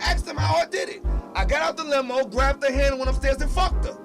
asked him how I did it. I got out the limo, grabbed her hand, went upstairs and fucked her.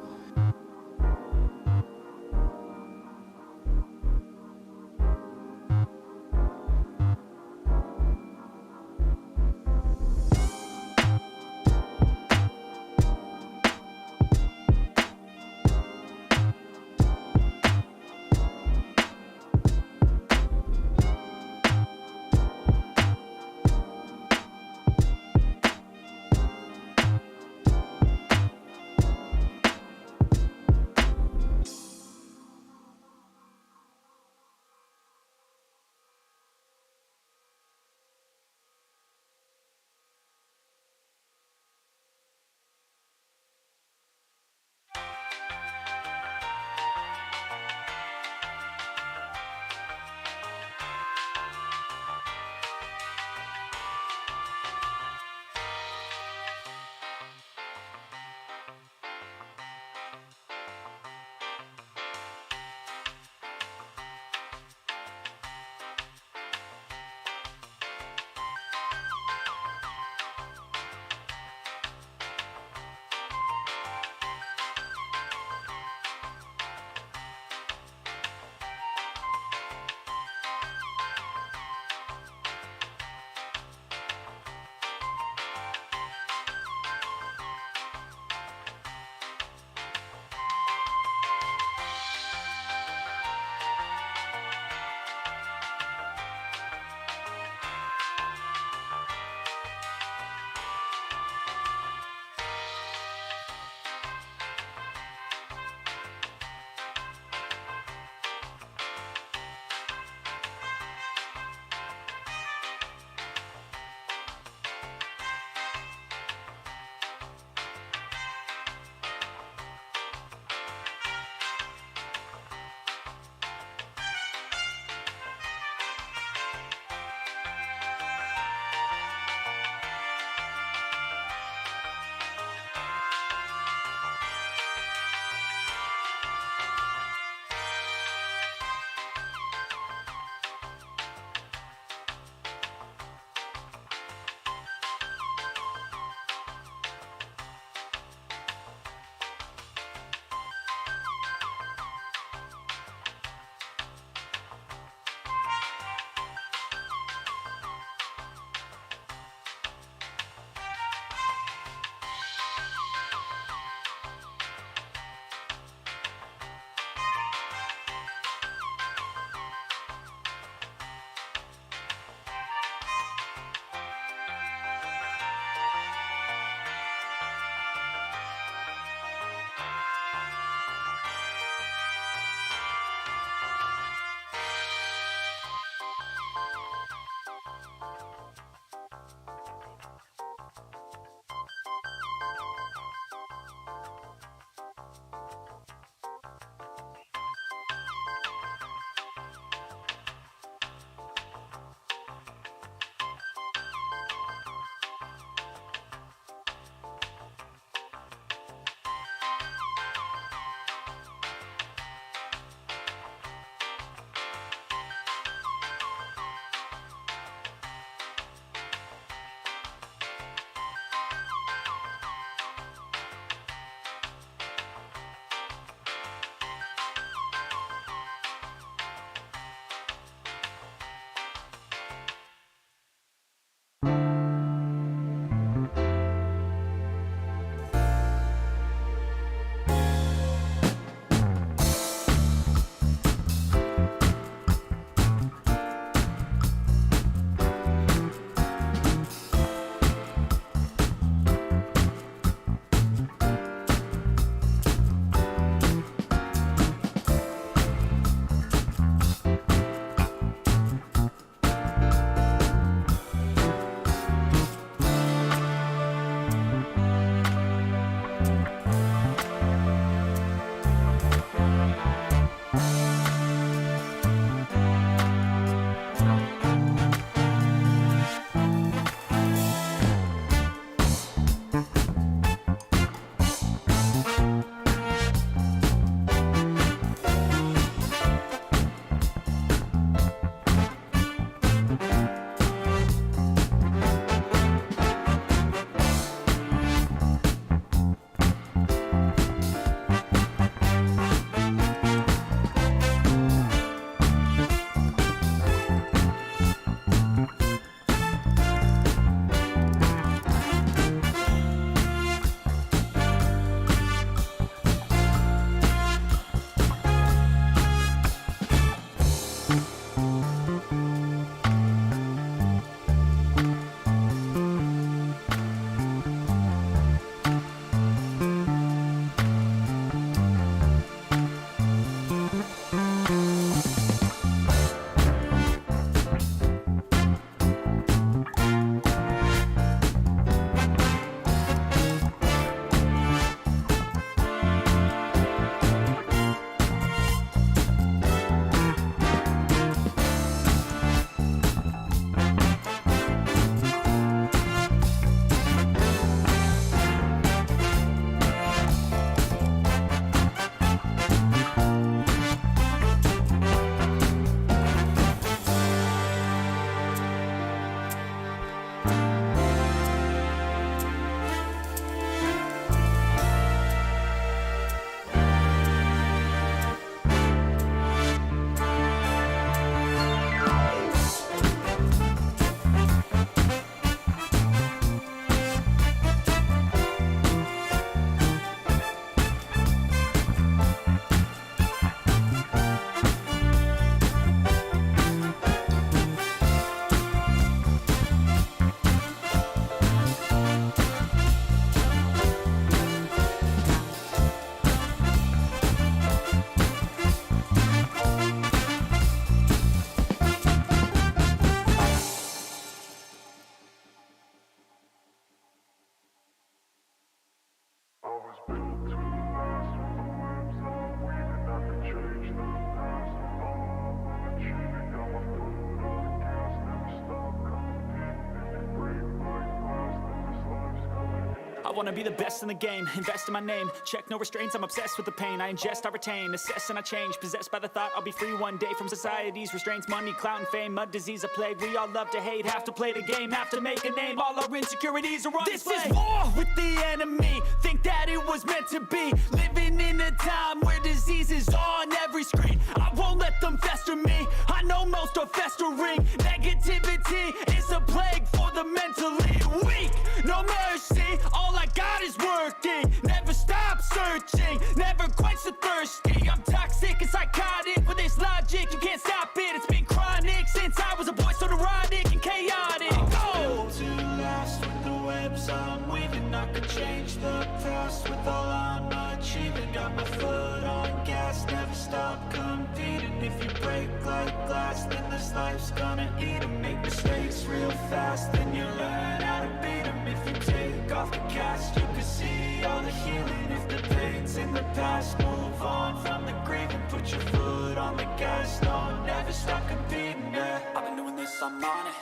I wanna be the best in the game, invest in my name, check no restraints, I'm obsessed with the pain. I ingest, I retain, assess and I change, possessed by the thought I'll be free one day from society's restraints. Money, clout and fame, mud, disease, a plague. We all love to hate, have to play the game, have to make a name. All our insecurities are on display. This is war with the enemy, think that it was meant to be. Living in a time where disease is on every screen. I won't let them fester me, I know most are festering. Negativity is a plague for the mentally weak. No mercy, all I got is working. Never stop searching, never quench the thirsty. I'm toxic and psychotic, with this logic you can't stop it. It's been chronic since I was a boy, so neurotic and chaotic. Go! To last with the webs I'm weaving, I could change the past with all I'm achieving. Got my foot on gas, never stop competing. If you break like glass, then this life's gonna eat 'em. Make mistakes real fast, then you learn how to beat 'em. If you take off the cast, you can see all the healing. If the pain's in the past, move on from the grave and put your foot on the gas. No, never stop competing, yeah. I've been doing this, I'm on it.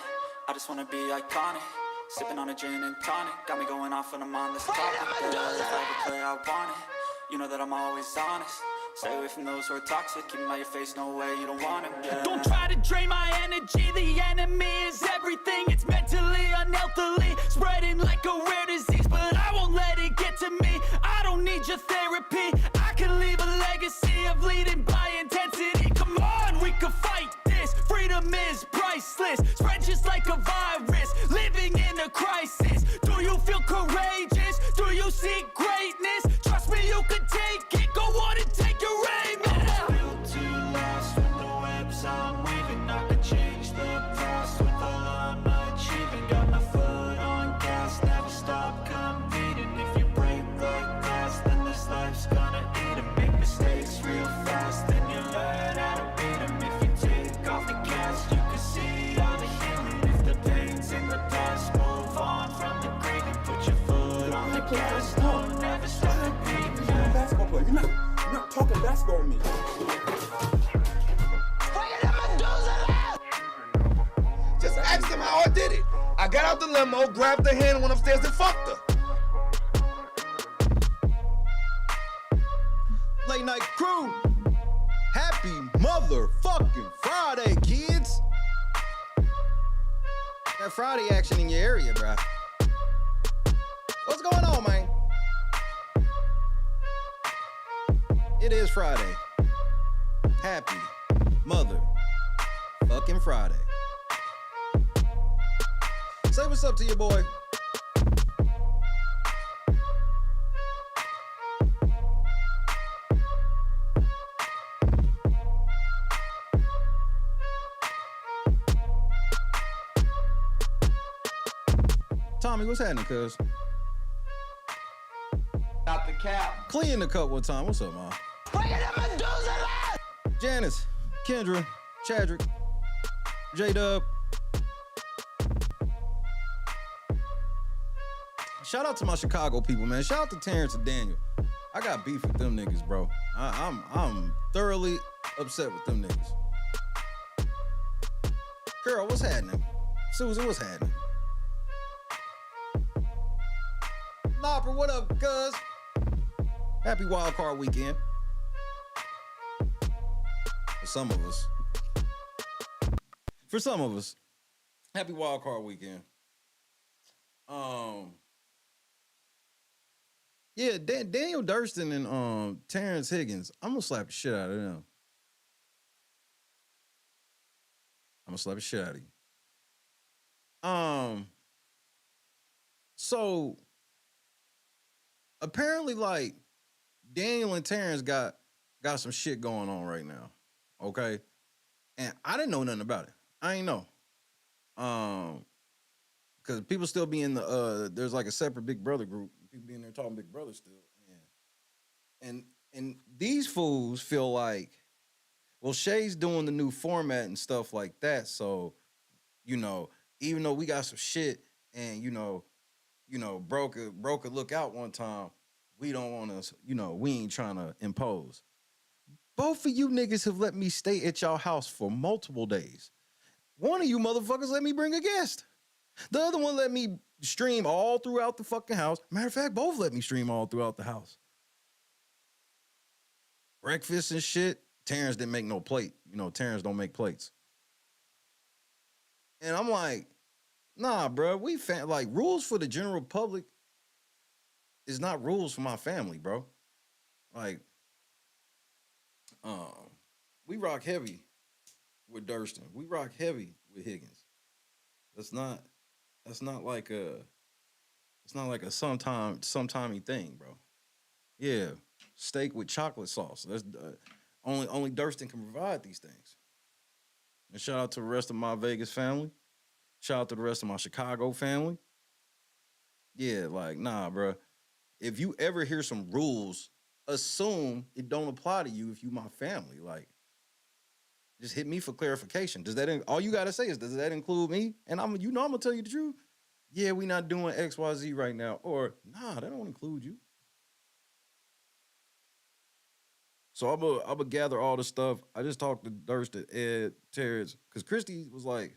I just wanna be iconic. Sipping on a gin and tonic, got me going off when I'm on this topic. If I ever play, I want it. You know that I'm always honest. Stay away from those who are toxic. Keep them out your face, no way, you don't want them, yeah. Don't try to drain my energy. The enemy is everything. It's mentally, unhealthily, spreading like a rare disease. But I won't let it get to me. I don't need your therapy. I can leave a legacy of leading by intensity. Come on, we can fight this. Freedom is priceless. Spread just like a virus. Living in a crisis. Do you feel courageous? Do you seek greatness? Trust me, you can take it. Go on and take your aim. I'm built to last with the webs I'm weaving. I could change the past with all I'm achieving. Got my foot on gas, never stop competing. If you break like glass, then this life's gonna eat 'em. Make mistakes real fast, then you learn how to beat 'em. If you take off the cast, you can see all the healing. If the pain's in the past, move on from the grave and put your foot on the gas. No, never stop competing. You're a basketball player. You're not talking basketball with me. Just ask him how I did it. I got out the limo, grabbed the hand, went upstairs and fucked her. Late night crew. Happy motherfucking Friday, kids. That Friday action in your area, bruh. What's going on, man? It is Friday. Happy motherfucking Friday. Say what's up to your boy. Tommy, what's happening, cuz? Out the cap. Clean the cup one time. What's up, man? Janice, Kendra, Chadrick, J-Dub. Shout out to my Chicago people, man. Shout out to Terrence and Daniel. I got beef with them niggas, bro. I'm thoroughly upset with them niggas. Girl, what's happening? Susan, what's happening? Nopper, what up, cuz? Happy wild card weekend. For some of us. For some of us. Happy wild card weekend. Yeah, Daniel Durston and Terrence Higgins. I'm gonna slap the shit out of them. I'm gonna slap the shit out of you. So apparently, like, Daniel and Terrence got some shit going on right now. Okay? And I didn't know nothing about it. I ain't know. Because people still be in the there's like a separate Big Brother group. People be in there talking Big Brother still. And these fools feel like, well, Shay's doing the new format and stuff like that. So, you know, even though we got some shit and, you know, bro could look out one time, we don't want to, we ain't trying to impose. Both of you niggas have let me stay at y'all house for multiple days. One of you motherfuckers let me bring a guest. The other one let me stream all throughout the fucking house. Matter of fact, both let me stream all throughout the house. Breakfast and shit. Terrence didn't make no plate. Terrence don't make plates. And I'm like, nah, bro, like rules for the general public is not rules for my family, bro. Like, we rock heavy with Durston. We rock heavy with Higgins. That's not like a sometimey thing, bro. Yeah, steak with chocolate sauce. That's only Durston can provide these things. And shout out to the rest of my Vegas family. Shout out to the rest of my Chicago family. Yeah, like, nah, bro. If you ever hear some rules, assume it don't apply to you if you my family. Like, just hit me for clarification. All you gotta say is, does that include me? And I'm gonna tell you the truth. Yeah, we not doing XYZ right now. Or, nah, that don't include you. So I'm gonna gather all the stuff. I just talked to Durston, Ed, Terrence, because Christy was like,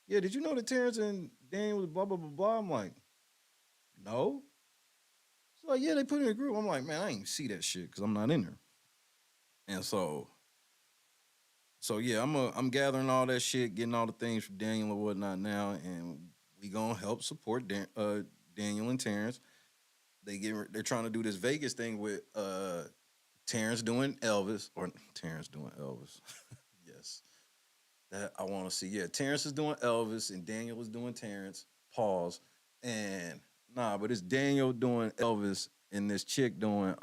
yeah, did you know that Terrence and Daniel was blah, blah, blah, blah? I'm like, no. She's like, yeah, they put in a group. I'm like, man, I ain't see that shit because I'm not in there. And so yeah, I'm gathering all that shit, getting all the things from Daniel and whatnot now, and we gonna help support Daniel and Terrence. They're trying to do this Vegas thing with Terrence doing Elvis. Yes. That I want to see. Yeah, Terrence is doing Elvis and Daniel is doing Terrence. Pause. And but it's Daniel doing Elvis and this chick doing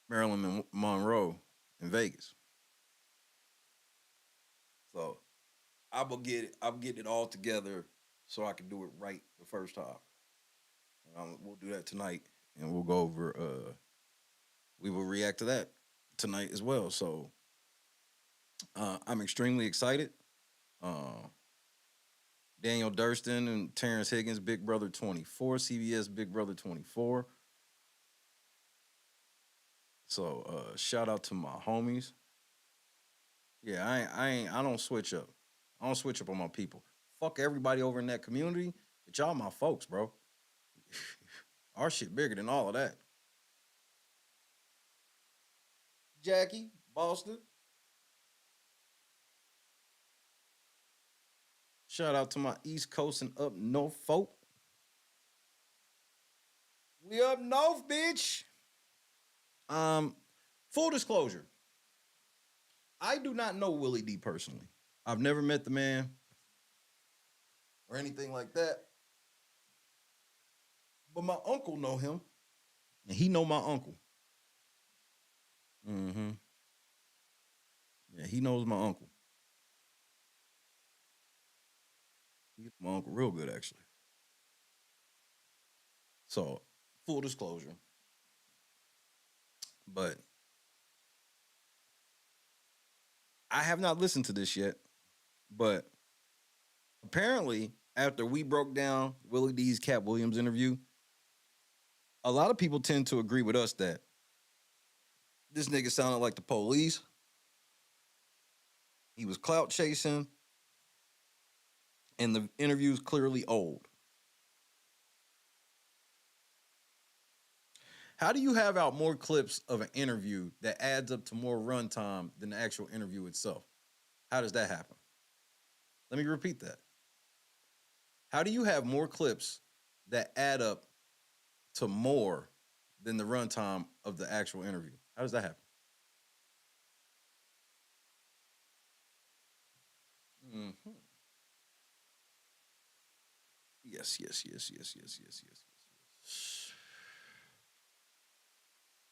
Marilyn Monroe in Vegas. So I'm getting it all together so I can do it right the first time. We'll do that tonight, and we'll go over. We will react to that tonight as well. So I'm extremely excited. Daniel Durston and Terrence Higgins, Big Brother 24, CBS Big Brother 24. So shout out to my homies. Yeah, I don't switch up. I don't switch up on my people. Fuck everybody over in that community, but y'all my folks, bro. Our shit bigger than all of that. Jackie, Boston. Shout out to my East Coast and up north folk. We up north, bitch. Full disclosure. I do not know Willie D personally. I've never met the man or anything like that. But my uncle know him, and he know my uncle. Mm-hmm. Yeah, he knows my uncle. He knows my uncle real good, actually. So, full disclosure. But I have not listened to this yet, but apparently, after we broke down Willie D's Cat Williams interview, a lot of people tend to agree with us that this nigga sounded like the police. He was clout chasing, and the interview's clearly old. How do you have out more clips of an interview that adds up to more runtime than the actual interview itself? How does that happen? Let me repeat that. How do you have more clips that add up to more than the runtime of the actual interview? How does that happen? Mm-hmm. Yes.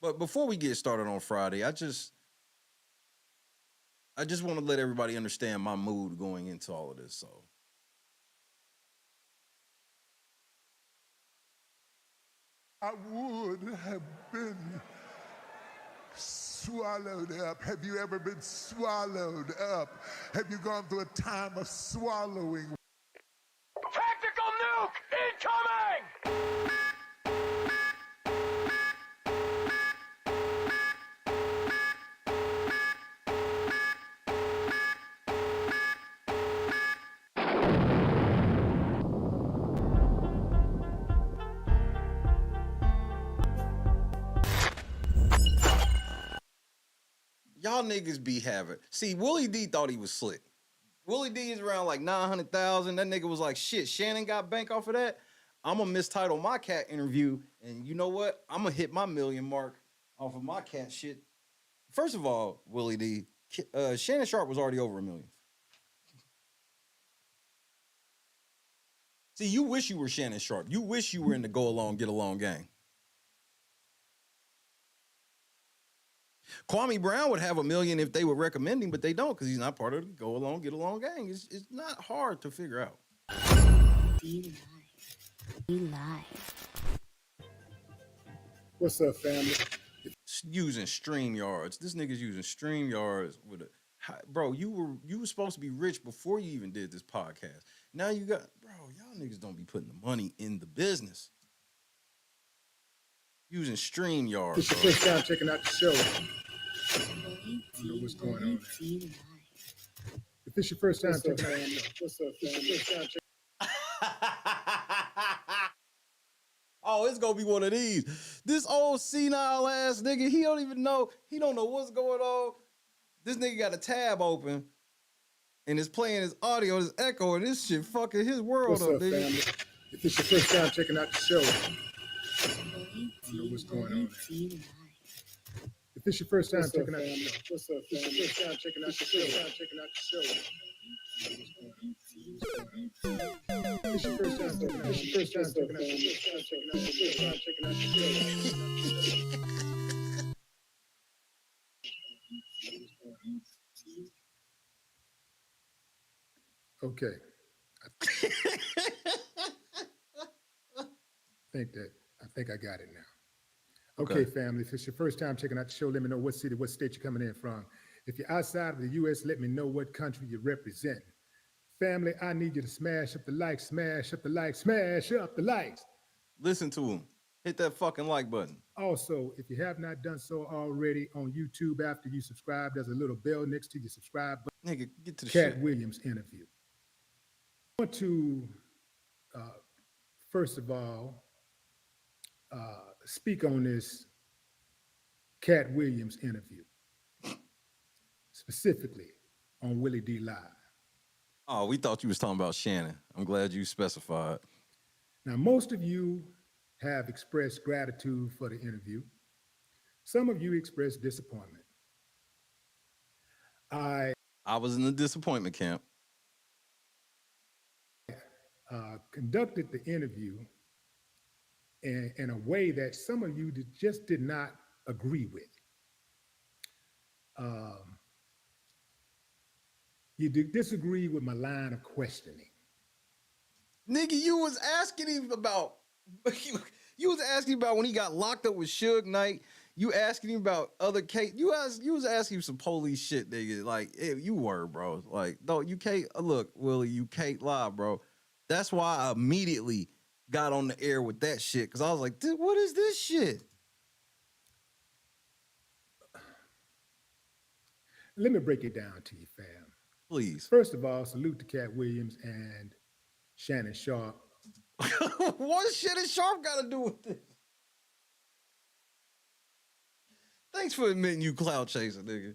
But before we get started on Friday, I just want to let everybody understand my mood going into all of this. So I would have been swallowed up. Have you ever been swallowed up? Have you gone through a time of swallowing? Tactical nuke incoming! Y'all niggas be having. See, Willie D thought he was slick. Willie D is around like 900,000. That nigga was like, shit, Shannon got bank off of that. I'm gonna mistitle my cat interview, and you know what? I'm gonna hit my million mark off of my cat shit. First of all, Willie D, Shannon Sharp was already over 1 million. See, you wish you were Shannon Sharp. You wish you were in the go along, get along gang. Kwame Brown would have 1 million if they would recommend him, but they don't because he's not part of the go along, get along gang. It's not hard to figure out. Be live. What's up, family? Using StreamYards. This nigga's using StreamYards with a bro. You were supposed to be rich before you even did this podcast. Now you got, bro. Y'all niggas don't be putting the money in the business. Using StreamYards. It's your first time checking out the show. I don't know what's going on there. If it's your first time checking out the show, what's up, family? Oh, it's gonna be one of these. This old senile ass nigga, he don't even know. He don't know what's going on. This nigga got a tab open, and it's playing his audio, his echo, and this shit fucking his world What's up, up, nigga. family? If it's your first time checking out the show, I don't know what's going on there. If it's your first time checking out the show, what's up, family? If it's your first time checking out the show, it's your first time checking out the show. Okay. I think I got it now. Okay, family, if it's your first time checking out the show, let me know what city, what state you're coming in from. If you're outside of the U.S., let me know what country you represent. Family, I need you to smash up the likes, smash up the likes, smash up the likes. Listen to him. Hit that fucking like button. Also, if you have not done so already on YouTube after you subscribe, there's a little bell next to your subscribe button. Nigga, get to the Cat shit. Williams interview. I want to, first of all, speak on this Cat Williams interview, specifically on Willie D Live. Oh, we thought you was talking about Shannon. I'm glad you specified. Now, most of you have expressed gratitude for the interview. Some of you expressed disappointment. I was in the disappointment camp. conducted the interview in a way that some of you just did not agree with. You disagree with my line of questioning. Nigga, you was asking him about you was asking about when he got locked up with Suge Knight. You asking him about other case. You was asking him some police shit, nigga. Like, you were, bro. Like, no, you can't look, Willie, you can't lie, bro. That's why I immediately got on the air with that shit. Cause I was like, what is this shit? Let me break it down to you, fam. Please. First of all, salute to Cat Williams and Shannon Sharp. What Shannon Sharp got to do with this? Thanks for admitting you clout chaser, nigga.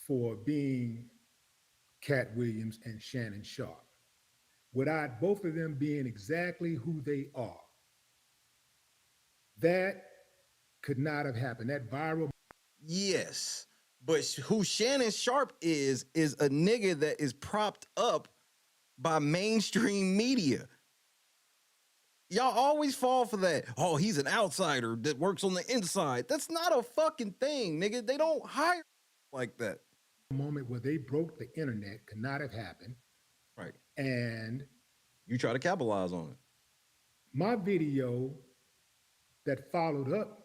For being Cat Williams and Shannon Sharp. Without both of them being exactly who they are, that could not have happened. That viral. Yes, but who Shannon Sharp is a nigga that is propped up by mainstream media. Y'all always fall for that. Oh, he's an outsider that works on the inside. That's not a fucking thing, nigga. They don't hire like that. Moment where they broke the internet could not have happened. Right. And you try to capitalize on it. My video that followed up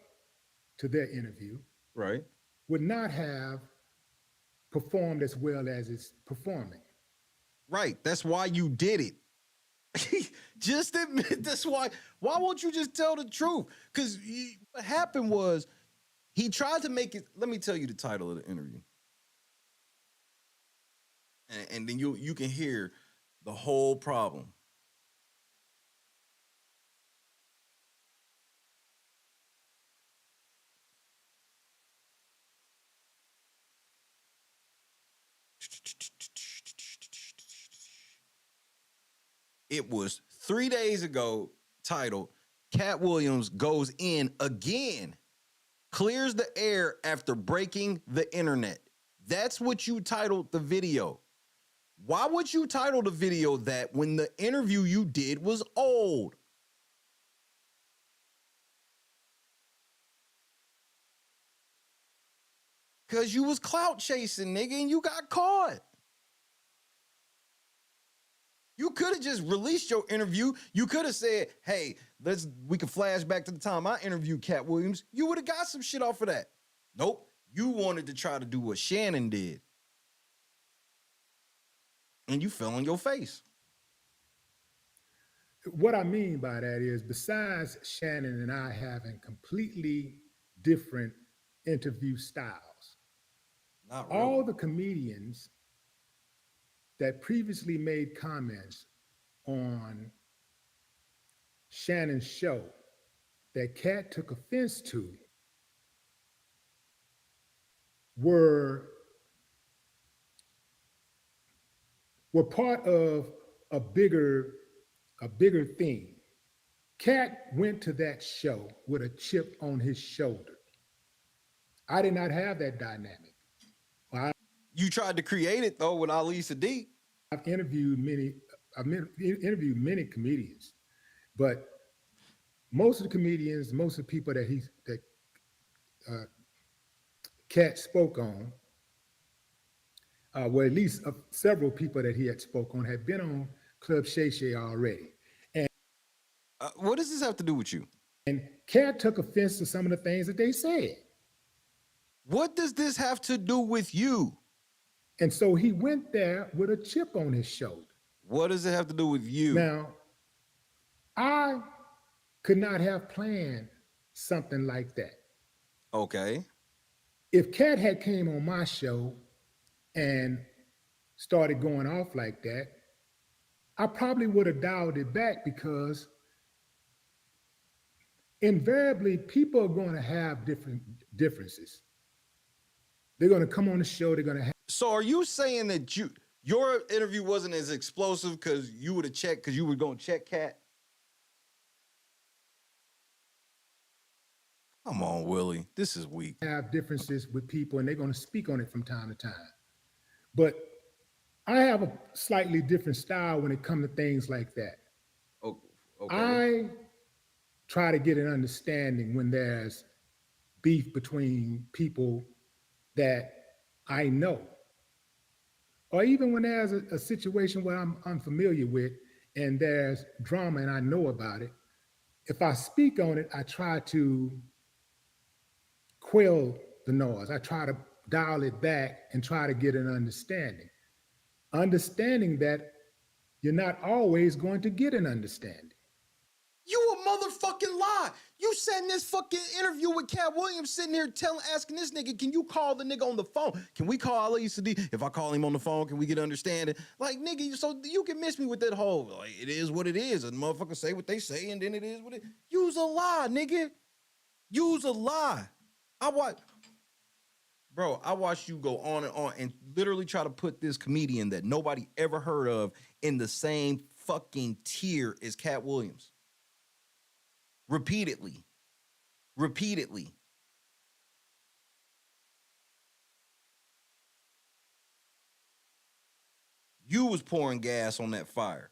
to their interview, right, would not have performed as well as it's performing. Right. That's why you did it. Just admit that's why. Why won't you just tell the truth? Because what happened was he tried to make it. Let me tell you the title of the interview. And then you can hear the whole problem. It was 3 days ago, titled Cat Williams Goes In Again, Clears the Air After Breaking the Internet. That's what you titled the video. Why would you title the video that when the interview you did was old? Because you was clout chasing, nigga, and you got caught. You could have just released your interview. You could have said, hey, we can flash back to the time I interviewed Cat Williams. You would have got some shit off of that. Nope. You wanted to try to do what Shannon did. And you fell on your face. What I mean by that is, besides Shannon and I having completely different interview styles, Not really. all the comedians that previously made comments on Shannon's show that Cat took offense to were part of a bigger theme. Cat went to that show with a chip on his shoulder. I did not have that dynamic. You tried to create it though with Ali Sadiq. I've interviewed many comedians, but most of the comedians, most of the people that Cat spoke on, well, at least several people that he had spoke on had been on Club Shay already. And What does this have to do with you? And Cat took offense to some of the things that they said. What does this have to do with you? And so he went there with a chip on his shoulder. What does it have to do with you? Now, I could not have planned something like that. Okay. If Cat had came on my show and started going off like that, I probably would have dialed it back, because invariably people are going to have differences. They're going to come on the show, they're going to have. So are you saying that your interview wasn't as explosive because you would have checked, because you were going to check Cat? Come on, Willie. This is weak. Have differences with people, and they're going to speak on it from time to time. But I have a slightly different style when it comes to things like that. Oh, okay. I try to get an understanding when there's beef between people that I know, or even when there's a situation where I'm unfamiliar with and there's drama and I know about it. If I speak on it, I try to quell the noise. I try to dial it back and try to get an understanding that you're not always going to get an understanding. You a motherfucking lie. You said in this fucking interview with Cat Williams, sitting here asking this nigga, can you call the nigga on the phone? Can we call Ali Sadiq? If I call him on the phone, can we get understanding? Like, nigga, so you can miss me with that whole, like, it is what it is. And motherfuckers say what they say, and then it is what it is. Use a lie, nigga. Use a lie. I watched you go on and literally try to put this comedian that nobody ever heard of in the same fucking tier as Cat Williams. Repeatedly. You was pouring gas on that fire.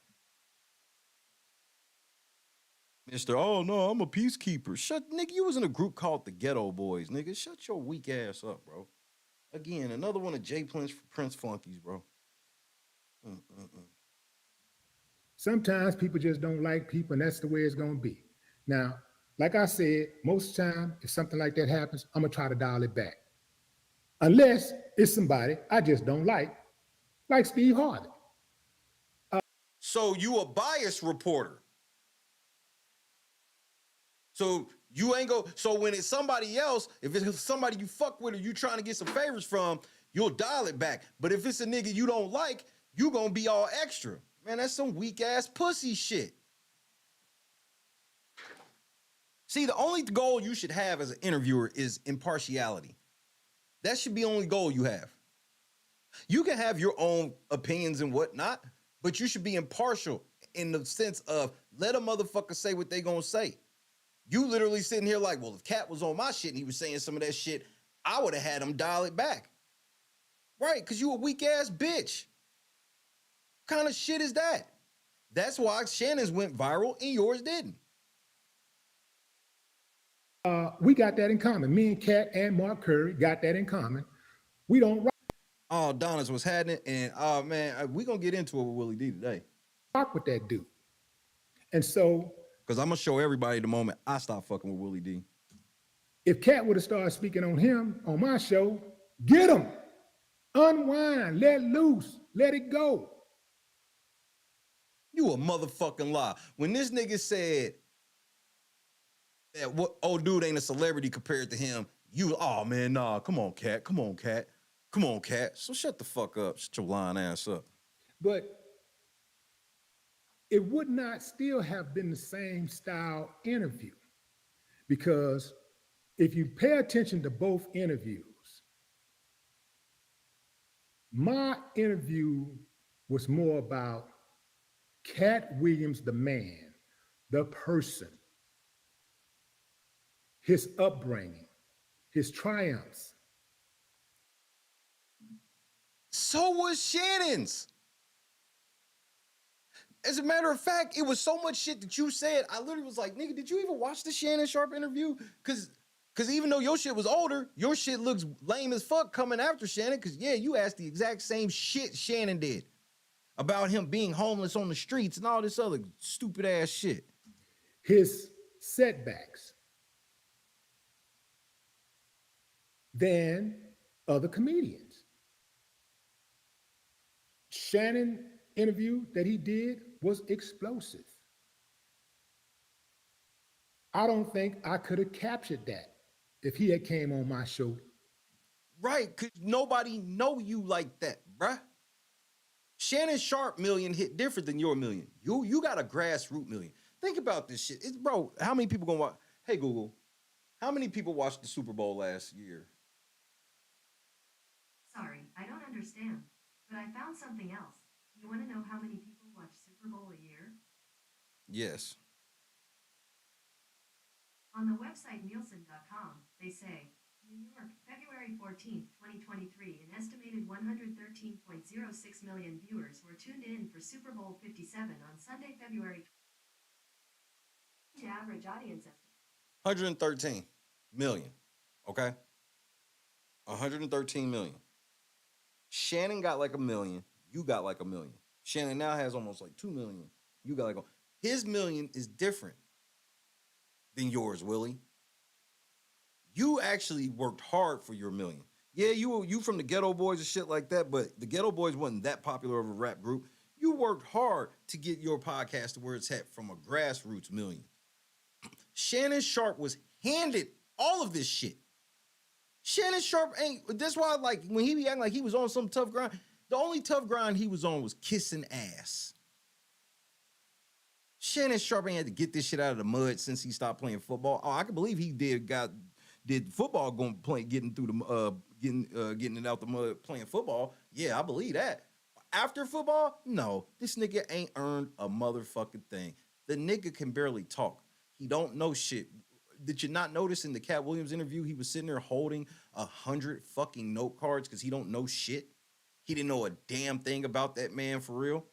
Mr. Oh no, I'm a peacekeeper. Nigga, you was in a group called the Ghetto Boys, nigga. Shut your weak ass up, bro. Again, another one of Jay Prince Flunkies, bro. Sometimes people just don't like people, and that's the way it's going to be. Now, like I said, most of the time, if something like that happens, I'm going to try to dial it back. Unless it's somebody I just don't like Steve Harvey. So you a bias reporter. So you ain't go. So when it's somebody else, if it's somebody you fuck with or you trying to get some favors from, you'll dial it back. But if it's a nigga you don't like, you gonna be all extra. Man, that's some weak ass pussy shit. See, the only goal you should have as an interviewer is impartiality. That should be the only goal you have. You can have your own opinions and whatnot, but you should be impartial in the sense of let a motherfucker say what they gonna say. You literally sitting here like, well, if Cat was on my shit and he was saying some of that shit, I would have had him dial it back. Right, because you a weak ass bitch. What kind of shit is that? That's why Shannon's went viral and yours didn't. We got that in common. Me and Cat and Mark Curry got that in common. We don't Oh, Donna's was happening, and oh man, we gonna get into it with Willie D today. rock with that dude. And so, Because I'm gonna show everybody the moment I stop fucking with Willie D. if Cat would have started speaking on him on my show, get him, unwind, let loose, let it go. You a motherfucking lie. When this nigga said that what old dude ain't a celebrity compared to him, you, oh man, nah, come on, Cat, come on, Cat, come on, Cat. So shut the fuck up, shut your lying ass up. But it would not still have been the same style interview, because if you pay attention to both interviews, my interview was more about Cat Williams, the man, the person, his upbringing, his triumphs. So was Shannon's. As a matter of fact, it was so much shit that you said, I literally was like, nigga, did you even watch the Shannon Sharp interview? Because even though your shit was older, your shit looks lame as fuck coming after Shannon, because, yeah, you asked the exact same shit Shannon did about him being homeless on the streets and all this other stupid ass shit. His setbacks than other comedians. Shannon interview that he did was explosive. I don't think I could have captured that if he had came on my show. Right, because nobody know you like that, bruh. Shannon Sharp million hit different than your million. You got a grassroots million. Think about this shit. Bro, how many people gonna watch? Hey, Google, how many people watched the Super Bowl last year? Sorry, I don't understand, but I found something else. You want to know how many people watch Super Bowl a year? Yes. On the website Nielsen.com, they say, New York, February 14th, 2023, an estimated 113.06 million viewers were tuned in for Super Bowl 57 on Sunday, February 20th. Average audience estimate. 113 million, okay? 113 million. Shannon got like 1 million. You got like 1 million. Shannon now has almost like 2 million. You got like his million is different than yours, Willie. You actually worked hard for your million. Yeah, you from the Ghetto Boys and shit like that, but the Ghetto Boys wasn't that popular of a rap group. You worked hard to get your podcast to where it's at from a grassroots million. Shannon Sharp was handed all of this shit. Shannon Sharp ain't, that's why like when he be acting like he was on some tough grind, the only tough grind he was on was kissing ass. Shannon Sharp ain't had to get this shit out of the mud since he stopped playing football. Oh, I can believe he did football getting through the getting it out the mud playing football. Yeah, I believe that. After football, no, this nigga ain't earned a motherfucking thing. The nigga can barely talk. He don't know shit. Did you not notice in the Cat Williams interview, he was sitting there holding 100 fucking note cards because he don't know shit? He didn't know a damn thing about that man for real.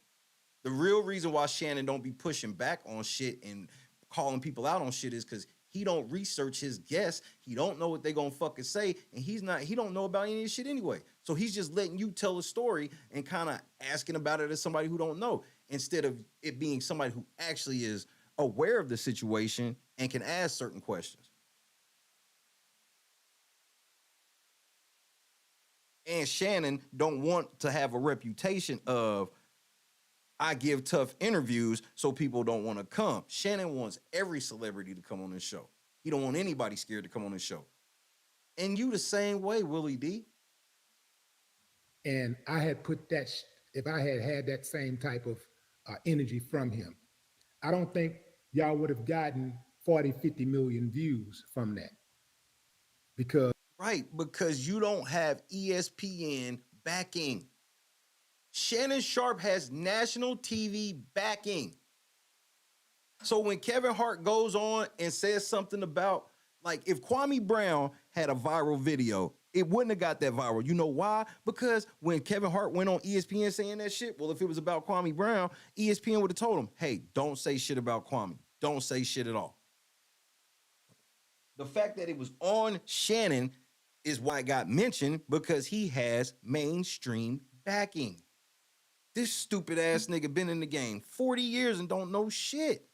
The real reason why Shannon don't be pushing back on shit and calling people out on shit is because he don't research his guests. He don't know what they gonna fucking say, and he don't know about any of this shit anyway. So he's just letting you tell a story and kind of asking about it as somebody who don't know, instead of it being somebody who actually is aware of the situation and can ask certain questions. And Shannon don't want to have a reputation of, I give tough interviews so people don't want to come. Shannon wants every celebrity to come on this show. He don't want anybody scared to come on this show. And you the same way, Willie D. And I had put that, if I had had that same type of energy from him, I don't think y'all would have gotten 40, 50 million views from that. Because right, because you don't have ESPN backing. Shannon Sharpe has national TV backing. So when Kevin Hart goes on and says something about, like, if Kwame Brown had a viral video, it wouldn't have got that viral. You know why? Because when Kevin Hart went on ESPN saying that shit, well, if it was about Kwame Brown, ESPN would have told him, hey, don't say shit about Kwame. Don't say shit at all. The fact that it was on Shannon is why it got mentioned, because he has mainstream backing. This stupid ass nigga been in the game 40 years and don't know shit.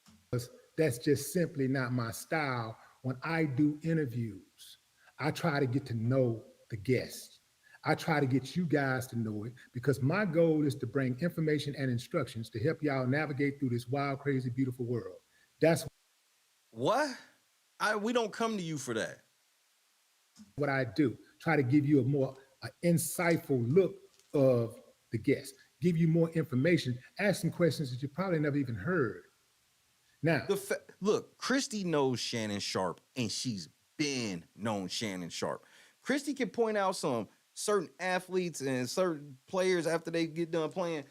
That's just simply not my style. When I do interviews, I try to get to know the guest. I try to get you guys to know it, because my goal is to bring information and instructions to help y'all navigate through this wild, crazy, beautiful world. That's what? We don't come to you for that. what I do. Try to give you a more insightful look of the guest, give you more information, ask some questions that you probably never even heard. Now, look, Christy knows Shannon Sharpe, and she's been known Shannon Sharpe. Christy can point out some certain athletes and certain players after they get done playing.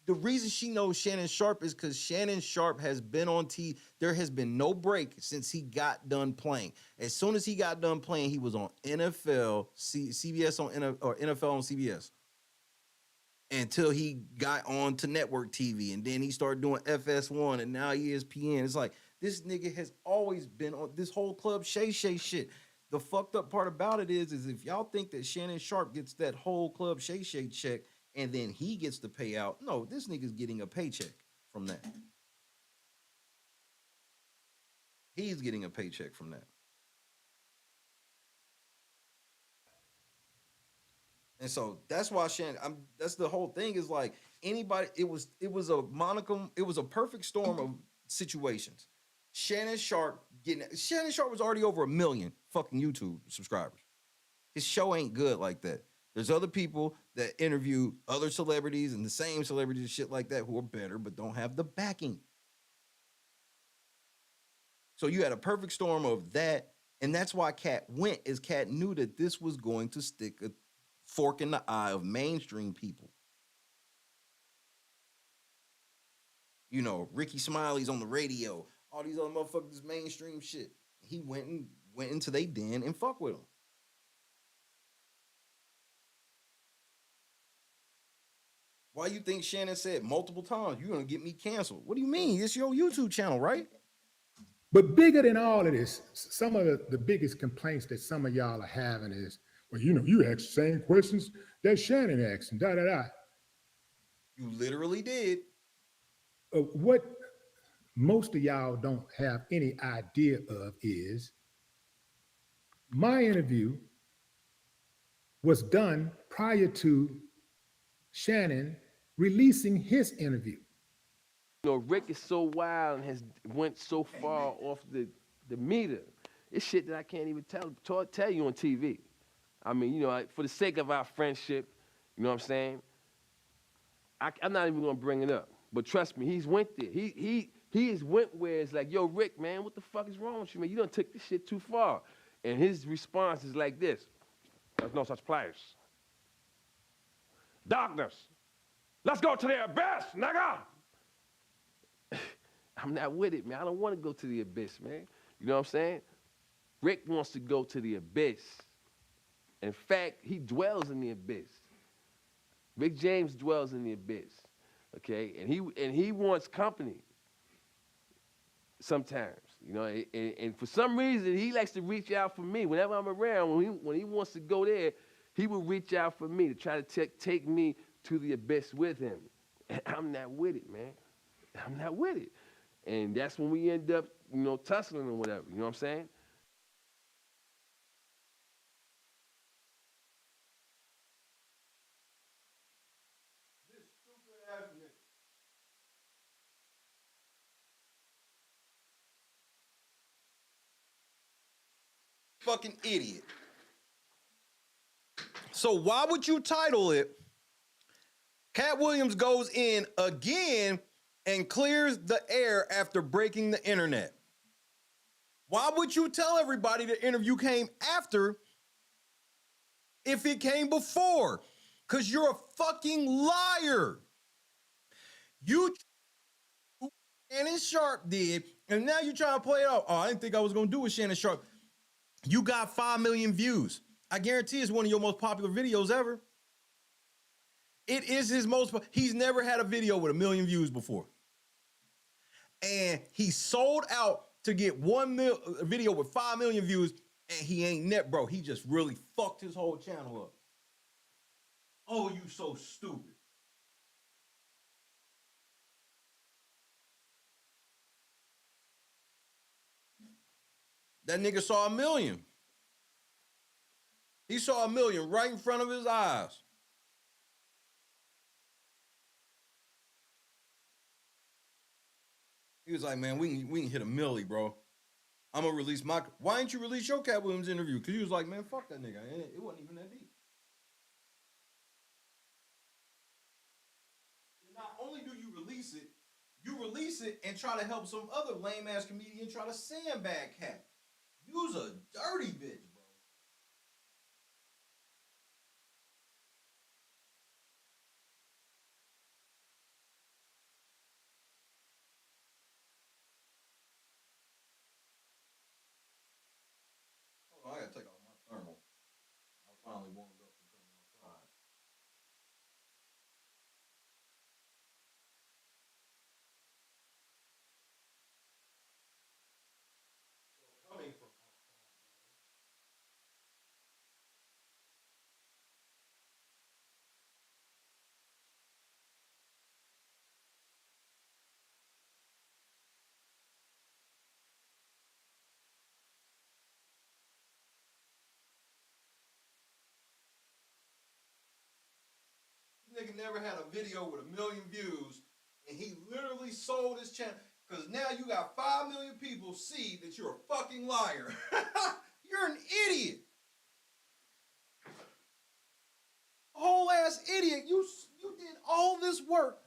The reason she knows Shannon Sharpe is because Shannon Sharpe has been on TV. There has been no break since he got done playing. As soon as he got done playing, he was on NFL, CBS or NFL on CBS. Until he got on to network TV, and then he started doing FS1, and now ESPN. It's like, this nigga has always been on this whole Club Shay shit. The fucked up part about it is if y'all think that Shannon Sharpe gets that whole Club Shay check, and then he gets the payout, no, this nigga's getting a paycheck from that. He's getting a paycheck from that. And so that's why that's the whole thing, is like, anybody, it was a monicum, it was a perfect storm of situations. Shannon Sharpe was already over 1 million fucking YouTube subscribers. His show ain't good like that. There's other people that interview other celebrities and the same celebrities and shit like that who are better but don't have the backing. So you had a perfect storm of that, and that's why Cat went, is Cat knew that this was going to stick a fork in the eye of mainstream people. You know, Ricky Smiley's on the radio, all these other motherfuckers, mainstream shit. He went into they den and fuck with them. Why you think Shannon said multiple times, you're gonna get me canceled? What do you mean? It's your YouTube channel, right? but bigger than all of this, some of the biggest complaints that some of y'all are having is, well, you know, you ask the same questions that Shannon asked, and da-da-da. You literally did. What most of y'all don't have any idea of is my interview was done prior to Shannon releasing his interview. You know, Rick is so wild and has went so far off the meter. It's shit that I can't even tell you on TV. I mean, you know, for the sake of our friendship, you know what I'm saying? I'm not even gonna bring it up. But trust me, he's went there. He has went where it's like, yo, Rick, man, what the fuck is wrong with you, man? You done took this shit too far. And his response is like this: there's no such place. Darkness. Let's go to the abyss, nigga. I'm not with it, man. I don't want to go to the abyss, man. You know what I'm saying? Rick wants to go to the abyss. In fact, he dwells in the abyss. Rick James dwells in the abyss, okay? And he wants company sometimes, you know. And for some reason, he likes to reach out for me whenever I'm around. When he wants to go there, he will reach out for me to try to take me to the abyss with him. And I'm not with it, man. I'm not with it. And that's when we end up, you know, tussling or whatever. You know what I'm saying? This stupid ass nigga. Fucking idiot. So why would you title it Cat Williams goes in again and clears the air after breaking the internet? Why would you tell everybody the interview came after if it came before? Because you're a fucking liar. You Shannon Sharp did, and now you're trying to play it out. Oh, I didn't think I was going to do with Shannon Sharp. You got 5 million views. I guarantee it's one of your most popular videos ever. It is his most, he's never had a video with 1 million views before. And he sold out to get a video with 5 million views, and he ain't net, bro. He just really fucked his whole channel up. Oh, you so stupid. That nigga saw 1 million. He saw 1 million right in front of his eyes. He was like, man, we can hit 1 milli, bro. I'm gonna release my. Why didn't you release your Cat Williams interview? Because he was like, man, fuck that nigga. It wasn't even that deep. Not only do you release it and try to help some other lame ass comedian try to sandbag Cat. You's a dirty bitch, bro. Hold on, I gotta take off my thermal. I finally warmed up from coming outside. Coming from nigga never had a video with 1 million views, and he literally sold his channel. Because now you got 5 million people see that you're a fucking liar. You're an idiot. Whole ass idiot. You did all this work,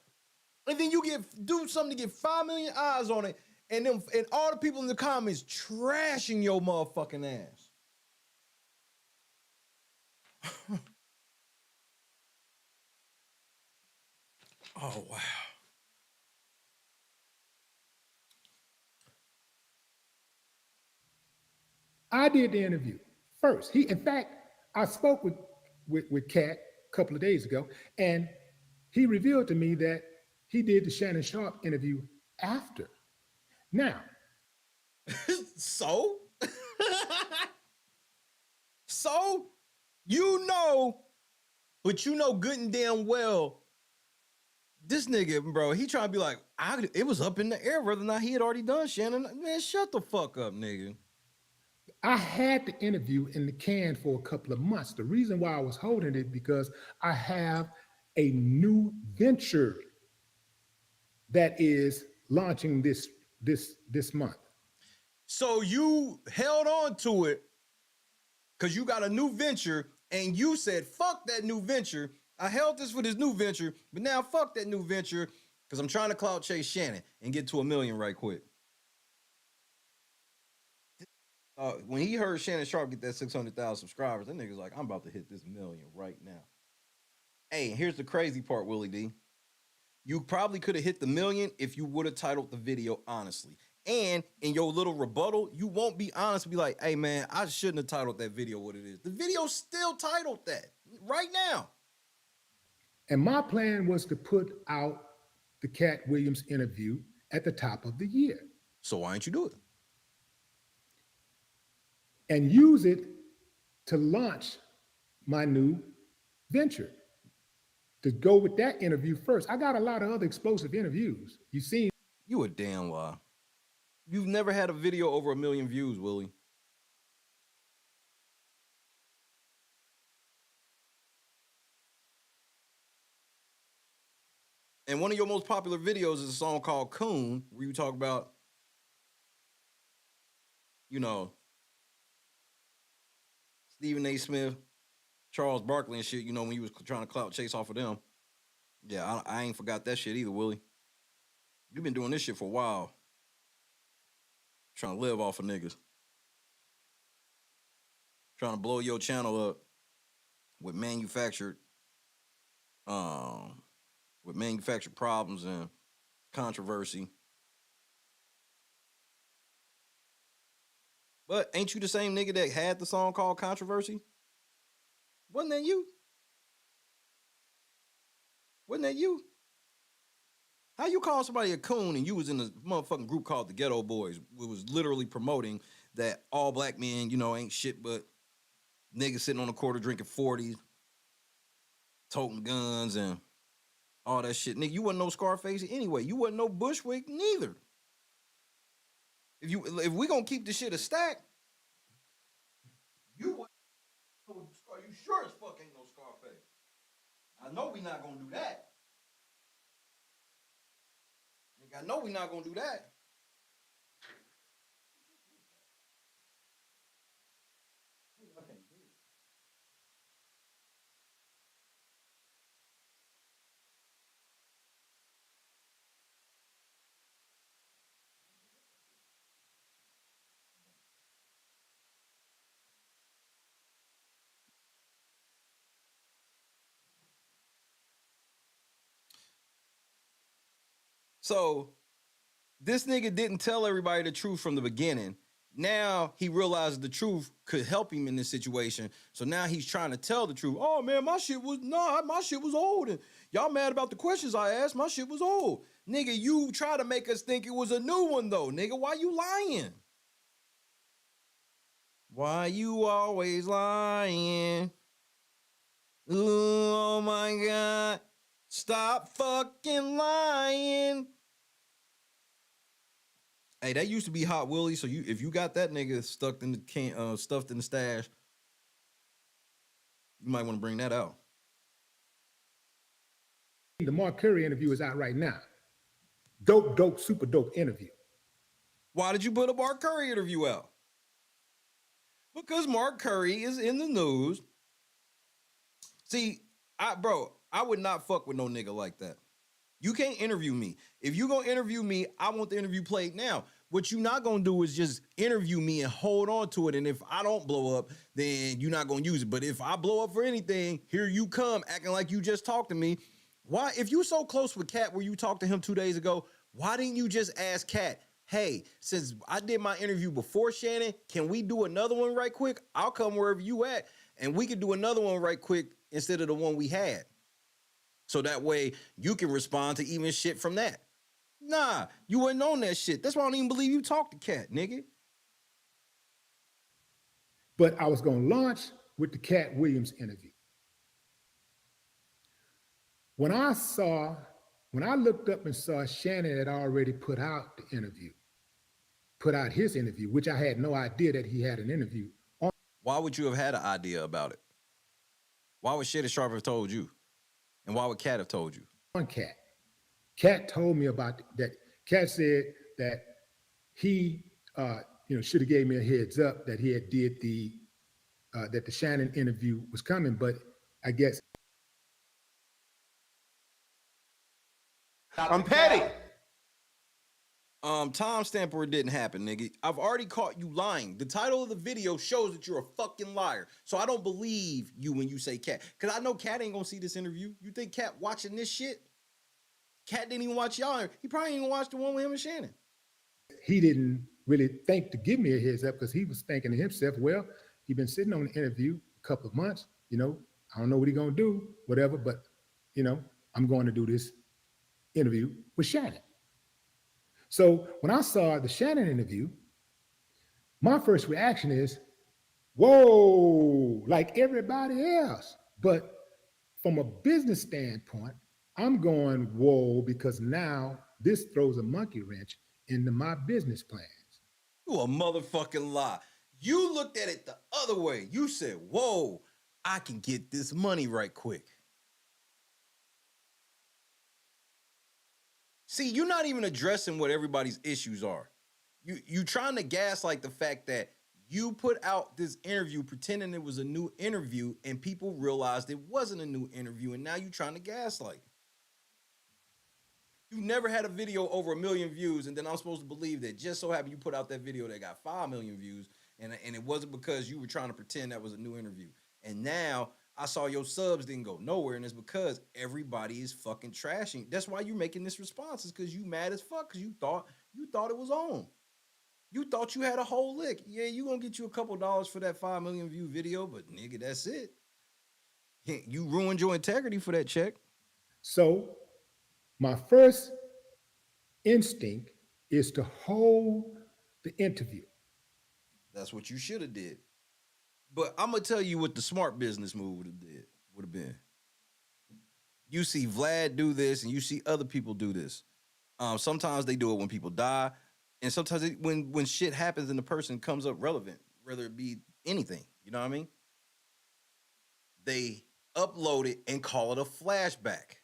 and then you do something to get 5 million eyes on it, and all the people in the comments trashing your motherfucking ass. Oh, wow. I did the interview first. In fact, I spoke with Cat a couple of days ago, and he revealed to me that he did the Shannon Sharp interview after. Now, so? So? You know, but you know good and damn well, this nigga, bro, he trying to be like, it was up in the air whether or not he had already done Shannon. Man, shut the fuck up, nigga. I had the interview in the can for a couple of months. The reason why I was holding it because I have a new venture that is launching this month. So you held on to it because you got a new venture, and you said, fuck that new venture. I held this for this new venture, but now fuck that new venture because I'm trying to clout chase Shannon and get to 1 million right quick. When he heard Shannon Sharp get that 600,000 subscribers, that nigga's like, I'm about to hit this 1 million right now. Hey, here's the crazy part, Willie D. You probably could have hit the 1 million if you would have titled the video honestly. And in your little rebuttal, you won't be honest and be like, hey, man, I shouldn't have titled that video what it is. The video's still titled that right now. And my plan was to put out the Cat Williams interview at the top of the year. So why didn't you do it? And use it to launch my new venture. To go with that interview first. I got a lot of other explosive interviews. You see? You a damn lie. You've never had a video over 1 million views, Willie. And one of your most popular videos is a song called Coon, where you talk about, you know, Stephen A. Smith, Charles Barkley and shit, you know, when you was trying to clout chase off of them. Yeah, I ain't forgot that shit either, Willie. You've been doing this shit for a while. Trying to live off of niggas. Trying to blow your channel up with manufactured with manufactured problems and controversy. But ain't you the same nigga that had the song called Controversy? Wasn't that you? Wasn't that you? How you call somebody a coon and you was in a motherfucking group called the Ghetto Boys? It was literally promoting that all black men, you know, ain't shit but niggas sitting on the corner drinking 40s, toting guns and all that shit. Nigga, you wasn't no Scarface anyway. You wasn't no Bushwick neither. If we gonna keep the shit a stack, you sure as fuck ain't no Scarface. I know we not gonna do that. Nigga, I know we not gonna do that. So this nigga didn't tell everybody the truth from the beginning. Now he realizes the truth could help him in this situation. So now he's trying to tell the truth. Oh man, my shit was old. And y'all mad about the questions I asked. My shit was old. Nigga, you try to make us think it was a new one though. Nigga, why you lying? Why you always lying? Ooh, oh my God. Stop fucking lying. Hey, that used to be Hot Willie. So if you got that nigga stuffed in the stash, you might want to bring that out. The Mark Curry interview is out right now. Dope, super dope interview. Why did you put a Mark Curry interview out? Because Mark Curry is in the news. See, I would not fuck with no nigga like that. You can't interview me. If you gonna interview me, I want the interview played now. What you not gonna do is just interview me and hold on to it. And if I don't blow up, then you're not gonna use it. But if I blow up for anything, here you come acting like you just talked to me. Why, if you so close with Cat where you talked to him 2 days ago, why didn't you just ask Cat, hey, since I did my interview before Shannon, can we do another one right quick? I'll come wherever you at, and we can do another one right quick instead of the one we had. So that way you can respond to even shit from that. Nah, you wasn't on that shit. That's why I don't even believe you talked to Cat, nigga. But I was going to launch with the Cat Williams interview. When I looked up and saw Shannon had already put out his interview, which I had no idea that he had an interview. Why would you have had an idea about it? Why would Shit Sharp have told you? And why would Cat have told you? On Cat. Cat told me about that. Cat said that he should have gave me a heads up that he had did that the Shannon interview was coming, but I guess I'm petty. Timestamp where it didn't happen, nigga. I've already caught you lying. The title of the video shows that you're a fucking liar. So I don't believe you when you say Cat. Because I know Cat ain't gonna see this interview. You think Cat watching this shit? Cat didn't even watch y'all. He probably didn't even watch the one with him and Shannon. He didn't really think to give me a heads up because he was thinking to himself, well, he's been sitting on the interview a couple of months, I don't know what he's gonna do, whatever, but I'm going to do this interview with Shannon. So when I saw the Shannon interview, my first reaction is, whoa, like everybody else. But from a business standpoint, I'm going, whoa, because now this throws a monkey wrench into my business plans. You a motherfucking lie. You looked at it the other way. You said, whoa, I can get this money right quick. See, you're not even addressing what everybody's issues are. You trying to gaslight the fact that you put out this interview pretending it was a new interview and people realized it wasn't a new interview, and now you're trying to gaslight. You never had a video over 1 million views, and then I'm supposed to believe that just so happened you put out that video that got 5 million views, and it wasn't because you were trying to pretend that was a new interview. And now I saw your subs didn't go nowhere, and it's because everybody is fucking trashing. That's why you're making this response, is because you mad as fuck, because you thought it was on. You thought you had a whole lick. Yeah, you gonna get you a couple dollars for that 5 million view video, but nigga, that's it. You ruined your integrity for that check. So my first instinct is to hold the interview. That's what you should have did. But I'm gonna tell you what the smart business move would have been. You see Vlad do this, and you see other people do this. Sometimes they do it when people die, and sometimes when shit happens and the person comes up relevant, whether it be anything. You know what I mean? They upload it and call it a flashback.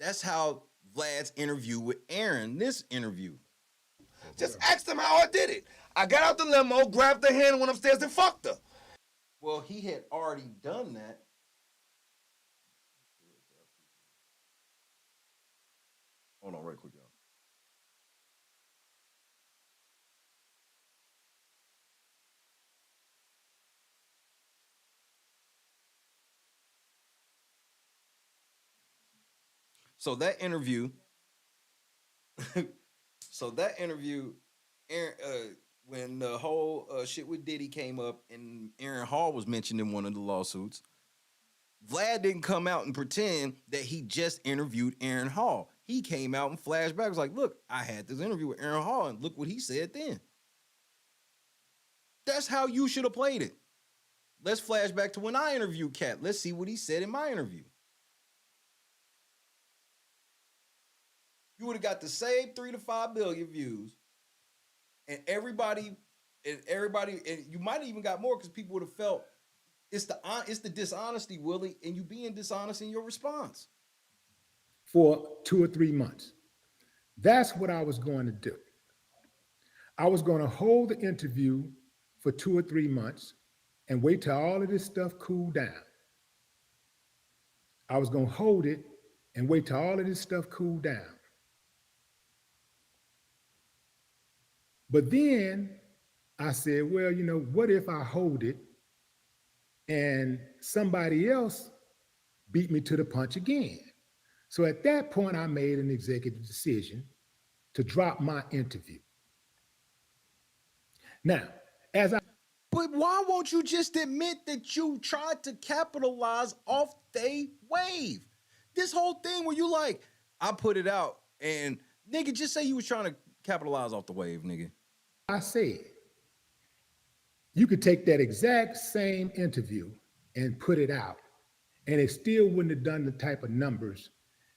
That's how Vlad's interview with Aaron, this interview. Just ask them how I did it. I got out the limo, grabbed her hand, went upstairs and fucked her. Well, he had already done that. Hold on right quick, y'all. So that interview, Aaron, when the whole shit with Diddy came up and Aaron Hall was mentioned in one of the lawsuits, Vlad didn't come out and pretend that he just interviewed Aaron Hall. He came out and flashed back. Was like, look, I had this interview with Aaron Hall, and look what he said then. That's how you should have played it. Let's flash back to when I interviewed Cat. Let's see what he said in my interview. You would have got the same 3 to 5 billion views, and everybody, and you might have even got more because people would have felt it's the dishonesty, Willie, and you being dishonest in your response. For 2 or 3 months. That's what I was going to do. I was going to hold the interview for 2 or 3 months and wait till all of this stuff cooled down. I was going to hold it and wait till all of this stuff cooled down. But then I said, well, you know, what if I hold it and somebody else beat me to the punch again? So at that point, I made an executive decision to drop my interview. Now, But why won't you just admit that you tried to capitalize off they wave? This whole thing where you like, I put it out, and nigga, just say you was trying to capitalize off the wave, nigga. I said, you could take that exact same interview and put it out, and it still wouldn't have done the type of numbers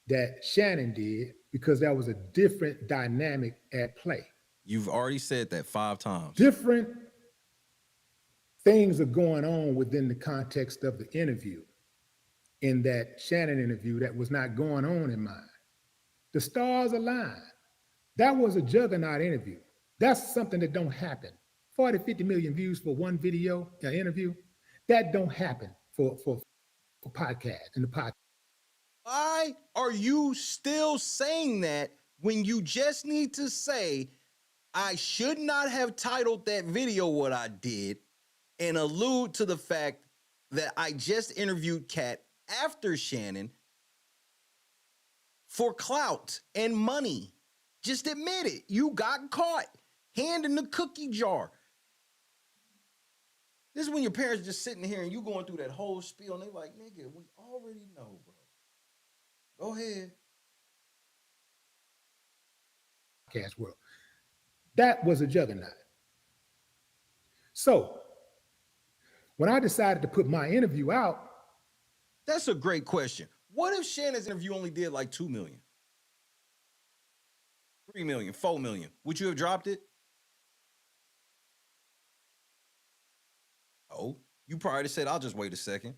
that Shannon did, because that was a different dynamic at play. You've already said that 5 times. Different things are going on within the context of the interview in that Shannon interview that was not going on in mine. The stars aligned. That was a juggernaut interview. That's something that don't happen. 40, 50 million views for one video, an interview, that don't happen for podcast, in the podcast. Why are you still saying that when you just need to say, I should not have titled that video what I did, and allude to the fact that I just interviewed Kat after Shannon for clout and money? Just admit it. You got caught. Hand in the cookie jar. This is when your parents just sitting here and you going through that whole spiel and they like, nigga, we already know, bro. Go ahead. Podcast world. That was a juggernaut. So when I decided to put my interview out. That's a great question. What if Shannon's interview only did like 2 million? 3 million, 4 million. Would you have dropped it? Oh, you probably said, I'll just wait a second.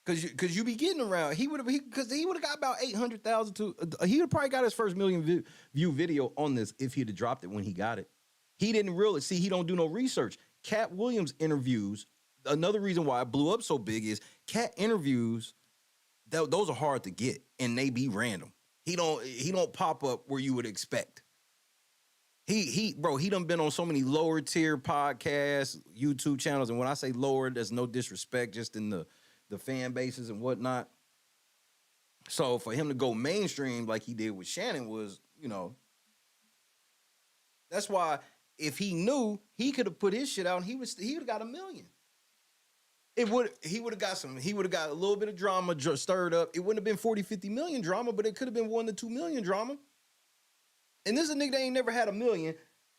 Cause you be getting around. He would have got about 800,000 to. He would have probably got his first million view video on this if he'd have dropped it when he got it. He didn't really see. He don't do no research. Cat Williams interviews. Another reason why it blew up so big is Cat interviews. Those are hard to get, and they be random. He don't pop up where you would expect. Bro, he done been on so many lower tier podcasts, YouTube channels, and when I say lower, there's no disrespect, just in the fan bases and whatnot. So for him to go mainstream like he did with Shannon was, that's why if he knew, he could have put his shit out and he would have got 1 million. He would have got a little bit of drama stirred up. It wouldn't have been 40, 50 million drama, but it could have been 1 to 2 million drama. And this is a nigga that ain't never had 1 million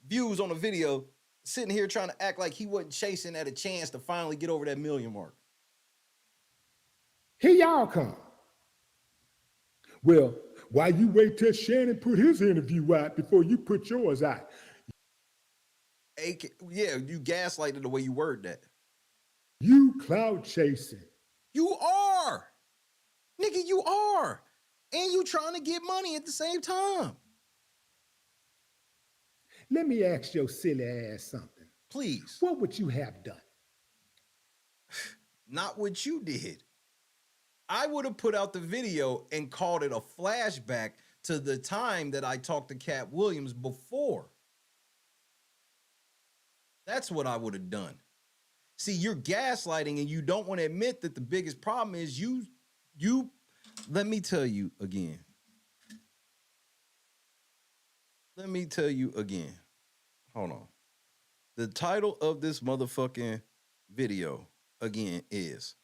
views on a video, sitting here trying to act like he wasn't chasing at a chance to finally get over that 1 million mark. Here y'all come. Well, why you wait till Shannon put his interview out before you put yours out? Yeah, you gaslighted the way you word that. You clout chasing. You are. Nigga, you are. And you trying to get money at the same time. Let me ask your silly ass something. Please. What would you have done? Not what you did. I would have put out the video and called it a flashback to the time that I talked to Cat Williams before. That's what I would have done. See, you're gaslighting and you don't want to admit that the biggest problem is you, let me tell you again. Let me tell you again. Hold on. The title of this motherfucking video, again, is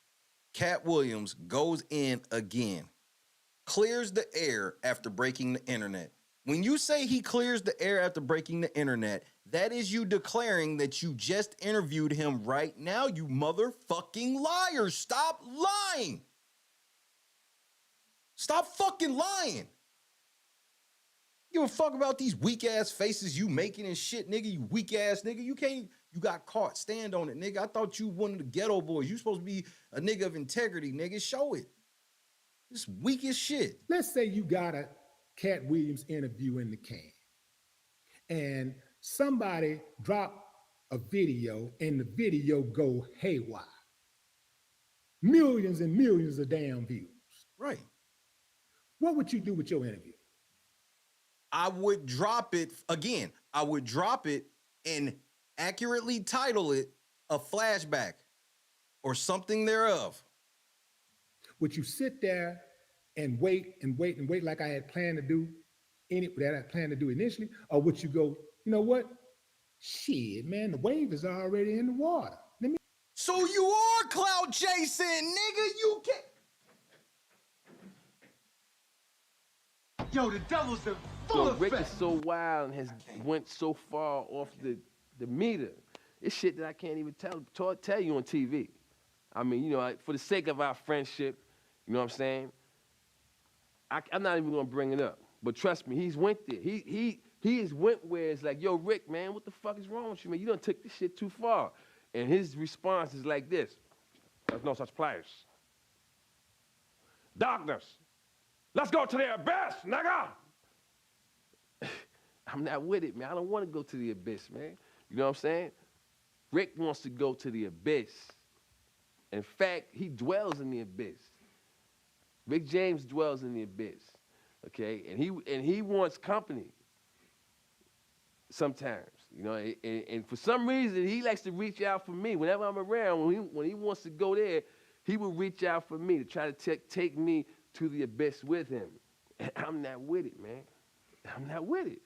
Cat Williams goes in again. Clears the air after breaking the internet. When you say he clears the air after breaking the internet, that is you declaring that you just interviewed him right now, you motherfucking liar. Stop lying. Stop fucking lying. You give a fuck about these weak ass faces you making and shit, nigga, you weak ass nigga. You got caught. Stand on it, nigga. I thought you one of the ghetto boys. You supposed to be a nigga of integrity, nigga. Show it. This weak as shit. Let's say you got a Cat Williams interview in the can and somebody drop a video and the video go haywire. Millions and millions of damn views. Right. What would you do with your interview? I would drop it again. I would drop it and accurately title it a flashback or something thereof. Would you sit there and wait and wait and wait like I had planned to do initially? Or would you go, you know what? Shit, man, the wave is already in the water. So you are clout chasing, nigga. You can't. Yo, the devil's in full effect. Rick is so wild and has went so far off the meter. It's shit that I can't even tell you on TV. I mean, for the sake of our friendship, you know what I'm saying? I'm not even gonna bring it up. But trust me, he's went there. He has went where it's like, yo, Rick, man, what the fuck is wrong with you, man? You done took this shit too far. And his response is like this. There's no such place. Darkness. Let's go to the abyss, nigga. I'm not with it, man. I don't want to go to the abyss, man. You know what I'm saying? Rick wants to go to the abyss. In fact, he dwells in the abyss. Rick James dwells in the abyss, okay? And he wants company sometimes, and for some reason, he likes to reach out for me. Whenever I'm around, when he wants to go there, he will reach out for me to try to take me to the abyss with him. And I'm not with it, man. I'm not with it.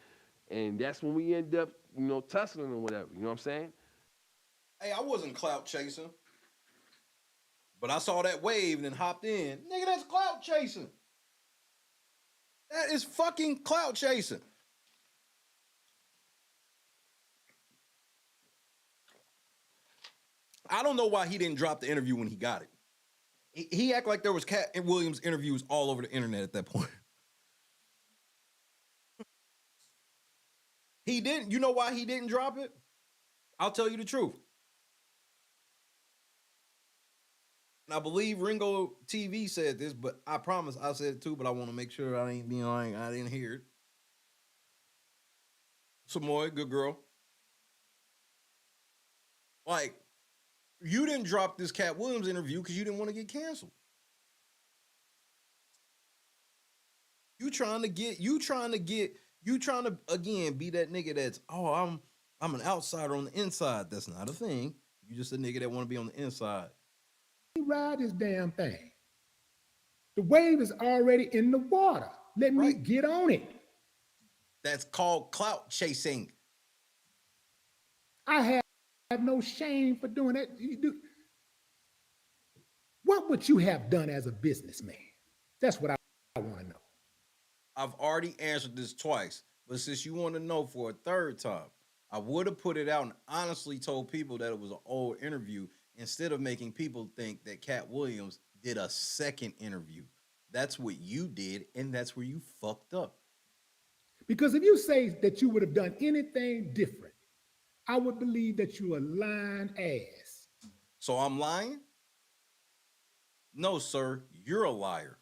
And that's when we end up, tussling or whatever. You know what I'm saying? Hey, I wasn't clout chasing. But I saw that wave and then hopped in. Nigga, that's clout chasing. That is fucking clout chasing. I don't know why he didn't drop the interview when he got it. He acted like there was Cat Williams interviews all over the internet at that point. He didn't. You know why he didn't drop it? I'll tell you the truth. And I believe Ringo TV said this, but I promise I said it too, but I want to make sure I didn't hear it. Samoy, good girl. Like, you didn't drop this Cat Williams interview because you didn't want to get canceled. You trying to get You trying to again be that nigga that's I'm an outsider on the inside. That's not a thing. You just a nigga that want to be on the inside. Ride this damn thing. The wave is already in the water. Let me get on it. That's called clout chasing. I have no shame for doing that. What would you have done as a businessman? That's what I want to know. I've already answered this twice, but since you want to know for a third time, I would have put it out and honestly told people that it was an old interview instead of making people think that Cat Williams did a second interview. That's what you did, and that's where you fucked up. Because if you say that you would have done anything different, I would believe that you're a lying ass. So I'm lying? No, sir, you're a liar.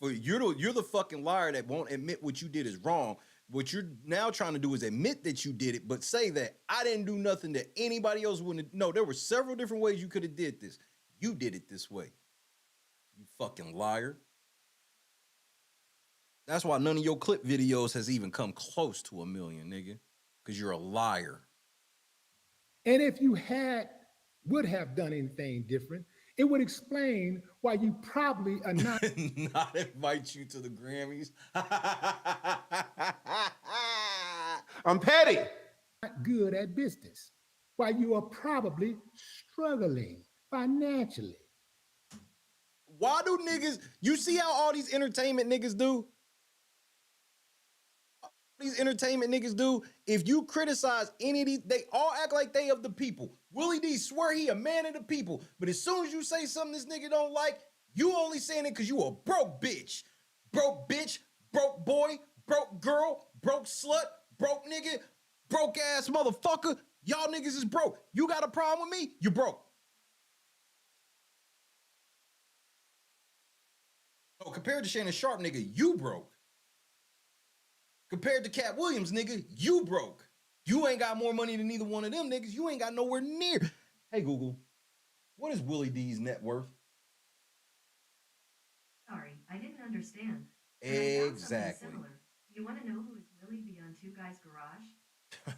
You're the fucking liar that won't admit what you did is wrong. What you're now trying to do is admit that you did it, but say that I didn't do nothing that anybody else wouldn't. No, there were several different ways you could have did this. You did it this way. You fucking liar. That's why none of your clip videos has even come close to 1 million, nigga. Because you're a liar. And if you would have done anything different, it would explain why you probably are not not invite you to the Grammys. I'm petty. Not good at business. Why you are probably struggling financially. Why do niggas, you see how all these entertainment niggas do? These entertainment niggas do, if you criticize any of these, they all act like they of the people. Willie D swear he a man of the people, but as soon as you say something this nigga don't like, you only saying it because you a broke bitch. Broke bitch, broke boy, broke girl, broke slut, broke nigga, broke ass motherfucker. Y'all niggas is broke. You got a problem with me? You broke. So compared to Shannon Sharp, nigga, you broke. Compared to Cat Williams, nigga, you broke. You ain't got more money than neither one of them niggas. You ain't got nowhere near. Hey, Google, what is Willie D's net worth? Sorry, I didn't understand. Exactly. Similar. You want to know who is Willie beyond Two Guys Garage?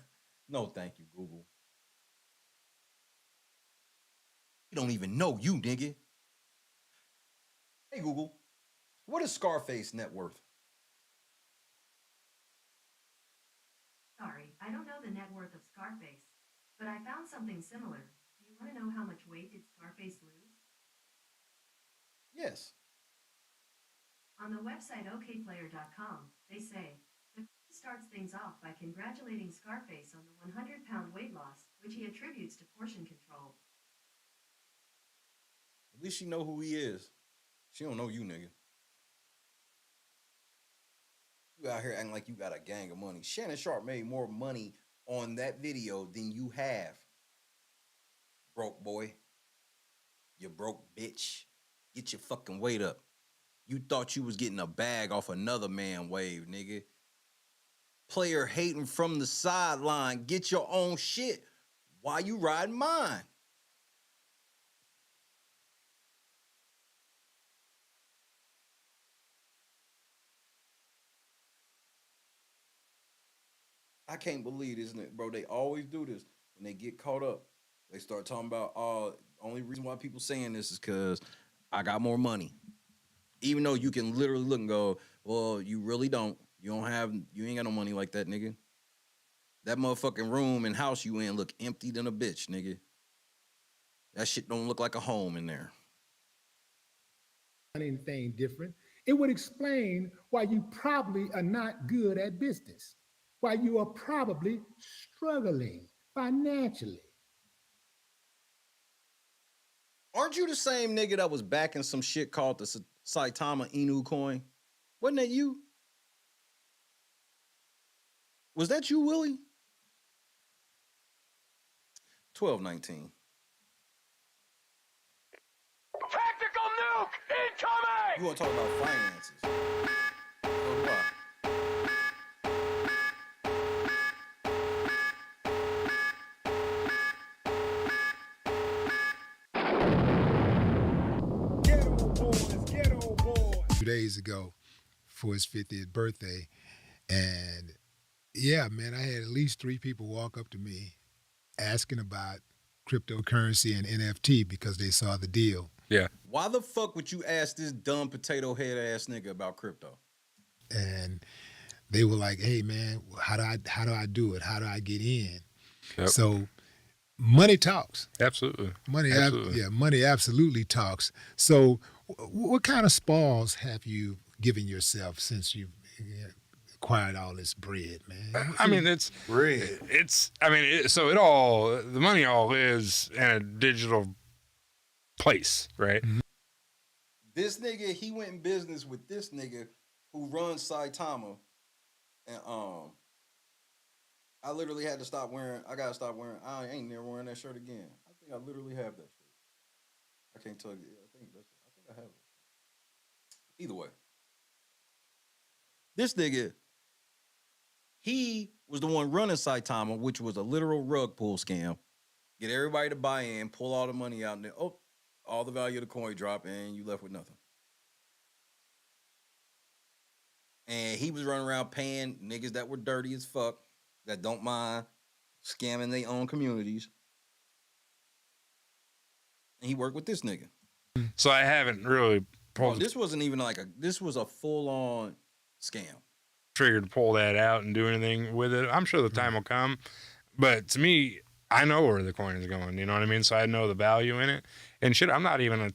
No, thank you, Google. You don't even know you, nigga. Hey, Google, what is Scarface net worth? Sorry, I don't know the net worth of Scarface, but I found something similar. Do you want to know how much weight did Scarface lose? Yes. On the website okplayer.com, they say, the starts things off by congratulating Scarface on the 100-pound weight loss, which he attributes to portion control. At least she know who he is. She don't know you, nigga. You out here acting like you got a gang of money. Shannon Sharp made more money on that video than you have. Broke boy. You broke bitch. Get your fucking weight up. You thought you was getting a bag off another man wave, nigga. Player hating from the sideline. Get your own shit. Why you riding mine? I can't believe this, bro. They always do this. When they get caught up, they start talking about, only reason why people saying this is because I got more money. Even though you can literally look and go, well, you really don't. You ain't got no money like that, nigga. That motherfucking room and house you in look empty than a bitch, nigga. That shit don't look like a home in there. Anything different, it would explain why you probably are not good at business. Why you are probably struggling financially. Aren't you the same nigga that was backing some shit called the Saitama Inu coin? Wasn't that you? Was that you, Willie? 1219. Tactical nuke incoming! You want to talk about finances? So do I. Days ago for his 50th birthday, and Yeah, man, I had at least 3 people walk up to me asking about cryptocurrency and NFT because they saw the deal. Yeah. Why the fuck would you ask this dumb potato head ass nigga about crypto? And they were like, "Hey, man, how do I do it? How do I get in?" Yep. So money talks. Absolutely. Money, Absolutely. money absolutely talks. So, what kind of spars have you given yourself since you acquired all this bread, man? I mean, it's Bread. It's. I mean, so it all the money all is in a digital place, right? Mm-hmm. This nigga, he went in business with this nigga who runs Saitama, and I literally had to stop wearing. I gotta stop wearing. I ain't never wearing that shirt again. I think I literally have that shirt. I can't tell you. I think I have it. Either way, this nigga, he was the one running Saitama, which was a literal rug pull scam. Get everybody to buy in, pull all the money out, and then all the value of the coin drop, and you left with nothing. And he was running around paying niggas that were dirty as fuck, that don't mind scamming their own communities. And he worked with this nigga. So I haven't really pulled This wasn't even this was a full-on scam. trigger to pull that out and do anything with it. I'm sure the time will come. But to me, I know where the coin is going. You know what I mean? So I know the value in it. And shit, I'm not even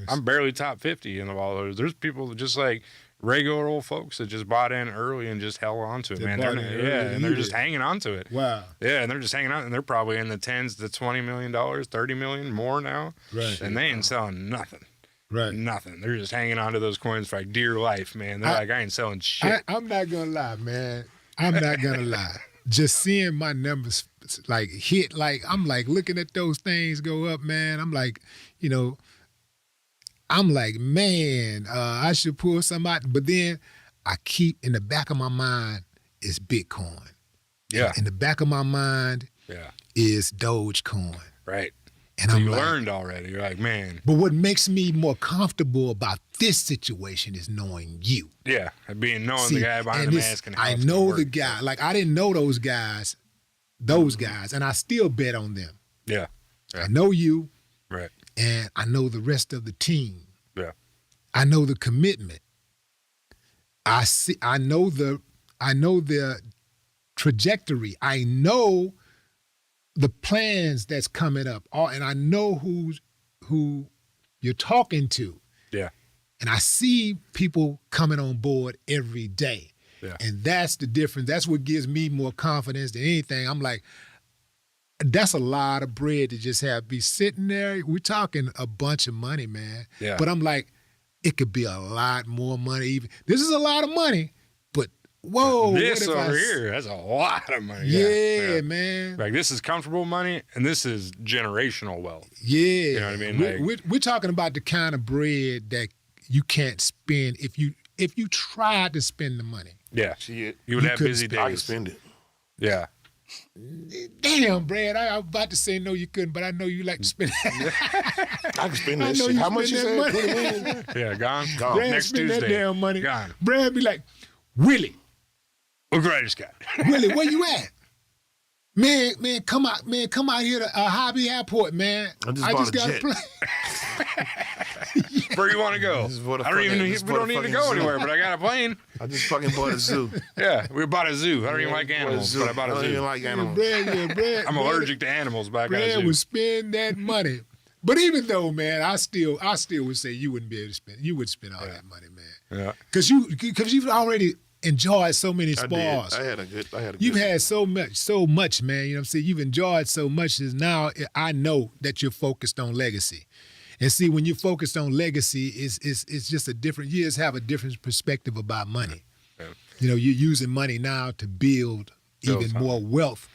I'm barely top 50 in the wallet. There's people that just like regular old folks that just bought in early and just held on to it, man. And they're just hanging on to it. Wow. Yeah, and they're just hanging on, and they're probably in the tens to $20 million, $30 million more now. Right. And they ain't selling nothing. Right. Nothing. They're just hanging on to those coins for like dear life, man. They're like, I ain't selling shit. I'm not gonna lie, man. I'm not gonna lie. Just seeing my numbers like hit, like I'm like looking at those things go up, man. I'm like, I'm like, man, I should pull some out. But then I keep in the back of my mind is Bitcoin. Yeah. In the back of my mind is Dogecoin. Right. And so I'm you like, learned already. You're like, man. But what makes me more comfortable about this situation is knowing you. Yeah. Knowing the guy behind the mask and how I it's know gonna the work. guy. Like I didn't know those guys, and I still bet on them. Yeah. I know you. Right. And I know the rest of the team. Yeah. I know the commitment. I know the trajectory. I know the plans that's coming up. And I know who you're talking to. Yeah. And I see people coming on board every day. Yeah. And that's the difference. That's what gives me more confidence than anything. I'm like, that's a lot of bread to just be sitting there. We're talking a bunch of money, man. Yeah. But I'm like, it could be a lot more money. Even this is a lot of money, but whoa, This what if over here, that's a lot of money. Yeah, man. Like this is comfortable money, and this is generational wealth. Yeah. You know what I mean? We're talking about the kind of bread that you can't spend if you tried to spend the money. Yeah. Shit. You would have couldn't busy days. I can spend it. Yeah. Damn, Brad, I was about to say no, you couldn't, but I know you like to spend I can spend I that know shit. you How much you spend that said? money. 20 million? Yeah, gone. Brad Next spend Tuesday. that damn money. Gone. Brad be like, Willie, Look what I just got. Willie, where you at? Man, come out here to Hobby Airport, man. I just got bought a a jet. plane. Where you want to go? This is what a I don't fucking- even. this is We what don't a need to fucking go zoo. anywhere, but I got a plane. I just fucking bought a zoo. Yeah, we bought a zoo. I don't even like Bought a animals, zoo. but I bought a I don't zoo. even like animals. Brad, I'm allergic to animals, but I got a Brad zoo. would spend that money. But even though, man, I still would say you wouldn't be able to spend. You would spend all that money, man. Yeah. Because you've already enjoyed so many I did. spars. I had a good. You've had so much, man. You know what I'm saying? You've enjoyed so much. Is now I know that you're focused on legacy. And see, when you're focused on legacy, it's just a different. You just have a different perspective about money. Yeah. You know, you're using money now to build even something. more wealth.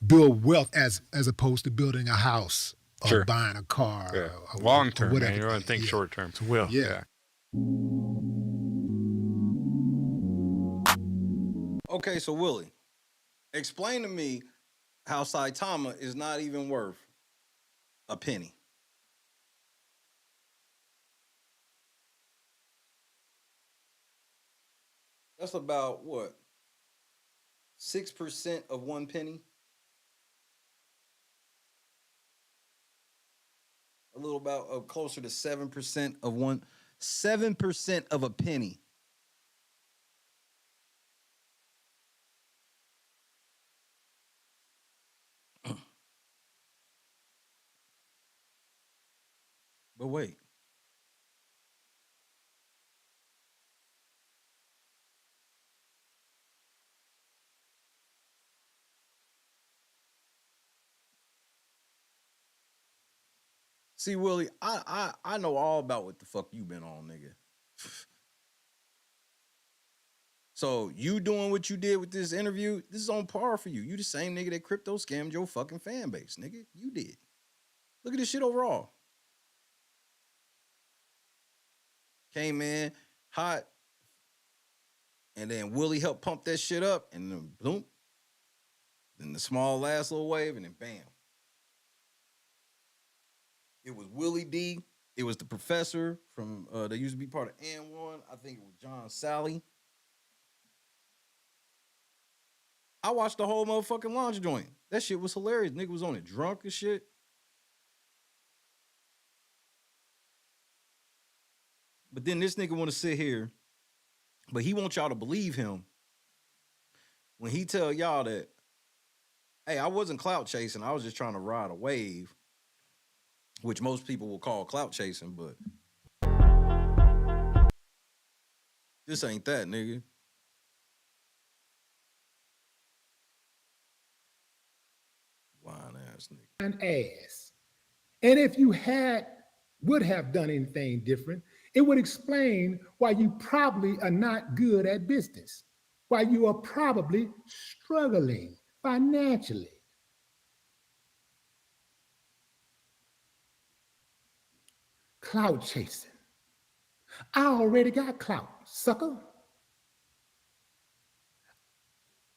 Build wealth as opposed to building a house or Sure. buying a car. Yeah. Or Long term, whatever. man. You want to think Yeah. short term. Well, Yeah. Okay, so Willie, explain to me how Saitama is not even worth a penny. That's about what? 6% of 1 penny. A little about closer to 7% of 7% of a penny. But wait. See, Willie, I know all about what the fuck you been on, nigga. So you doing what you did with this interview, this is on par for you. You the same nigga that crypto scammed your fucking fan base, nigga. You did. Look at this shit overall. Came in hot, and then Willie helped pump that shit up, and then boom. Then the small last little wave, and then bam. It was Willie D. It was the professor from that used to be part of N1. I think it was John Sally. I watched the whole motherfucking launch joint. That shit was hilarious. Nigga was on it drunk and shit. But then this nigga want to sit here, but he wants y'all to believe him when he tell y'all that, hey, I wasn't clout chasing. I was just trying to ride a wave, which most people will call clout chasing, but this ain't that, nigga. Lying ass nigga. An ass. And if you would have done anything different, it would explain why you probably are not good at business, why you are probably struggling financially. Clout chasing. I already got clout, sucker.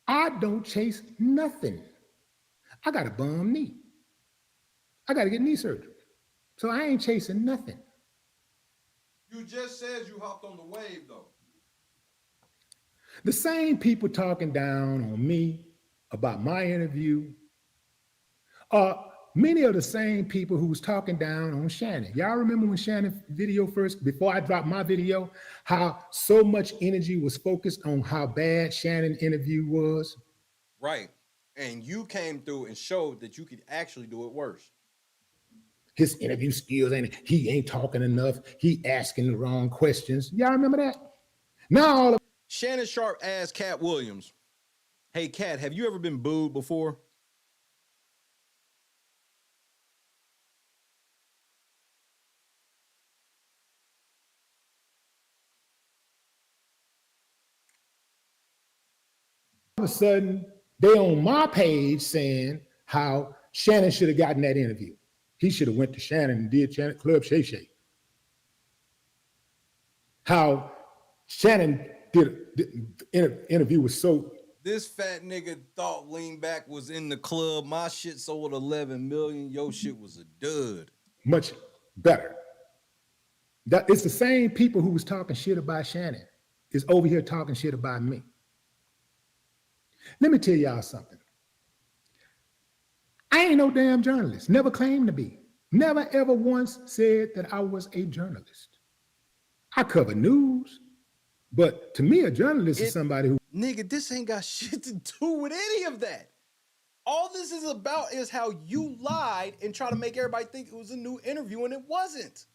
I don't chase nothing. I got a bum knee. I got to get knee surgery. So I ain't chasing nothing. You just said you hopped on the wave, though. The same people talking down on me about my interview are many of the same people who was talking down on Shannon. Y'all remember when Shannon's video first, before I dropped my video, how so much energy was focused on how bad Shannon's interview was? Right. And you came through and showed that you could actually do it worse. His interview skills, he ain't talking enough. He asking the wrong questions. Y'all remember that? Now all of Shannon Sharp asked Cat Williams, hey, Cat, have you ever been booed before? a sudden, they on my page saying how Shannon should have gotten that interview. He should have went to Shannon and did Shannon Club Shay. How Shannon did interview was so. This fat nigga thought Lean Back was in the club. My shit sold 11 million. Your shit was a dud. Much better. That it's the same people who was talking shit about Shannon is over here talking shit about me. Let me tell y'all something. I ain't no damn journalist. Never claimed to be. Never ever once said that I was a journalist. I cover news, but to me, a journalist is somebody who. Nigga, this ain't got shit to do with any of that. All this is about is how you lied and try to make everybody think it was a new interview and it wasn't.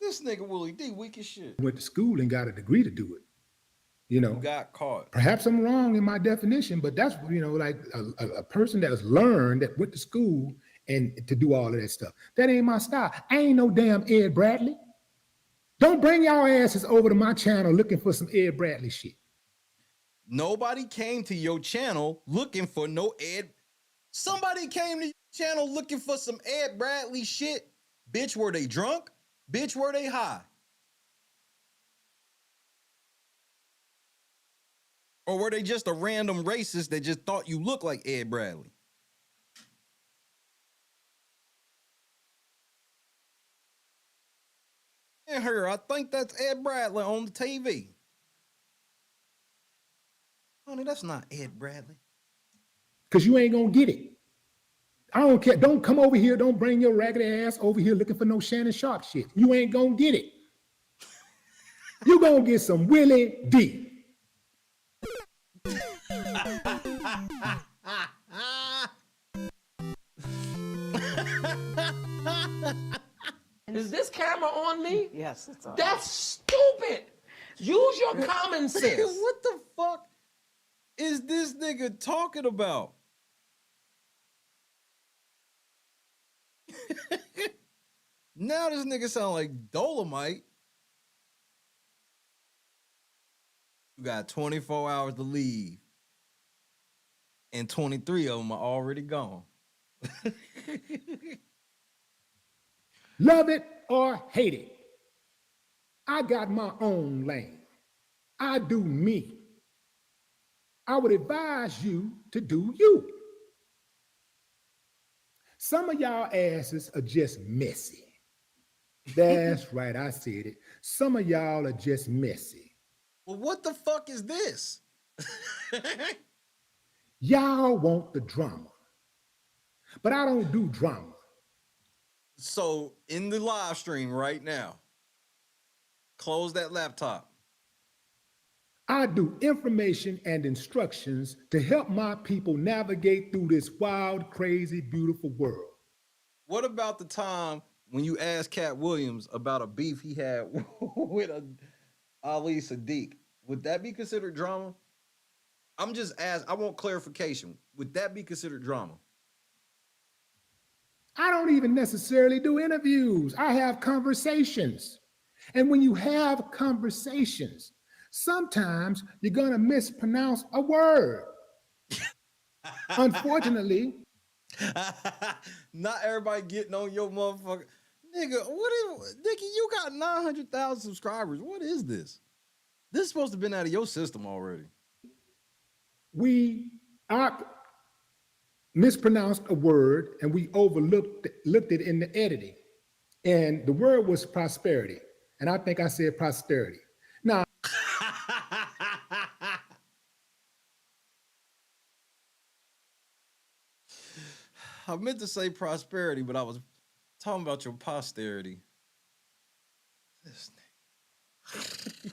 This nigga Willie D weak as shit. Went to school and got a degree to do it. You know, got caught. Perhaps I'm wrong in my definition, but that's, you know, like a person that has learned, that went to school and to do all of that stuff. That ain't my style. I ain't no damn Ed Bradley. Don't bring y'all asses over to my channel looking for some Ed Bradley shit. Nobody came to your channel looking for no Ed. Somebody came to your channel looking for some Ed Bradley shit. Bitch, were they drunk? Bitch, were they high? Or were they just a random racist that just thought you looked like Ed Bradley? And her, I think that's Ed Bradley on the TV. Honey, that's not Ed Bradley. Because you ain't gonna get it. I don't care. Don't come over here. Don't bring your raggedy ass over here looking for no Shannon Sharp shit. You ain't gonna get it. You gonna get some Willie D. Is this camera on me? Yes, it's on. That's stupid. Use your common sense. What the fuck is this nigga talking about? Now this nigga sound like Dolomite. You got 24 hours to leave. And 23 of them are already gone. Love it or hate it. I got my own lane. I do me. I would advise you to do you. Some of y'all asses are just messy. That's right, I said it. Some of y'all are just messy. Well, what the fuck is this? Y'all want the drama. But I don't do drama. So, in the live stream right now, close that laptop. I do information and instructions to help my people navigate through this wild, crazy, beautiful world. What about the time when you asked Cat Williams about a beef he had with Ali Sadiq? Would that be considered drama? I'm just asking. I want clarification. Would that be considered drama? I don't even necessarily do interviews. I have conversations. And when you have conversations, sometimes you're going to mispronounce a word. Unfortunately. Not everybody getting on your motherfucker. Nigga, Nicky, you got 900,000 subscribers. What is this? This is supposed to have been out of your system already. I mispronounced a word and we looked it in the editing. And the word was prosperity. And I think I said posterity. Now, I meant to say prosperity, but I was talking about your posterity. This nigga.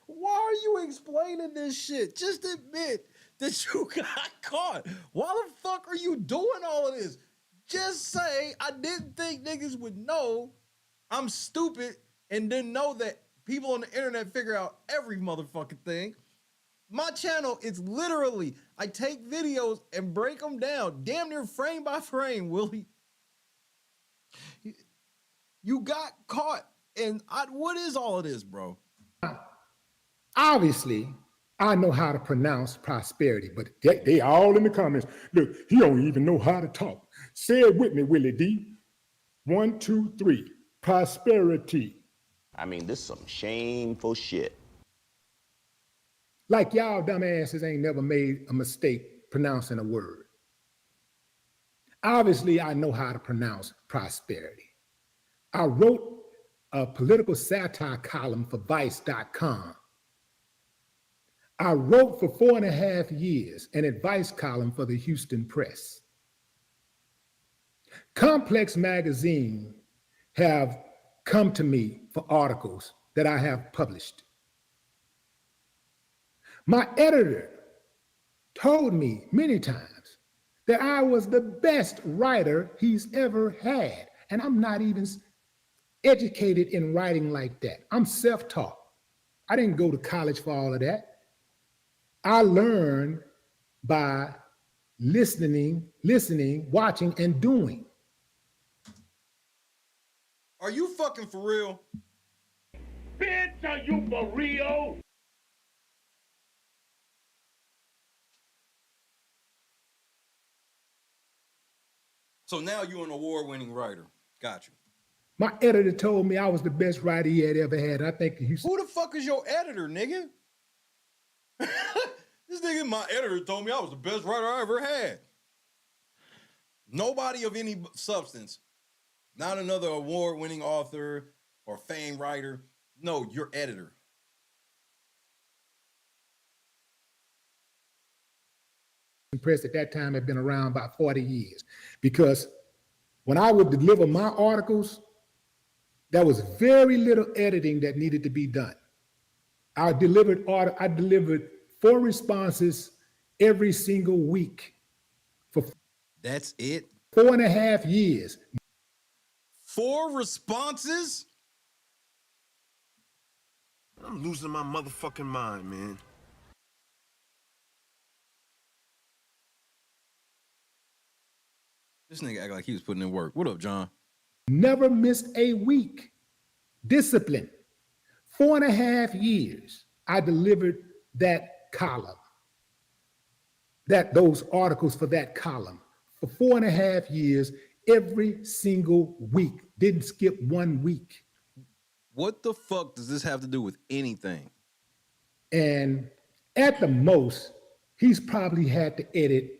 Why are you explaining this shit? Just admit that you got caught. Why the fuck are you doing all of this? Just say, I didn't think niggas would know I'm stupid and didn't know that people on the internet figure out every motherfucking thing. My channel is literally, I take videos and break them down, damn near frame by frame, Willie. You got caught, and what is all of this, bro? obviously, I know how to pronounce prosperity, but they all in the comments. Look, he don't even know how to talk. Say it with me, Willie D. 1, 2, 3. Prosperity. I mean, this is some shameful shit. Like y'all dumbasses ain't never made a mistake pronouncing a word. Obviously, I know how to pronounce prosperity. I wrote a political satire column for Vice.com. I wrote for 4.5 years an advice column for the Houston Press. Complex Magazine have come to me for articles that I have published. My editor told me many times that I was the best writer he's ever had. And I'm not even educated in writing like that. I'm self-taught. I didn't go to college for all of that. I learned by listening, watching, and doing. Are you fucking for real? Bitch, are you for real? So now you're an award-winning writer. Got you. My editor told me I was the best writer he had ever had. I think he... Who the fuck is your editor, nigga? This nigga, my editor, told me I was the best writer I ever had. Nobody of any substance. Not another award-winning author or famed writer. No, your editor. press at that time had been around about 40 years. Because when I would deliver my articles, there was very little editing that needed to be done. I delivered 4 responses every single week for That's it? 4.5 years. 4 responses? I'm losing my motherfucking mind, man. This nigga act like he was putting in work. What up, John? Never missed a week. Discipline. 4.5 years, I delivered that column, those articles for that column for 4.5 years, every single week. Didn't skip 1 week. What the fuck does this have to do with anything? And at the most, he's probably had to edit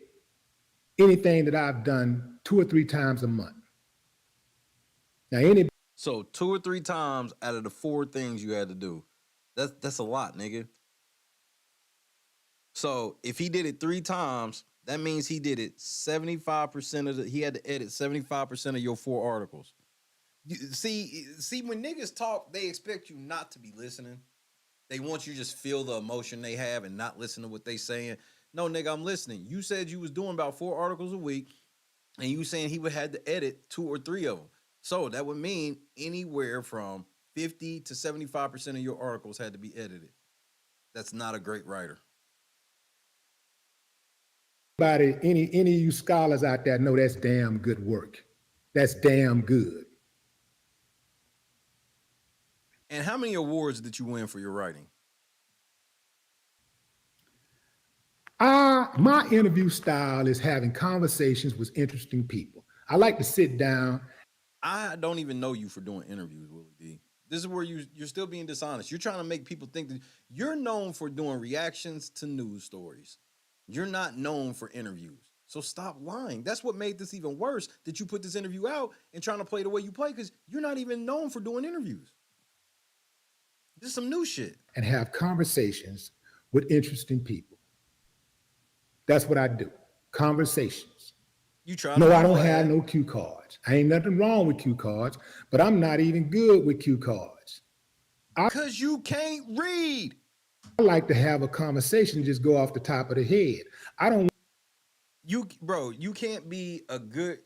anything that I've done 2 or 3 times a month. Now, So 2 or 3 times out of the 4 things you had to do. That's a lot, nigga. So if he did it 3 times, that means he did it 75% of he had to edit 75% of your 4 articles. See, when niggas talk, they expect you not to be listening. They want you to just feel the emotion they have and not listen to what they saying. No, nigga, I'm listening. You said you was doing about 4 articles a week, and you saying he would have to edit 2 or 3 of them. So that would mean anywhere from 50 to 75% of your articles had to be edited. That's not a great writer. Any of you scholars out there know that's damn good work. That's damn good. And how many awards did you win for your writing? My interview style is having conversations with interesting people. I like to sit down. I don't even know you for doing interviews, Willie D. This is where you're still being dishonest. You're trying to make people think that you're known for doing reactions to news stories. You're not known for interviews. So stop lying. That's what made this even worse, that you put this interview out and trying to play the way you play, because you're not even known for doing interviews. This is some new shit. And have conversations with interesting people. That's what I do. Conversations. You try. No, I don't have no cue cards. I ain't nothing wrong with cue cards, but I'm not even good with cue cards. Because you can't read. I like to have a conversation, just go off the top of the head. I don't. Bro, you can't be a good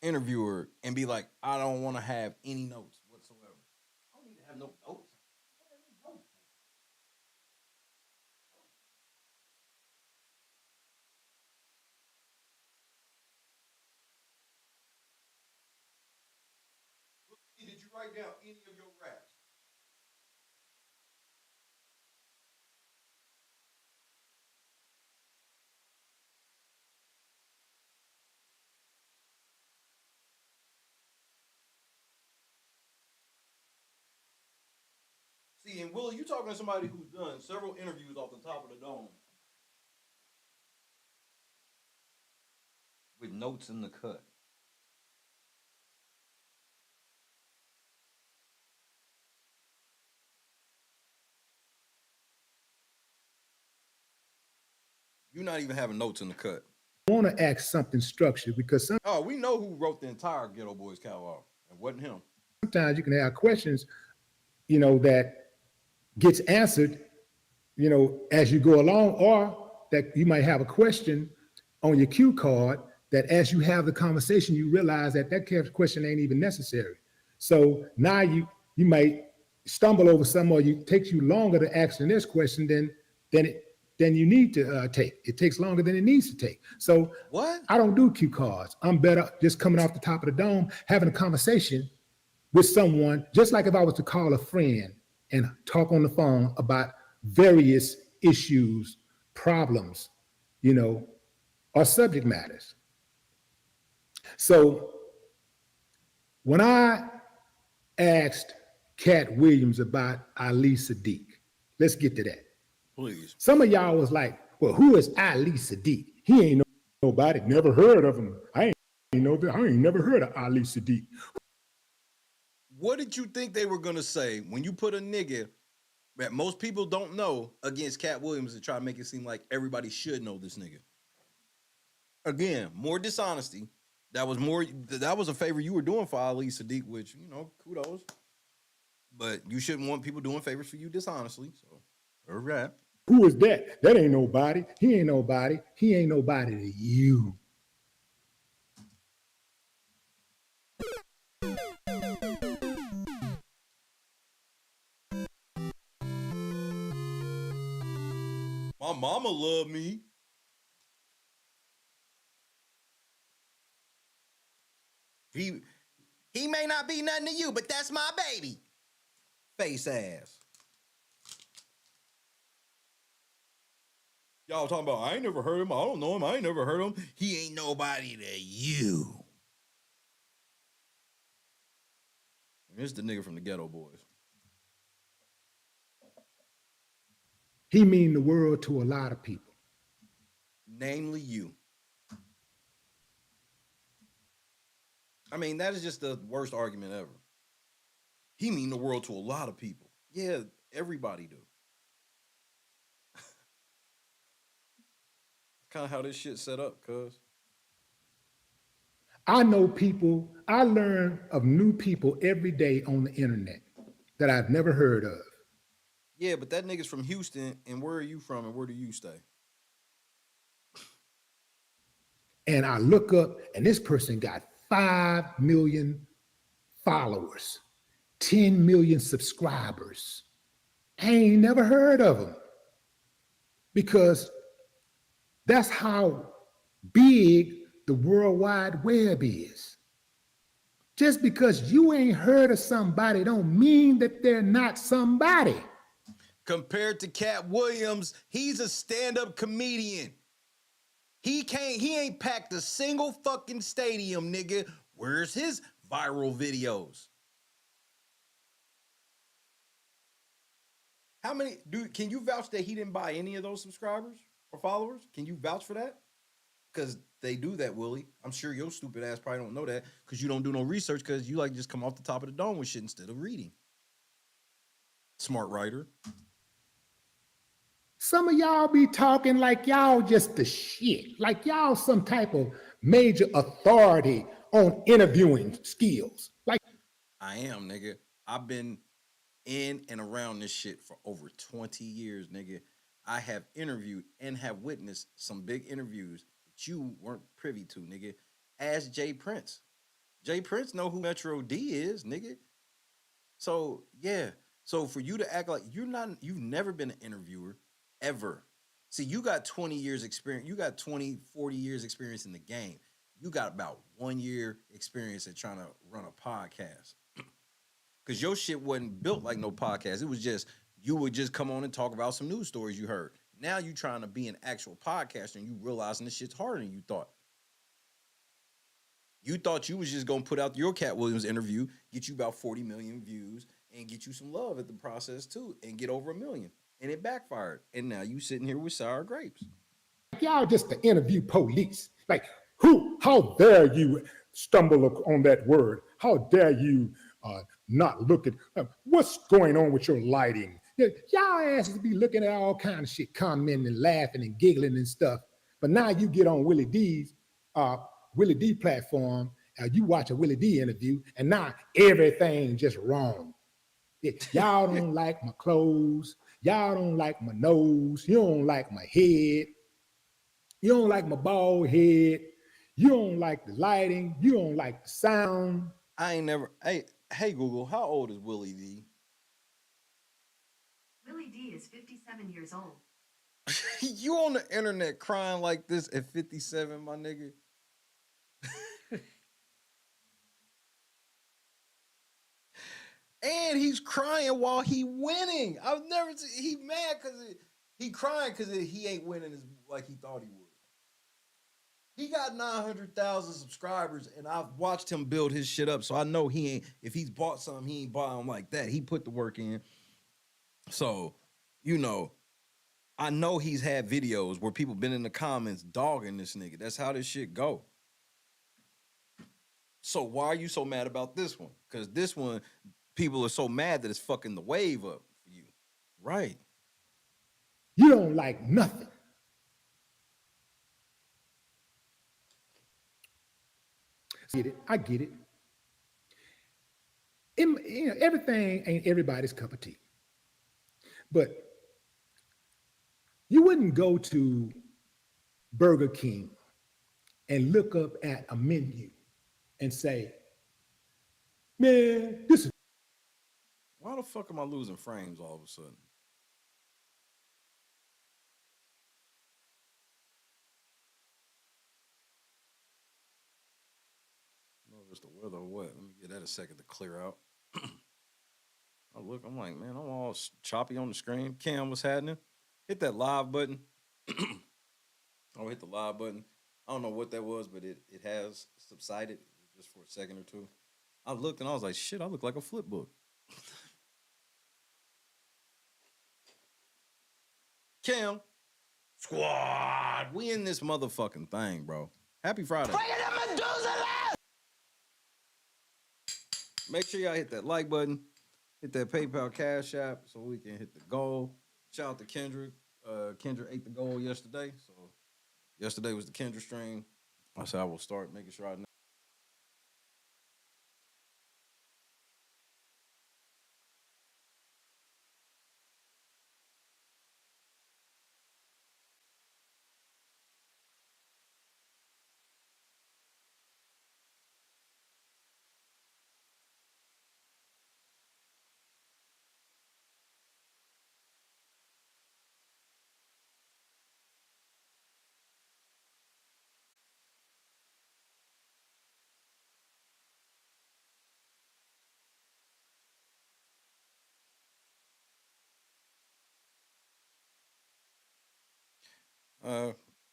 interviewer and be like, I don't want to have any notes whatsoever. I don't need to have no notes. Did you write down any of your raps? See, and Willie, you talking to somebody who's done several interviews off the top of the dome with notes in the cut. You're not even having notes in the cut. I want to ask something structured because we know who wrote the entire Ghetto Boys catalog. It wasn't him. Sometimes you can have questions, that gets answered, as you go along, or that you might have a question on your cue card that as you have the conversation, you realize that question ain't even necessary. So now you might stumble over some, or it takes you longer to ask the next question than you need to take. It takes longer than it needs to take. So what? I don't do cue cards. I'm better just coming off the top of the dome, having a conversation with someone, just like if I was to call a friend and talk on the phone about various issues, problems, or subject matters. So when I asked Cat Williams about Ali Sadiq, let's get to that. Please. Some of y'all was like, well, who is Ali Sadiq? He ain't nobody, never heard of him. I ain't never heard of Ali Sadiq. What did you think they were gonna say when you put a nigga that most people don't know against Cat Williams to try to make it seem like everybody should know this nigga. Again, more dishonesty. That was a favor you were doing for Ali Sadiq, which, you know, kudos. But you shouldn't want people doing favors for you dishonestly. So, all right. Who is that? That ain't nobody. He ain't nobody. He ain't nobody to you. My mama love me. He may not be nothing to you, but that's my baby. Face ass. Y'all talking about, I ain't never heard him. I don't know him. I ain't never heard him. He ain't nobody to you. Here's the nigga from the Ghetto Boys. He mean the world to a lot of people. Namely you. I mean, that is just the worst argument ever. He mean the world to a lot of people. Yeah, everybody do. Kind of how this shit set up, cuz. I know people, I learn of new people every day on the internet that I've never heard of. Yeah, but that nigga's from Houston, and where are you from, and where do you stay? And I look up, and this person got 5 million followers, 10 million subscribers. I ain't never heard of them because that's how big the World Wide Web is. Just because you ain't heard of somebody don't mean that they're not somebody. Compared to Cat Williams, he's a stand-up comedian. He ain't packed a single fucking stadium, nigga. Where's his viral videos? How many, can you vouch that he didn't buy any of those subscribers or followers? Can you vouch for that? Because they do that, Willie. I'm sure your stupid ass probably don't know that because you don't do no research because you like just come off the top of the dome with shit instead of reading. Smart writer. Some of y'all be talking like y'all just the shit, like y'all some type of major authority on interviewing skills. Like I am, nigga. I've been in and around this shit for over 20 years, nigga. I have interviewed and have witnessed some big interviews that you weren't privy to, nigga. Ask Jay Prince. Jay Prince know who Metro D is, nigga. So, yeah. So for you to act like you've never been an interviewer ever. See, you got 20 years experience. You got 20, 40 years experience in the game. You got about 1 year experience at trying to run a podcast. Because your shit wasn't built like no podcast. It was just, you would just come on and talk about some news stories you heard. Now you trying to be an actual podcaster and you realizing this shit's harder than you thought. You thought you was just going to put out your Cat Williams interview, get you about 40 million views, and get you some love at the process too, and get over 1 million. And it backfired. And now you sitting here with sour grapes. y'all just the interview police. Like how dare you stumble on that word? How dare you not look at what's going on with your lighting? Y'all asses be looking at all kind of shit, commenting and laughing and giggling and stuff. But now you get on Willie D platform, you watch a Willie D interview, and now everything just wrong. Y'all don't like my clothes. Y'all don't like my nose. You don't like my head. You don't like my bald head. You don't like the lighting. You don't like the sound. Hey Google, how old is Willie D? Willie D is 57 years old. You on the internet crying like this at 57, my nigga? And he's crying while he winning. I've never seen, he mad because he crying because he ain't winning as like he thought he would. He got 900,000 subscribers, and I've watched him build his shit up, so I know he ain't, if he's bought something, he ain't bought them like that. He put the work in. So, you know, I know he's had videos where people been in the comments dogging this nigga. That's how this shit go. So why are you so mad about this one? Because this one, people are so mad that it's fucking the wave up for you. Right. You don't like nothing. I get it. Everything ain't everybody's cup of tea. But you wouldn't go to Burger King and look up at a menu and say, man, this is. Why the fuck am I losing frames all of a sudden? I don't know if it's the weather or what. Let me get that a second to clear out. I'm like, man, I'm all choppy on the screen. Cam, what's happening? Hit that live button. I'll hit the live button. I don't know what that was, but it has subsided just for a second or two. I looked and I was like, shit, I look like a flip book. Cam, squad, we in this motherfucking thing, bro. Happy Friday. Make sure y'all hit that like button, hit that PayPal Cash App so we can hit the goal. Shout out to Kendrick. Kendrick ate the goal yesterday, so yesterday was the Kendrick stream. I said I will start making sure I know.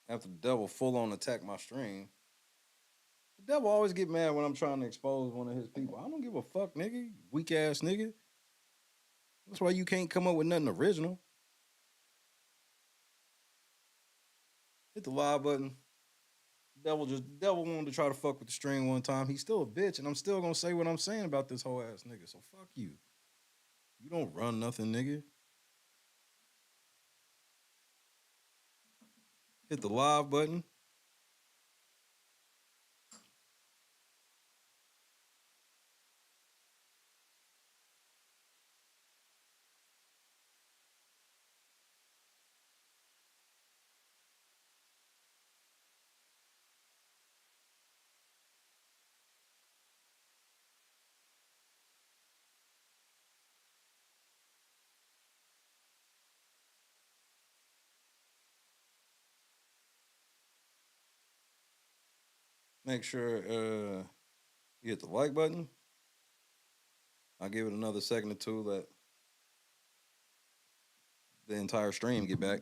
After the devil full on attack my stream, the devil always get mad when I'm trying to expose one of his people. I don't give a fuck, nigga. Weak ass nigga. That's why you can't come up with nothing original. Hit the live button. Devil wanted to try to fuck with the stream one time. He's still a bitch, and I'm still gonna say what I'm saying about this whole ass nigga. So fuck you. You don't run nothing, nigga. Hit the live button. Make sure you hit the like button. I'll give it another second or two. Let the entire stream get back.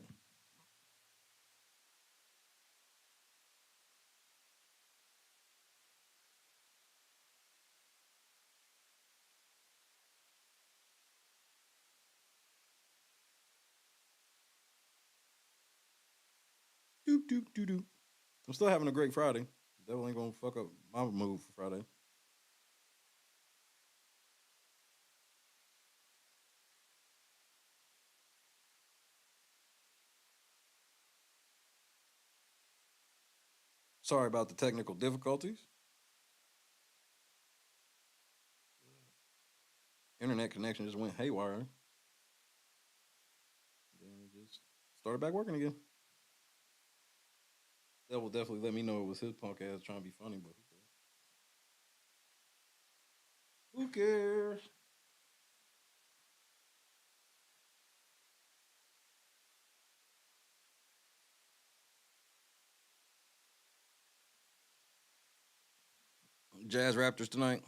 Doop, doop, doop, doop. I'm still having a great Friday. Devil ain't gonna fuck up my mood for Friday. Sorry about the technical difficulties. Internet connection just went haywire. Then it just started back working again. Devil definitely let me know it was his punk ass trying to be funny, but who cares? Jazz Raptors tonight.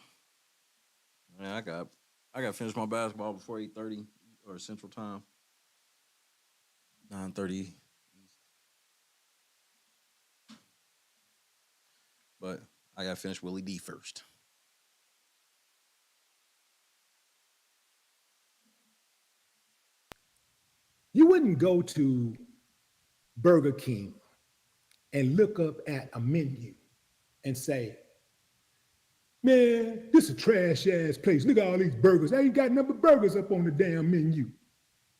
Man, I got to finish my basketball before 8:30 or Central Time. 9:30 East. But I got to finish Willie D first. You wouldn't go to Burger King and look up at a menu and say, man, this is a trash ass place. Look at all these burgers. I ain't got number burgers up on the damn menu.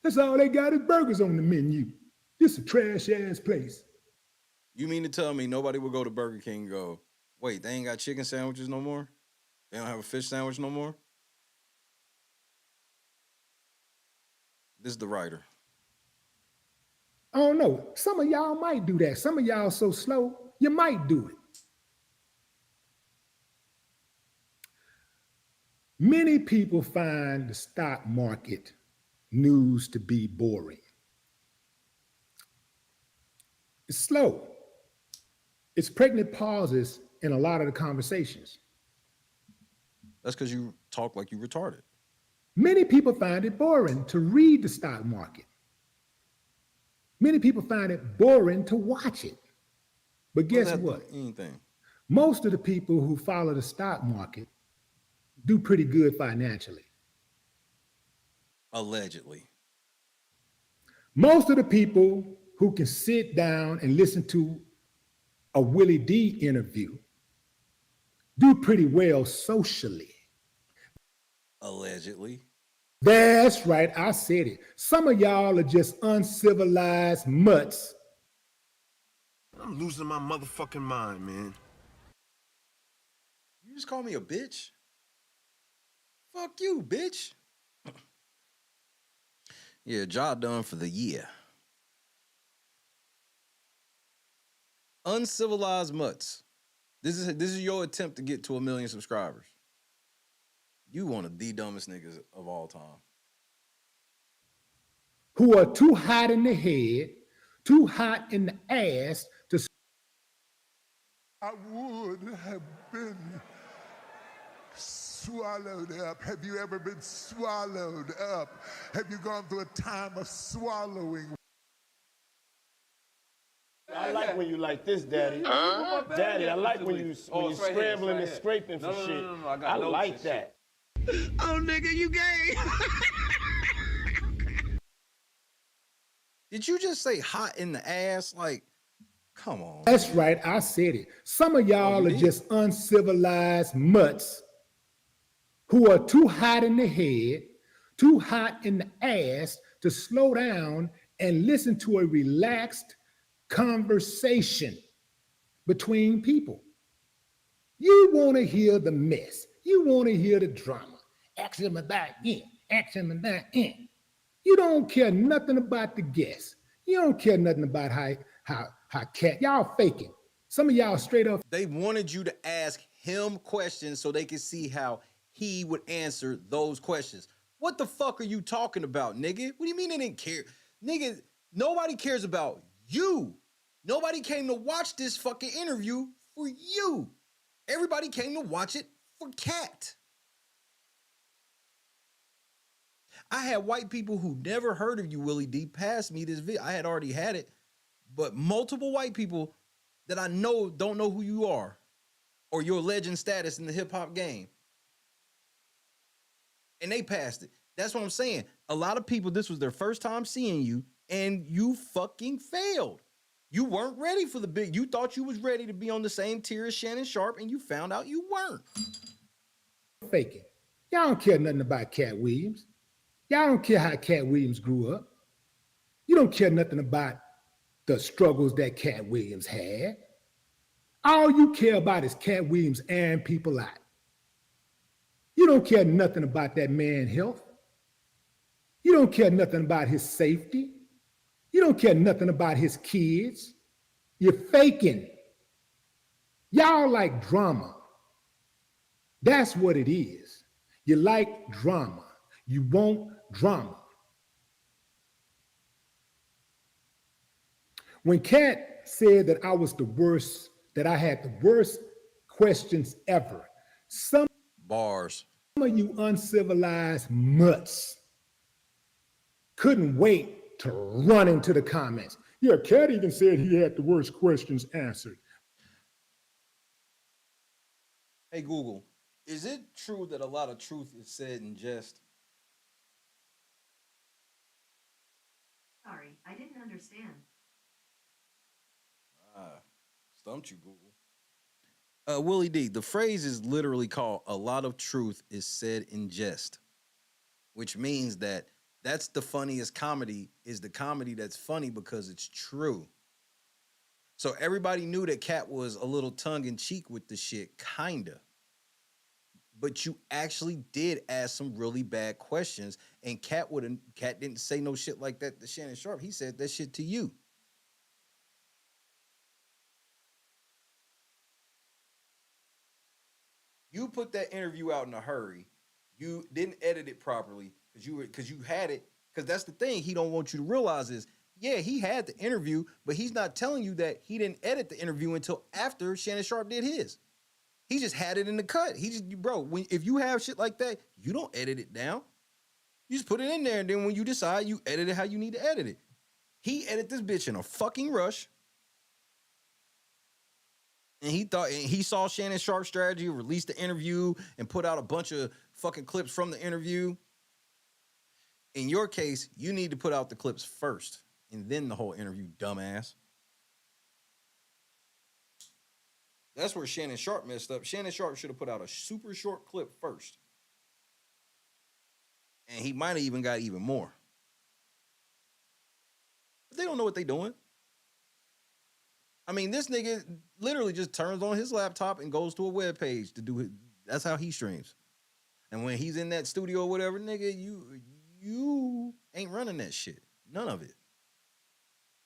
That's all they got is burgers on the menu. This a trash ass place. You mean to tell me nobody will go to Burger King and go, wait, they ain't got chicken sandwiches no more? They don't have a fish sandwich no more? This is the writer. I don't know. Some of y'all might do that. Some of y'all so slow, you might do it. Many people find the stock market news to be boring. It's slow. It's pregnant pauses in a lot of the conversations. That's because you talk like you retarded. Many people find it boring to read the stock market. Many people find it boring to watch it. But guess what? Anything. Most of the people who follow the stock market do pretty good financially. Allegedly. Most of the people who can sit down and listen to a Willie D interview do pretty well socially. Allegedly. That's right, I said it. Some of y'all are just uncivilized mutts. I'm losing my motherfucking mind, man. You just call me a bitch? Fuck you, bitch. Yeah, job done for the year. Uncivilized mutts. This is your attempt to get to 1 million subscribers. You one of the dumbest niggas of all time. Who are too hot in the head, too hot in the ass to... I would have been swallowed up. Have you ever been swallowed up? Have you gone through a time of swallowing? I like when you like this, Daddy. Daddy, I like when you scrambling and scraping for shit. No, I like that. Oh, nigga, you gay. Did you just say hot in the ass? Like, come on. That's right, I said it. Some of y'all are just uncivilized mutts who are too hot in the head, too hot in the ass to slow down and listen to a relaxed conversation between people. You want to hear the mess. You want to hear the drama. Ask him about it. Ask him about it. You don't care nothing about the guests. You don't care nothing about how cat. Y'all faking. Some of y'all straight up. They wanted you to ask him questions so they could see how he would answer those questions. What the fuck are you talking about, nigga? What do you mean they didn't care? Nigga, nobody cares about you. Nobody came to watch this fucking interview for you. Everybody came to watch it for Cat. I had white people who never heard of you, Willie D, pass me this video. I had already had it, but multiple white people that I know don't know who you are or your legend status in the hip hop game. And they passed it. That's what I'm saying. A lot of people, this was their first time seeing you and you fucking failed. You weren't ready for the big. You thought you was ready to be on the same tier as Shannon Sharp and you found out you weren't. Faking. Y'all don't care nothing about Cat Williams. Y'all don't care how Cat Williams grew up. You don't care nothing about the struggles that Cat Williams had. All you care about is Cat Williams and people out. You don't care nothing about that man's health. You don't care nothing about his safety. You don't care nothing about his kids. You're faking. Y'all like drama. That's what it is. You like drama. You want drama. When Cat said that I was the worst, that I had the worst questions ever, some bars. Some of you uncivilized mutts couldn't wait to run into the comments. Yeah, Cat even said he had the worst questions answered. Hey, Google, is it true that a lot of truth is said in jest? Sorry, I didn't understand. Stumped you, Google. Willie D, the phrase is literally called "a lot of truth is said in jest," which means that That's the funniest comedy, is the comedy that's funny because it's true. So everybody knew that Cat was a little tongue-in-cheek with the shit, kinda. But you actually did ask some really bad questions, and Cat didn't say no shit like that to Shannon Sharp. He said that shit to you. You put that interview out in a hurry. You didn't edit it properly because you had it. Because that's the thing he don't want you to realize is, yeah, he had the interview, but he's not telling you that he didn't edit the interview until after Shannon Sharp did his. He just had it in the cut. If you have shit like that, you don't edit it down. You just put it in there, and then when you decide, you edit it how you need to edit it. He edited this bitch in a fucking rush. And he saw Shannon Sharp's strategy, released the interview, and put out a bunch of fucking clips from the interview. In your case, you need to put out the clips first, and then the whole interview, dumbass. That's where Shannon Sharp messed up. Shannon Sharp should have put out a super short clip first. And he might have even got even more. But they don't know what they're doing. I mean, this nigga literally just turns on his laptop and goes to a web page to do it. That's how he streams. And when he's in that studio or whatever, nigga, you ain't running that shit. None of it.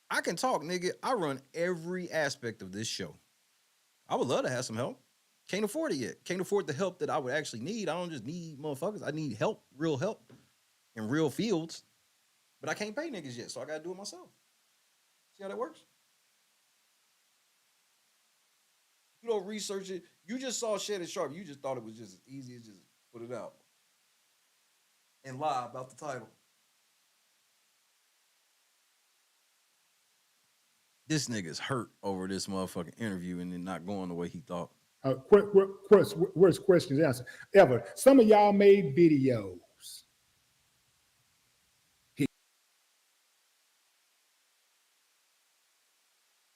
I can talk, nigga. I run every aspect of this show. I would love to have some help. Can't afford it yet. Can't afford the help that I would actually need. I don't just need motherfuckers. I need help, real help, in real fields. But I can't pay niggas yet, so I got to do it myself. See how that works? You don't research it. You just saw Shannon Sharp. You just thought it was just as easy as just put it out and lie about the title. This nigga's hurt over this motherfucking interview and then not going the way he thought. Worst questions answered ever. Some of y'all made videos.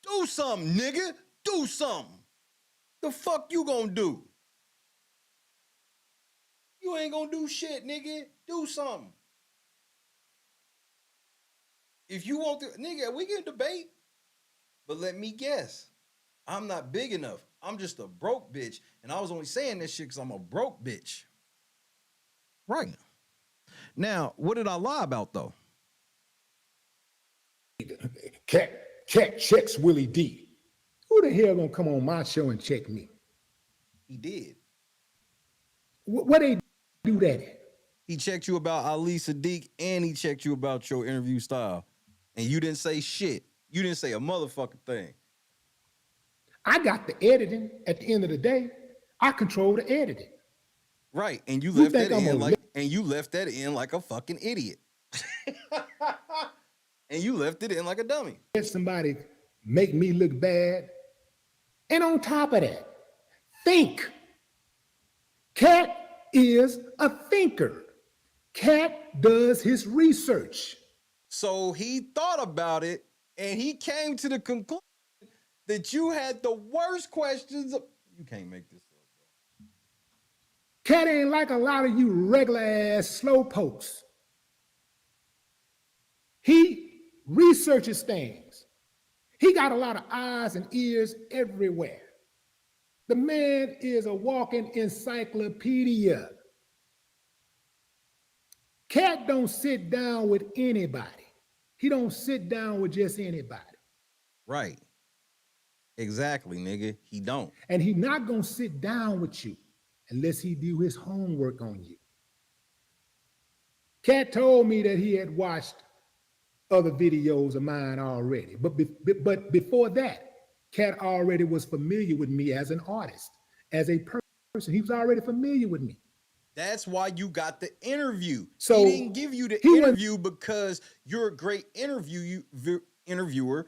Do something, nigga. Do something. The fuck you gonna do? You ain't gonna do shit, nigga. Do something. If you want to, nigga, we can debate. But let me guess. I'm not big enough. I'm just a broke bitch. And I was only saying this shit because I'm a broke bitch. Right. Now, what did I lie about, though? Cat checks Willie D. Who the hell gonna come on my show and check me? He did. What they do that at? He checked you about Ali Sadiq and he checked you about your interview style. And you didn't say shit. You didn't say a motherfucking thing. I got the editing at the end of the day. I control the editing. Right. And you left that in like a fucking idiot. And you left it in like a dummy. Let somebody make me look bad. And on top of that, think. Cat is a thinker. Cat does his research. So he thought about it and he came to the conclusion that you had the worst questions. You can't make this up, bro. Cat ain't like a lot of you regular ass slow pokes. He researches things. He got a lot of eyes and ears everywhere. The man is a walking encyclopedia. Cat don't sit down with anybody. He don't sit down with just anybody. Right. Exactly, nigga. He don't. And he not gonna sit down with you unless he do his homework on you. Cat told me that he had watched other videos of mine already. But before that, Cat already was familiar with me as an artist, as a person. He was already familiar with me. That's why you got the interview. So he didn't give you the interview because you're a great interviewer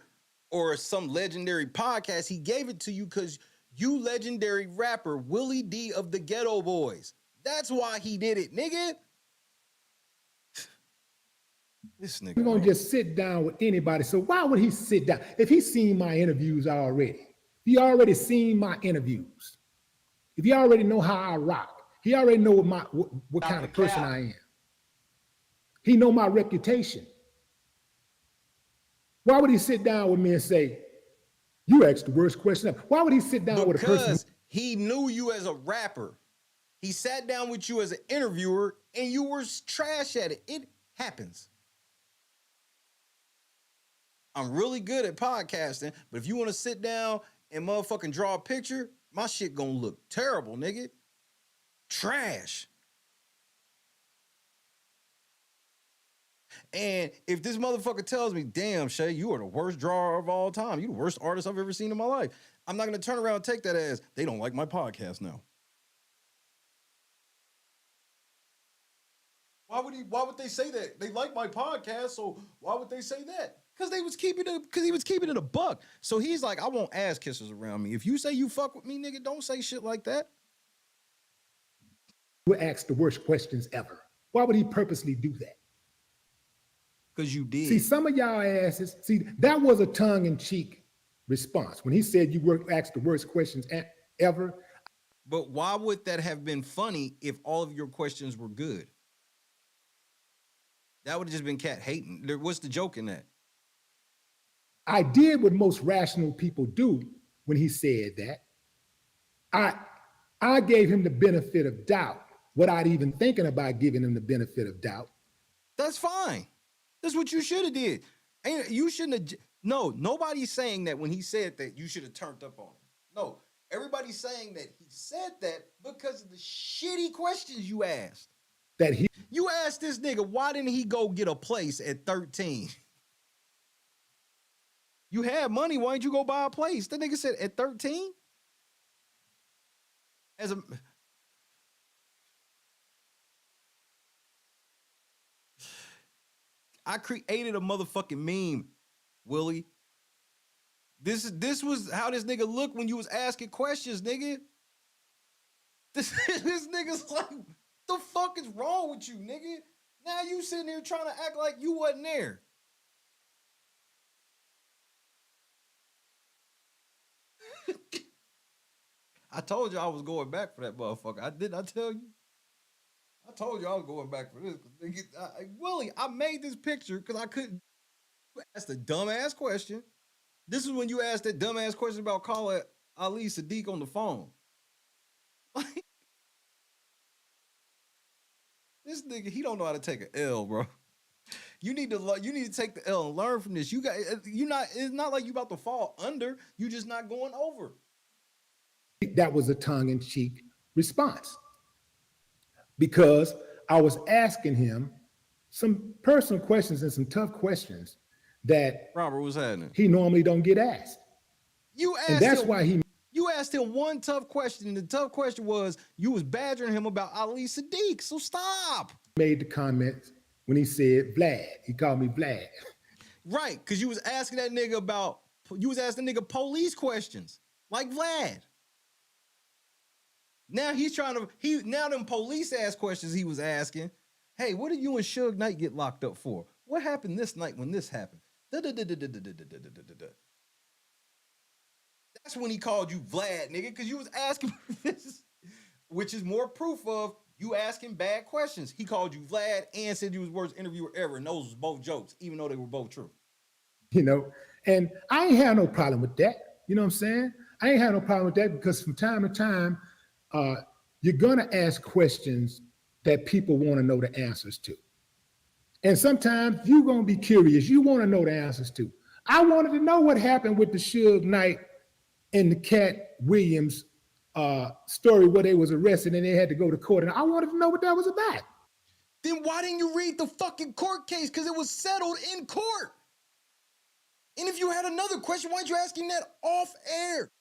or some legendary podcast. He gave it to you because you legendary rapper Willie D of the Ghetto Boys. That's why he did it, nigga. This nigga. We're gonna just sit down with anybody. So why would he sit down? If he's seen my interviews already, if he already seen my interviews, if he already know how I rock, he already know what kind of person I am. He know my reputation. Why would he sit down with me and say, you asked the worst question ever? Why would he sit down with a person? Because he knew you as a rapper. He sat down with you as an interviewer and you were trash at it. It happens. I'm really good at podcasting, but if you want to sit down and motherfucking draw a picture, my shit gonna look terrible, nigga. Trash. And if this motherfucker tells me, damn, Shay, you are the worst drawer of all time. You the worst artist I've ever seen in my life. I'm not gonna turn around and take that as, they don't like my podcast now. Why would they say that? They like my podcast, so why would they say that? Because he was keeping it a buck. So he's like, I won't ass kissers around me. If you say you fuck with me, nigga, don't say shit like that. You ask the worst questions ever. Why would he purposely do that? Because you did. See, some of y'all asses, that was a tongue-in-cheek response. When he said you asked the worst questions ever. But why would that have been funny if all of your questions were good? That would have just been cat hating. What's the joke in that? I did what most rational people do when he said that. I gave him the benefit of doubt without even thinking about giving him the benefit of doubt. That's fine. That's what you should have did. You shouldn't have. No, nobody's saying that when he said that you should have turned up on him. No, everybody's saying that he said that because of the shitty questions you asked. You asked this nigga, why didn't he go get a place at 13? You had money, why didn't you go buy a place? The nigga said at 13? I created a motherfucking meme, Willie. This was how this nigga looked when you was asking questions, nigga. This nigga's like, the fuck is wrong with you, nigga? Now you sitting here trying to act like you wasn't there. I told you I was going back for that motherfucker. Didn't I tell you? I told you I was going back for this. Willie, I made this picture because I couldn't ask the dumbass question. This is when you asked that dumbass question about calling Ali Sadiq on the phone. This nigga, he don't know how to take an L, bro. You need to take the L and learn from this. It's not like you about to fall under. You just not going over. That was a tongue-in-cheek response because I was asking him some personal questions and some tough questions that Robert was happening. He normally don't get asked. You asked him one tough question, and the tough question was you was badgering him about Ali Sadiq. So stop. Made the comments when he said Vlad. He called me Vlad. Right, because you was asking that nigga asking the nigga police questions like Vlad. Now now them police ass questions he was asking. Hey, what did you and Suge Knight get locked up for? What happened this night when this happened? That's when he called you Vlad, nigga, because you was asking this, which is more proof of you asking bad questions. He called you Vlad and said you was worst interviewer ever, and those was both jokes, even though they were both true. You know, and I ain't had no problem with that. You know what I'm saying? I ain't had no problem with that because from time to time, you're gonna ask questions that people want to know the answers to. And sometimes you're gonna be curious. You want to know the answers to. I wanted to know what happened with the Suge Knight and the Cat Williams story where they was arrested and they had to go to court. And I wanted to know what that was about. Then why didn't you read the fucking court case? Because it was settled in court. And if you had another question, why'd you ask him that off air?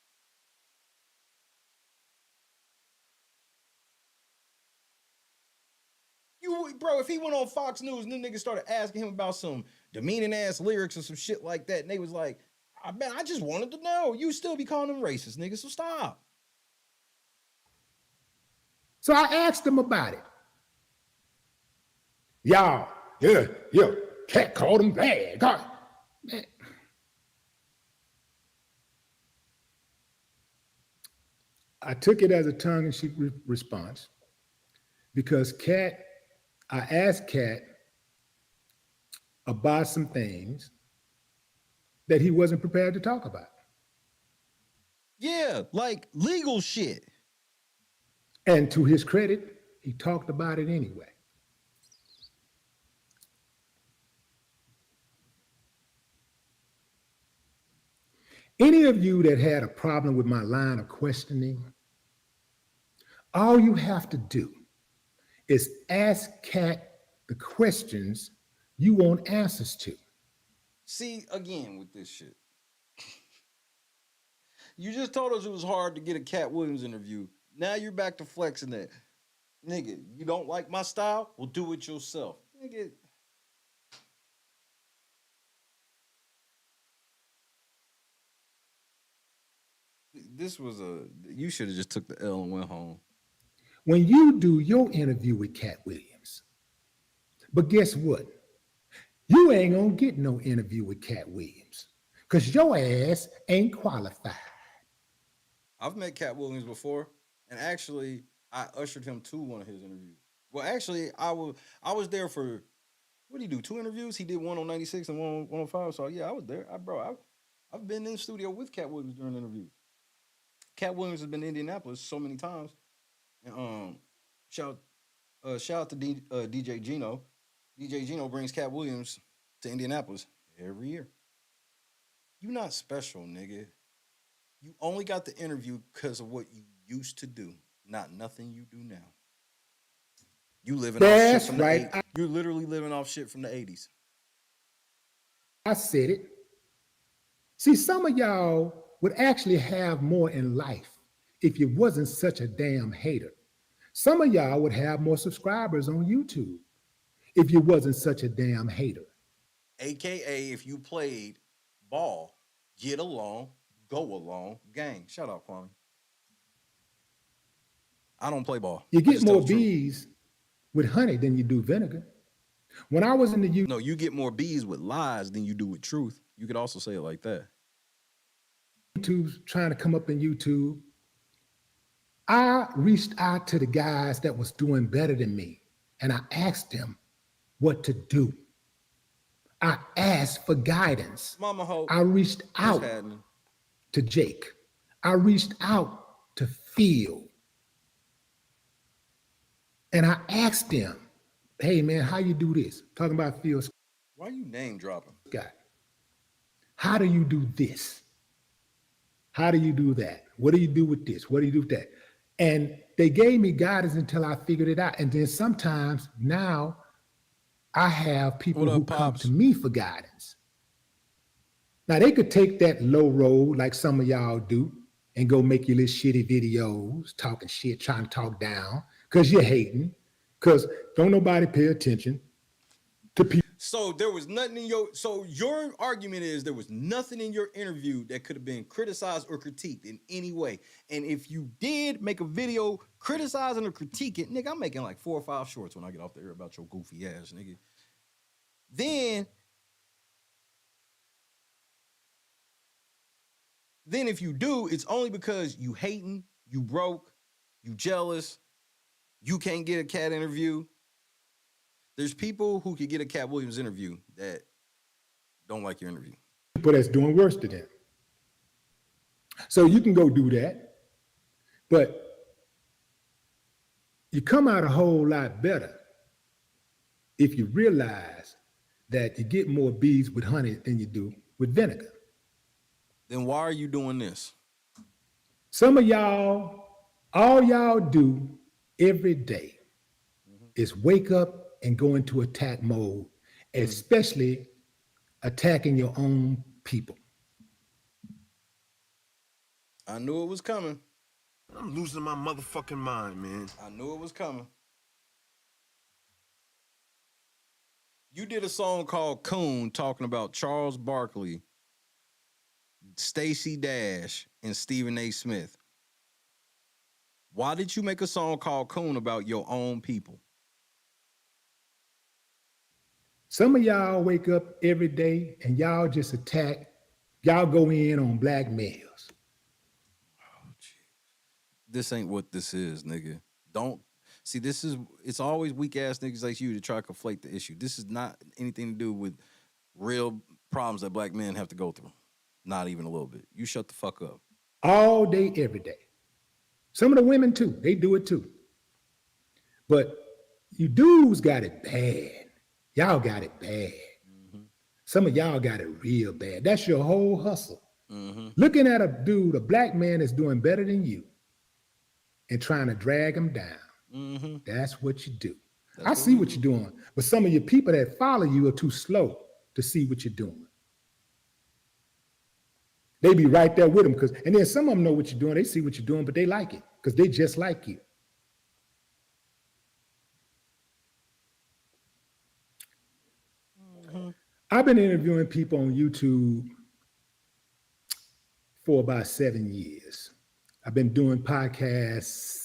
Bro, if he went on Fox News and them niggas started asking him about some demeaning ass lyrics or some shit like that, and they was like, I just wanted to know. You still be calling them racist, nigga, so stop. So I asked him about it. Y'all, Cat called him bad. God, man. I took it as a tongue-in-cheek response because I asked Cat about some things that he wasn't prepared to talk about. Yeah, like legal shit. And to his credit, he talked about it anyway. Any of you that had a problem with my line of questioning, all you have to do is ask Cat the questions you want answers to. See, again with this shit. You just told us it was hard to get a Cat Williams interview. Now you're back to flexing that. Nigga, you don't like my style? Well, do it yourself. Nigga. This was you should have just took the L and went home. When you do your interview with Cat Williams, but guess what? You ain't gonna get no interview with Cat Williams because your ass ain't qualified. I've met Cat Williams before, and actually, I ushered him to one of his interviews. Well, actually, I was there for, what did he do, 2 interviews? He did one on 96 and one on 105, so yeah, I was there. I've been in the studio with Cat Williams during interviews. Cat Williams has been in Indianapolis so many times. And shout out to DJ Gino. DJ Gino brings Cat Williams to Indianapolis every year. You not special, nigga. You only got the interview because of what you used to do, not nothing you do now. You living off shit from the 80s. You're literally living off shit from the 80s. I said it. See, some of y'all would actually have more in life if you wasn't such a damn hater. Some of y'all would have more subscribers on YouTube if you wasn't such a damn hater. AKA if you played ball, get along, go along, gang. Shout out, Kwame. I don't play ball. You get more bees with honey than you do vinegar. When I was in the No, you get more bees with lies than you do with truth. You could also say it like that. YouTube's trying to come up in YouTube. I reached out to the guys that was doing better than me, and I asked them what to do. I asked for guidance. Mama Hope. I reached out to Jake. I reached out to Phil. And I asked them, hey man, how you do this? Talking about Phil. Why are you name dropping? Guy. How do you do this? How do you do that? What do you do with this? What do you do with that? And they gave me guidance until I figured it out. And then sometimes now I have people who come to me for guidance. Now they could take that low road like some of y'all do and go make your little shitty videos, talking shit, trying to talk down, because you're hating, because don't nobody pay attention to people. So there was nothing in your argument is there was nothing in your interview that could have been criticized or critiqued in any way. And if you did make a video criticizing or critique it, nigga, I'm making like 4 or 5 shorts when I get off the air about your goofy ass, nigga. Then if you do, it's only because you hating, you broke, you jealous, you can't get a Cat interview. There's people who could get a Cat Williams interview that don't like your interview. People that's doing worse to them. So you can go do that, but you come out a whole lot better if you realize that you get more bees with honey than you do with vinegar. Then why are you doing this? Some of y'all, all y'all do every day is wake up and go into attack mode, especially attacking your own people. I knew it was coming. I'm losing my motherfucking mind, man. I knew it was coming. You did a song called Coon talking about Charles Barkley, Stacey Dash, and Stephen A. Smith. Why did you make a song called Coon about your own people? Some of y'all wake up every day and y'all just attack, y'all go in on black males. Oh, geez. This ain't what this is, nigga. Don't See, it's always weak ass niggas like you to try to conflate the issue. This is not anything to do with real problems that black men have to go through. Not even a little bit. You shut the fuck up. All day, every day. Some of the women too, they do it too. But you dudes got it bad. Y'all got it bad. Some of y'all got it real bad. That's your whole hustle. Looking at a dude, a black man that's doing better than you and trying to drag him down. That's what you do. I see what you're doing. But some of your people that follow you are too slow to see what you're doing. They be right there with them, and then some of them know what you're doing. They see what you're doing, but they like it because they just like you. I've been interviewing people on YouTube for about 7 years. I've been doing podcasts.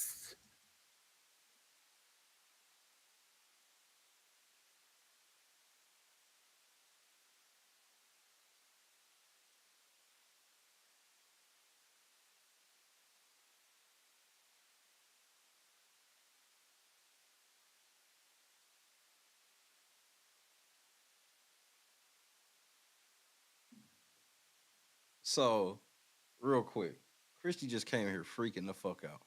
So, real quick, Christy just came here freaking the fuck out.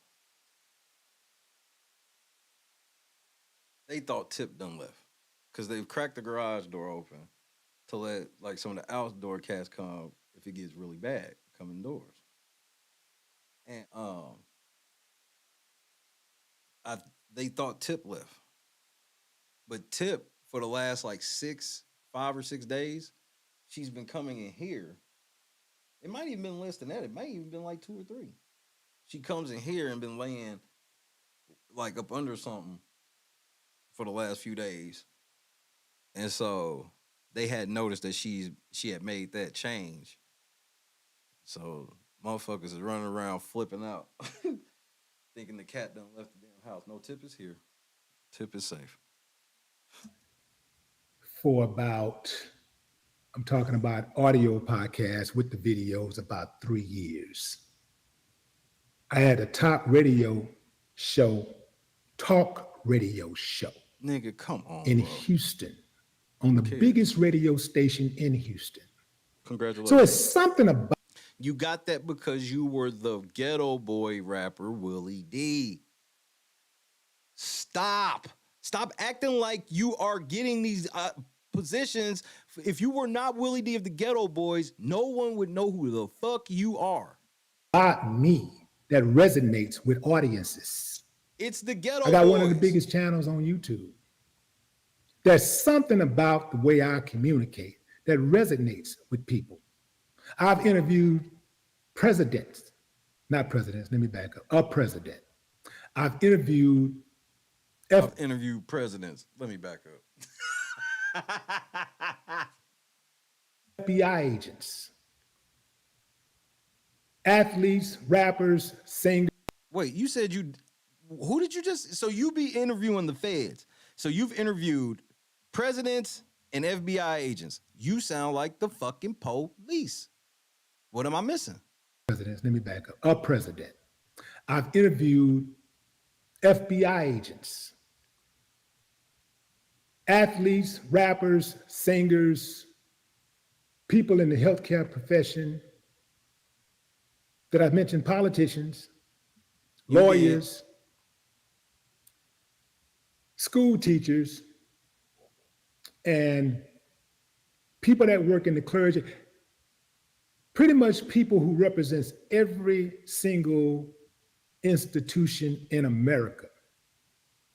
They thought Tip done left because they've cracked the garage door open to let like some of the outdoor cats come if it gets really bad, come indoors. And they thought Tip left, but Tip for the last like 5 or 6 days, she's been coming in here. It might even been less than that. It might even been like 2 or 3. She comes in here and been laying like up under something for the last few days. And so they had noticed that she had made that change. So motherfuckers is running around flipping out, thinking the cat done left the damn house. No, Tip is here. Tip is safe. For about, I'm talking about audio podcasts with the videos, about 3 years. I had a talk radio show. Nigga, come on, in bro. Houston, on the biggest radio station in Houston. Congratulations. So it's something about. You got that because you were the ghetto boy rapper Willie D. Stop acting like you are getting these positions. If you were not Willie D of the Ghetto Boys, no one would know who the fuck you are. Not me. That resonates with audiences. It's the Ghetto Boys. I got one of the biggest channels on YouTube. There's something about the way I communicate that resonates with people. I've interviewed presidents, not presidents, let me back up, a president. I've interviewed presidents. Let me back up. FBI agents, athletes, rappers, singers. Wait, you said who did you just, so you be interviewing the feds. So you've interviewed presidents and FBI agents. You sound like the fucking police. What am I missing? Presidents, let me back up, a president. I've interviewed FBI agents, athletes, rappers, singers, people in the healthcare profession that I've mentioned, politicians, lawyers, school teachers, and people that work in the clergy, pretty much people who represents every single institution in America.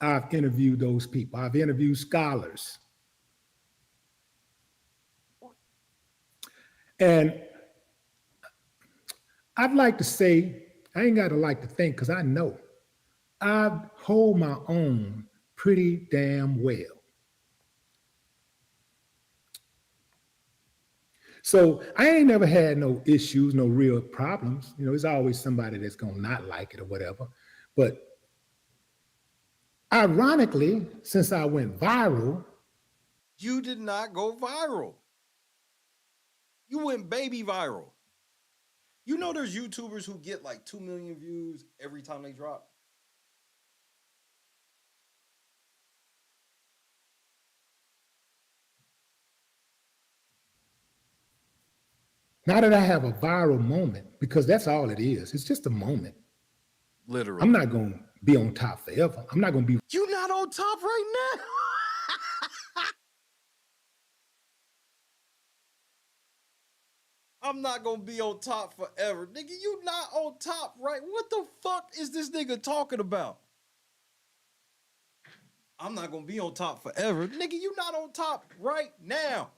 I've interviewed those people. I've interviewed scholars. And I'd like to say, I ain't got to like to think because I know I hold my own pretty damn well. So I ain't never had no issues, no real problems. You know, there's always somebody that's gonna not like it or whatever. But ironically, since I went viral. You did not go viral. You went baby viral. You know there's YouTubers who get like 2 million views every time they drop? Now that I have a viral moment, because that's all it is, it's just a moment. Literally. I'm not going to be on top forever. I'm not going to be. You not on top right now. I'm not gonna be on top forever. Nigga, you not on top, right? What the fuck is this nigga talking about? I'm not gonna be on top forever. Nigga, you not on top right now.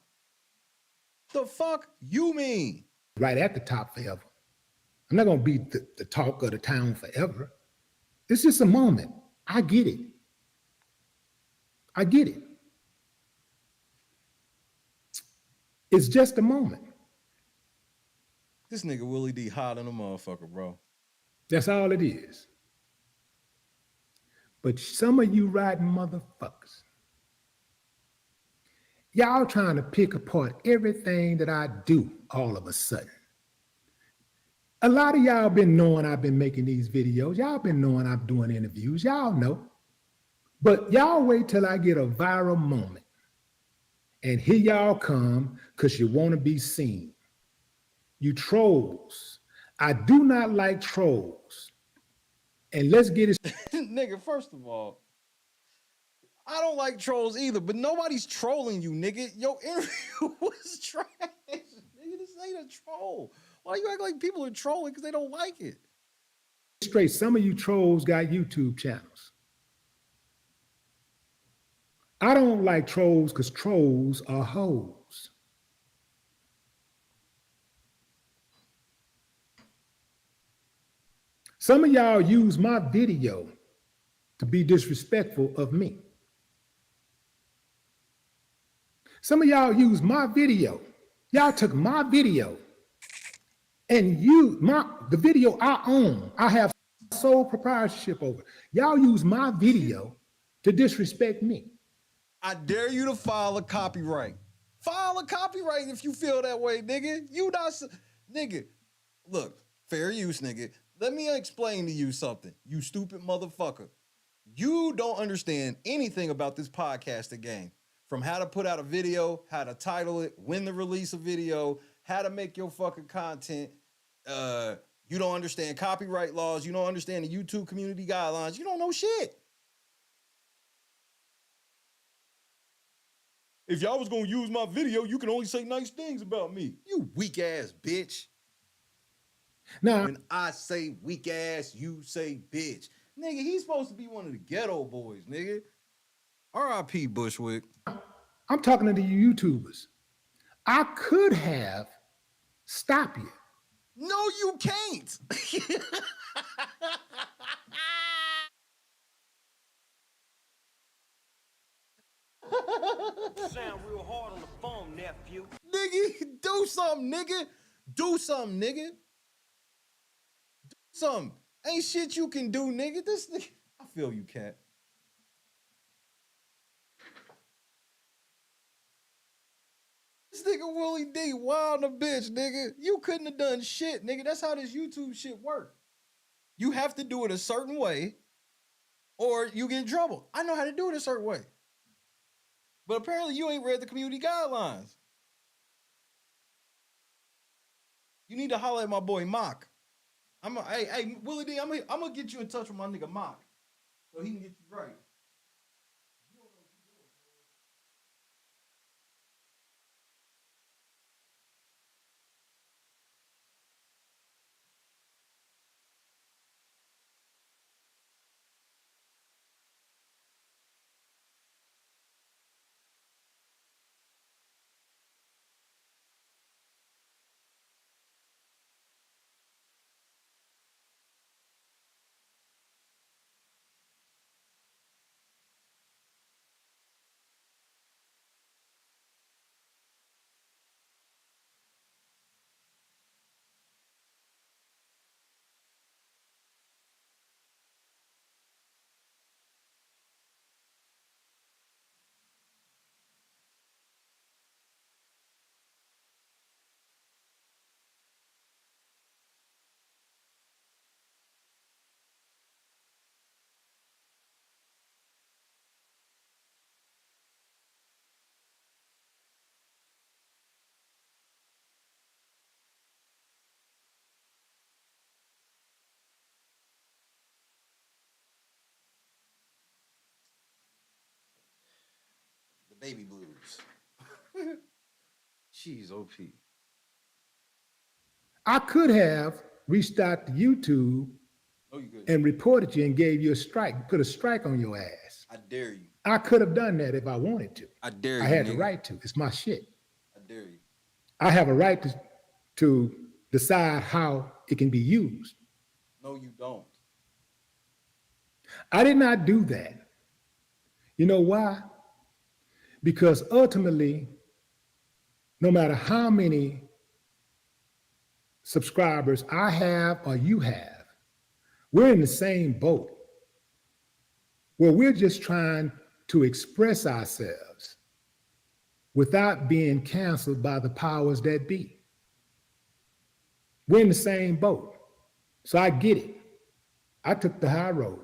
The fuck you mean? Right at the top forever. I'm not going to be the talk of the town forever. It's just a moment. I get it. I get it. It's just a moment. This nigga Willie D hot in a motherfucker, bro. That's all it is. But some of you riding motherfuckers, y'all trying to pick apart everything that I do all of a sudden. A lot of y'all been knowing I've been making these videos. Y'all been knowing I'm doing interviews. Y'all know. But y'all wait till I get a viral moment. And here y'all come because you want to be seen. You trolls. I do not like trolls. And let's get it. Nigga, first of all, I don't like trolls either, but nobody's trolling you, nigga. Your interview was trash. Nigga, this ain't a troll. Why you act like people are trolling because they don't like it? Straight, some of you trolls got YouTube channels. I don't like trolls because trolls are hoes. Some of y'all use my video to be disrespectful of me. Some of y'all use my video. Y'all took my video and the video I own. I have sole proprietorship over. Y'all use my video to disrespect me. I dare you to file a copyright. File a copyright if you feel that way, nigga. You not, nigga. Look, fair use, nigga. Let me explain to you something, you stupid motherfucker. You don't understand anything about this podcasting game. From how to put out a video, how to title it, when to release a video, how to make your fucking content. You don't understand copyright laws. You don't understand the YouTube community guidelines. You don't know shit. If y'all was gonna use my video, you can only say nice things about me. You weak ass bitch. Now, when I say weak ass, you say bitch. Nigga, he's supposed to be one of the ghetto boys, nigga. R.I.P. Bushwick. I'm talking to the YouTubers. I could have stopped you. No, you can't. Sound real hard on the phone, nephew. Nigga, do something, nigga. Do something, nigga. Do something. Ain't shit you can do, nigga. This nigga. I feel you, cat. This nigga Willie D, wild a bitch, nigga. You couldn't have done shit, nigga. That's how this YouTube shit work. You have to do it a certain way or you get in trouble. I know how to do it a certain way. But apparently you ain't read the community guidelines. You need to holler at my boy Mock. Hey, Willie D, I'm gonna get you in touch with my nigga Mock so he can get you right. Baby blues. Jeez, OP. I could have reached out to YouTube and reported you and gave you a strike, put a strike on your ass. I dare you. I could have done that if I wanted to. I dare you. I had nigga. the right to. It's my shit. I dare you. I have a right to decide how it can be used. No, you don't. I did not do that. You know why? Because ultimately, no matter how many subscribers I have or you have, we're in the same boat where we're just trying to express ourselves without being canceled by the powers that be. We're in the same boat. So I get it. I took the high road.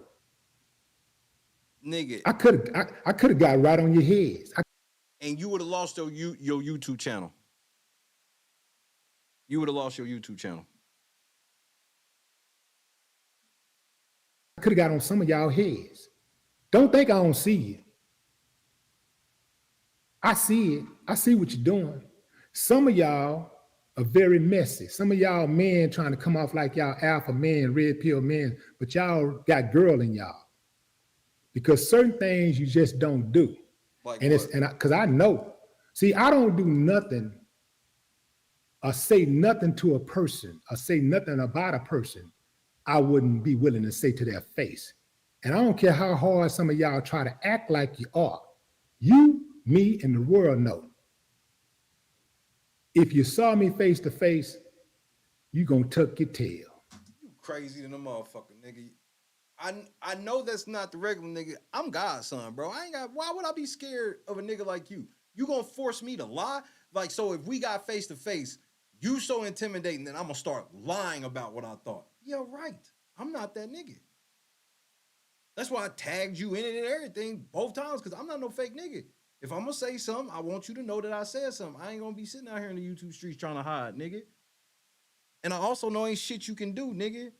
Nigga. I could have got right on your heads. And you would have lost your YouTube channel. You would have lost your YouTube channel. I could have got on some of y'all heads. Don't think I don't see you. I see it. I see what you're doing. Some of y'all are very messy. Some of y'all men trying to come off like y'all alpha men, red pill men, but y'all got girl in y'all. Because certain things you just don't do. Like and because I know. See, I don't do nothing or say nothing to a person or say nothing about a person I wouldn't be willing to say to their face. And I don't care how hard some of y'all try to act like you are. You, me, and the world know. If you saw me face to face, you gonna tuck your tail. You crazy than a motherfucker, nigga. I know that's not the regular nigga. I'm God's son, bro. Why would I be scared of a nigga like you? You gonna force me to lie? Like, so if we got face to face, you so intimidating that I'm gonna start lying about what I thought. Yeah, right. I'm not that nigga. That's why I tagged you in it and everything both times, because I'm not no fake nigga. If I'm gonna say something, I want you to know that I said something. I ain't gonna be sitting out here in the YouTube streets trying to hide, nigga. And I also know ain't shit you can do, nigga.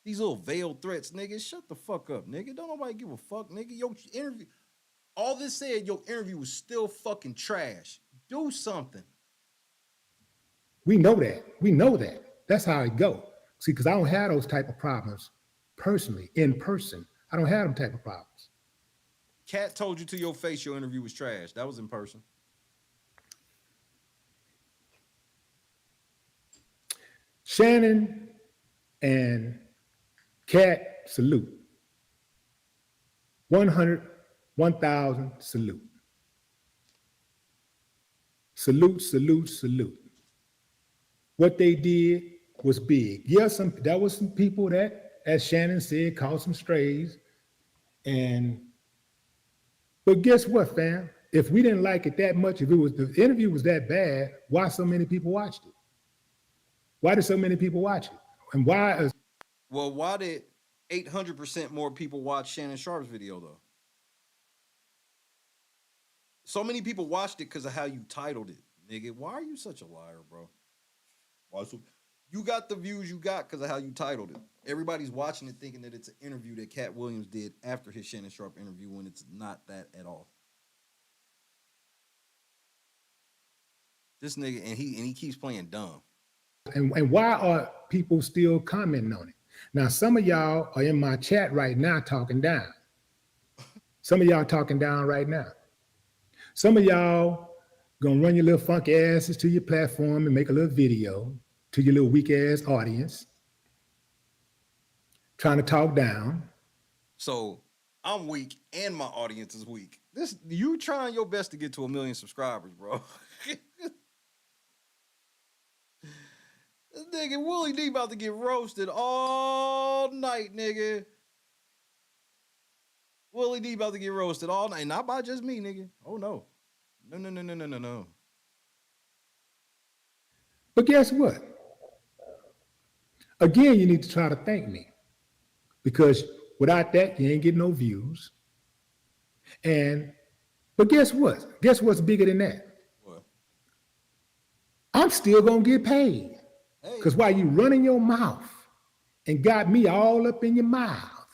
These little veiled threats, nigga. Shut the fuck up, nigga. Don't nobody give a fuck, nigga. Your interview, all this said, your interview was still fucking trash. Do something. We know that. We know that. That's how it go. See, because I don't have those type of problems personally, in person. I don't have them type of problems. Cat told you to your face your interview was trash. That was in person. Shannon and Cat, salute. 100, 1,000, salute. Salute, salute, salute. What they did was big. Yes, there was some people that, as Shannon said, caught some strays. But guess what, fam? If we didn't like it that much, if the interview was that bad, why so many people watched it? Why did so many people watch it? And why? Well, why did 800% more people watch Shannon Sharp's video, though? So many people watched it because of how you titled it, nigga. Why are you such a liar, bro? You got the views you got because of how you titled it. Everybody's watching it thinking that it's an interview that Cat Williams did after his Shannon Sharp interview when it's not that at all. This nigga, and he keeps playing dumb. And why are people still commenting on it? Now, some of y'all are in my chat right now talking down. Some of y'all talking down right now. Some of y'all gonna run your little funky asses to your platform and make a little video to your little weak ass audience, trying to talk down. So I'm weak and my audience is weak. You trying your best to get to 1 million subscribers, bro. This nigga Willie D about to get roasted all night, nigga. Willie D about to get roasted all night. Not by just me, nigga. Oh no. No. But guess what? Again, you need to try to thank me, because without that, you ain't getting no views. But guess what? Guess what's bigger than that? What? I'm still gonna get paid. Because while you running your mouth and got me all up in your mouth,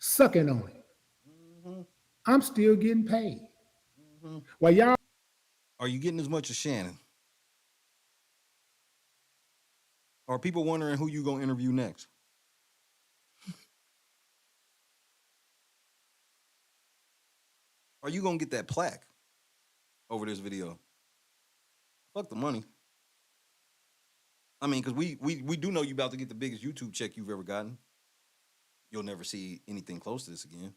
sucking on it, I'm still getting paid. While y'all Are you getting as much as Shannon? Are people wondering who you gonna interview next? Are you gonna get that plaque over this video? Fuck the money. I mean, because we do know you about to get the biggest YouTube check you've ever gotten. You'll never see anything close to this again.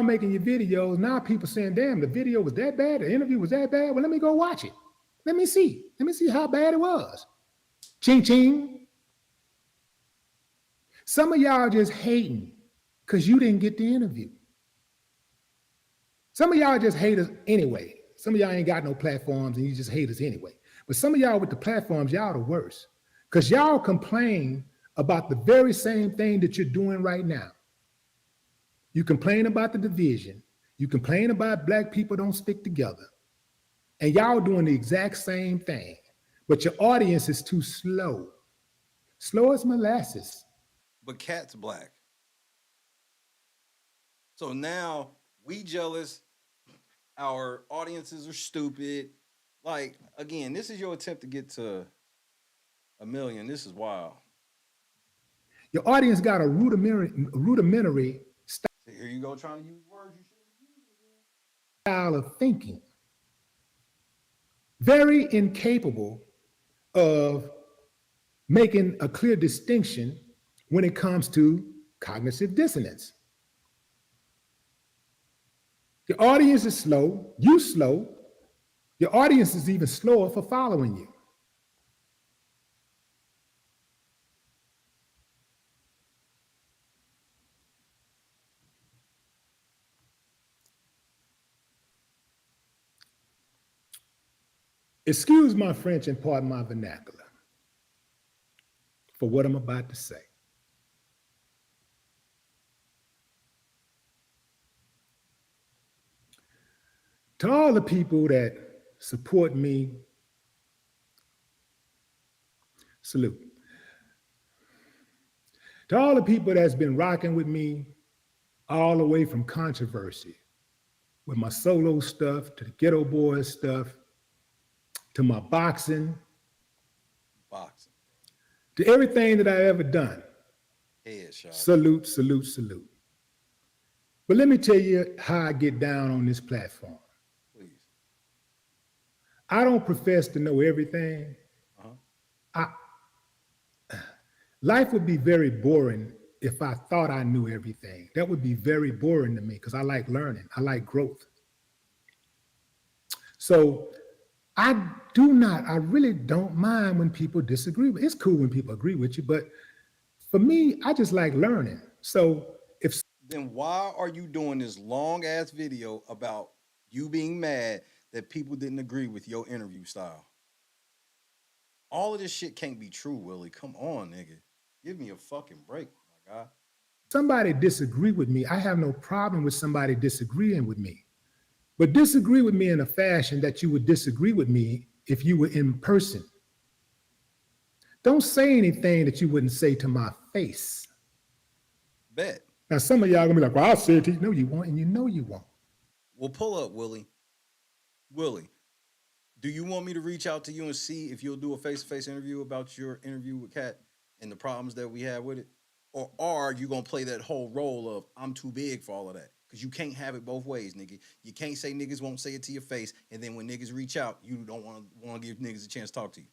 making your videos, now people saying, damn, the video was that bad, the interview was that bad. Well, let me go watch it. Let me see. Let me see how bad it was. Ching ching. Some of y'all just hating because you didn't get the interview. Some of y'all just hate us anyway. Some of y'all ain't got no platforms and you just hate us anyway. But some of y'all with the platforms, y'all the worst. Because y'all complain about the very same thing that you're doing right now. You complain about the division. You complain about black people don't stick together. And y'all doing the exact same thing. But your audience is too slow. Slow as molasses. But Cat's black. So now we jealous. Our audiences are stupid. Like, again, this is your attempt to get to 1 million. This is wild. Your audience got a rudimentary So here you go trying to use words you shouldn't. style of thinking. Very incapable of making a clear distinction when it comes to cognitive dissonance. Your audience is slow, you slow, your audience is even slower for following you. Excuse my French and pardon my vernacular for what I'm about to say. To all the people that support me, salute. To all the people that's been rocking with me all the way from controversy, with my solo stuff, to the Ghetto Boys stuff, to my boxing, to everything that I've ever done. Headshot. Salute, salute, salute. But let me tell you how I get down on this platform. Please. I don't profess to know everything. Life would be very boring if I thought I knew everything. That would be very boring to me because I like learning. I like growth. So I really don't mind when people disagree. It's cool when people agree with you, but for me, I just like learning. So then why are you doing this long ass video about you being mad that people didn't agree with your interview style? All of this shit can't be true, Willie. Come on, nigga. Give me a fucking break, my guy. Somebody disagree with me. I have no problem with somebody disagreeing with me. But disagree with me in a fashion that you would disagree with me if you were in person. Don't say anything that you wouldn't say to my face. Bet. Now, some of y'all gonna be like, well, I'll say it to you. No, you won't, and you know you won't. Well, pull up, Willie. Willie, do you want me to reach out to you and see if you'll do a face-to-face interview about your interview with Kat and the problems that we had with it? Or are you gonna play that whole role of I'm too big for all of that? Because you can't have it both ways, nigga. You can't say niggas won't say it to your face, and then when niggas reach out, you don't want to give niggas a chance to talk to you.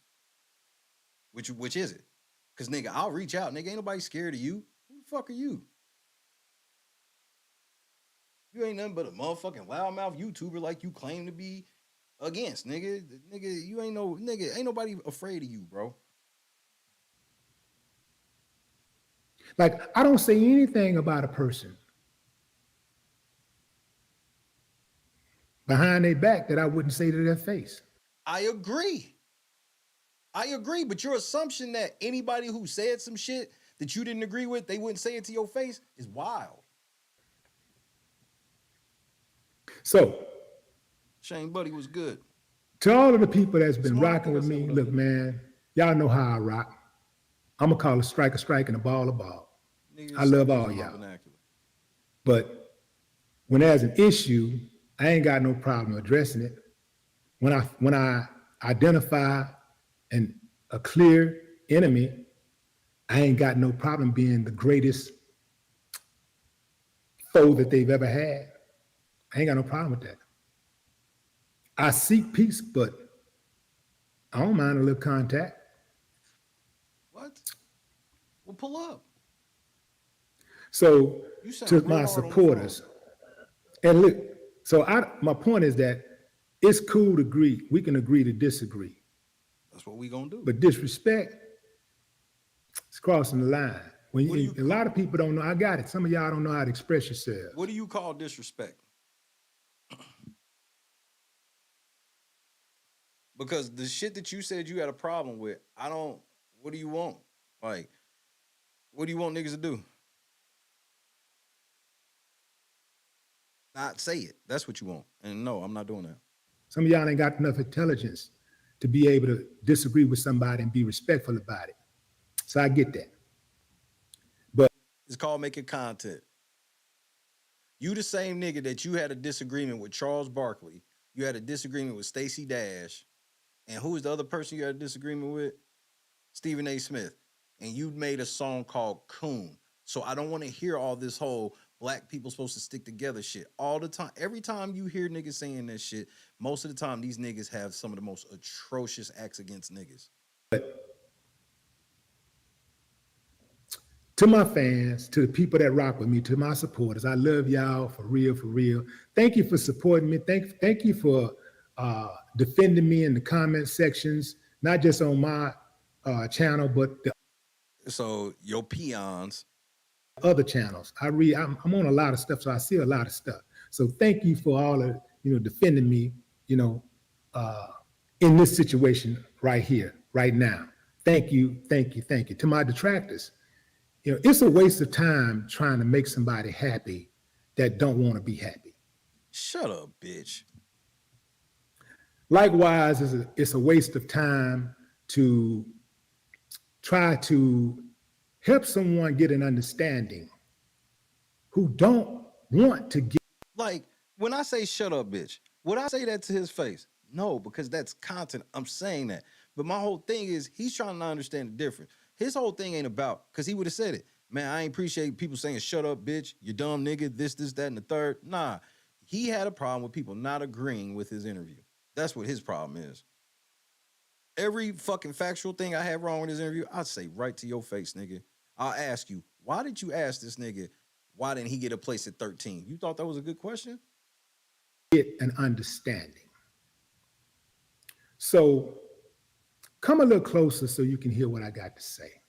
Which is it? Because, nigga, I'll reach out. Nigga, ain't nobody scared of you. Who the fuck are you? You ain't nothing but a motherfucking loudmouth YouTuber like you claim to be against, nigga. Nigga, you ain't no, nigga, ain't nobody afraid of you, bro. Like, I don't say anything about a person behind their back that I wouldn't say to their face. I agree, but your assumption that anybody who said some shit that you didn't agree with, they wouldn't say it to your face is wild. So, Shane Buddy was good. To all of the people that's been rocking with me, look, man, y'all know how I rock. I'm gonna call a strike and a ball a ball. I love all y'all. But when there's an issue, I ain't got no problem addressing it. When I identify a clear enemy, I ain't got no problem being the greatest foe that they've ever had. I ain't got no problem with that. I seek peace, but I don't mind a little contact. What? Well, pull up. So You sound to real my hard on the supporters, and look, so my point is that it's cool to agree. We can agree to disagree. That's what we gonna do. But disrespect, it's crossing the line. A lot of people don't know. I got it. Some of y'all don't know how to express yourself. What do you call disrespect? Because the shit that you said you had a problem with, what do you want? Like, what do you want niggas to do? Not say it. That's what you want. And no, I'm not doing that. Some of y'all ain't got enough intelligence to be able to disagree with somebody and be respectful about it. So I get that. But it's called making content. You the same nigga that you had a disagreement with Charles Barkley. You had a disagreement with Stacey Dash. And who was the other person you had a disagreement with? Stephen A. Smith. And you made a song called Coon. So I don't want to hear all this whole black people supposed to stick together shit all the time. Every time you hear niggas saying that shit, most of the time these niggas have some of the most atrocious acts against niggas. To my fans, to the people that rock with me, to my supporters, I love y'all for real, for real. Thank you for supporting me. Thank you for defending me in the comment sections, not just on my channel, but so your peons, other channels. I'm on a lot of stuff, so I see a lot of stuff. So thank you for all of defending me, in this situation right here, right now. Thank you, thank you, thank you. To my detractors, it's a waste of time trying to make somebody happy that don't want to be happy. Shut up, bitch. Likewise, it's a waste of time to try to help someone get an understanding who don't want to get. Like, when I say shut up, bitch, would I say that to his face? No, because that's content. I'm saying that. But my whole thing is he's trying to understand the difference. His whole thing ain't about, because he would have said it. Man, I ain't appreciate people saying, shut up, bitch, you dumb nigga, this, that, and the third. Nah, he had a problem with people not agreeing with his interview. That's what his problem is. Every fucking factual thing I have wrong with his interview, I'd say right to your face, nigga. I'll ask you, why did you ask this nigga, why didn't he get a place at 13? You thought that was a good question? Get an understanding. So come a little closer so you can hear what I got to say.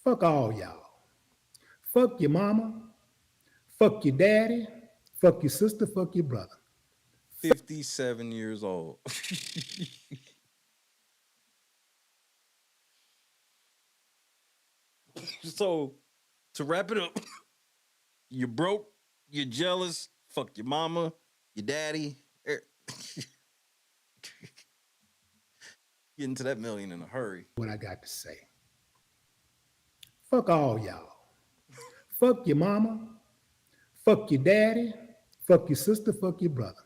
Fuck all y'all. Fuck your mama. Fuck your daddy. Fuck your sister. Fuck your brother. 57 years old. So, to wrap it up, you're broke, you're jealous, fuck your mama, your daddy. Get into that million in a hurry. What I got to say. Fuck all y'all. Fuck your mama. Fuck your daddy. Fuck your sister. Fuck your brother.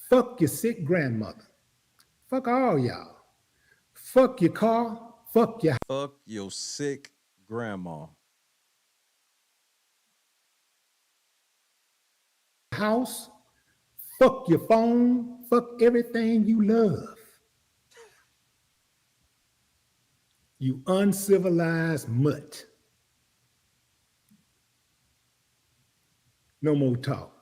Fuck your sick grandmother. Fuck all y'all. Fuck your car. Fuck your sick grandma. House. Fuck your phone. Fuck everything you love. You uncivilized mutt. No more talk.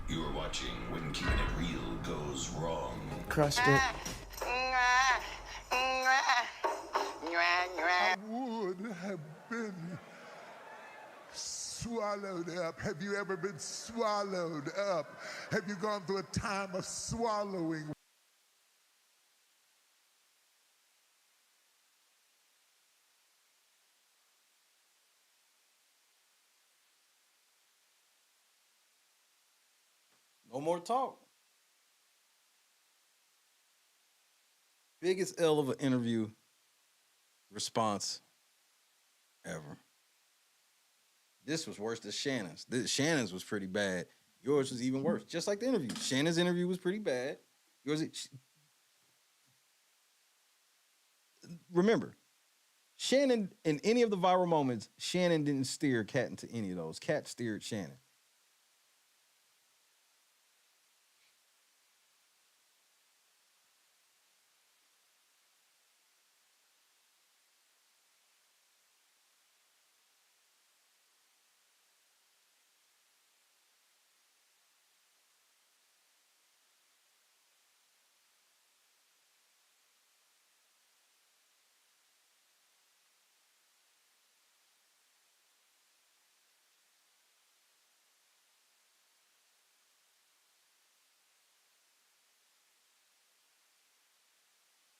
You are watching When Keeping It Real Goes Wrong. Crushed it. I would have been swallowed up. Have you ever been swallowed up? Have you gone through a time of swallowing? No more talk. Biggest L of an interview response ever. This was worse than Shannon's. Shannon's was pretty bad. Yours was even worse. Just like the interview. Shannon's interview was pretty bad. Yours. Remember, Shannon, in any of the viral moments, Shannon didn't steer Cat into any of those. Cat steered Shannon.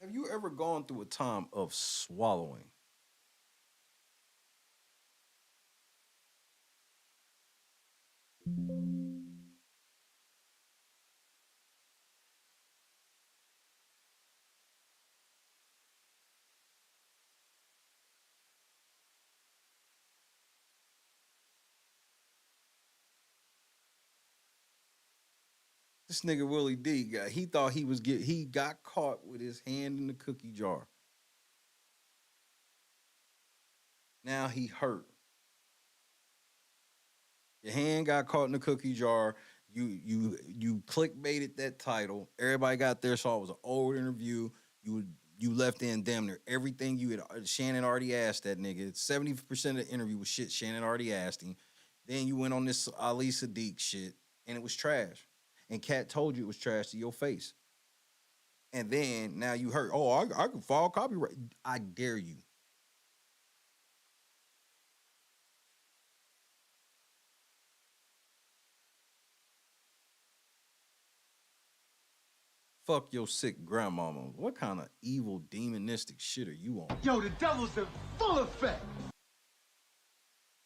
Have you ever gone through a time of swallowing? This nigga Willie D he thought he got caught with his hand in the cookie jar. Now he hurt. Your hand got caught in the cookie jar. You clickbaited that title. Everybody got there, saw it was an old interview. You left in damn near everything you had. Shannon already asked that nigga. 70% of the interview was shit Shannon already asked him. Then you went on this Ali Sadiq shit, and it was trash. And Cat told you it was trash to your face. And then now you hurt. Oh, I can file copyright. I dare you. Fuck your sick grandmama. What kind of evil demonistic shit are you on? Yo, the devil's in full effect.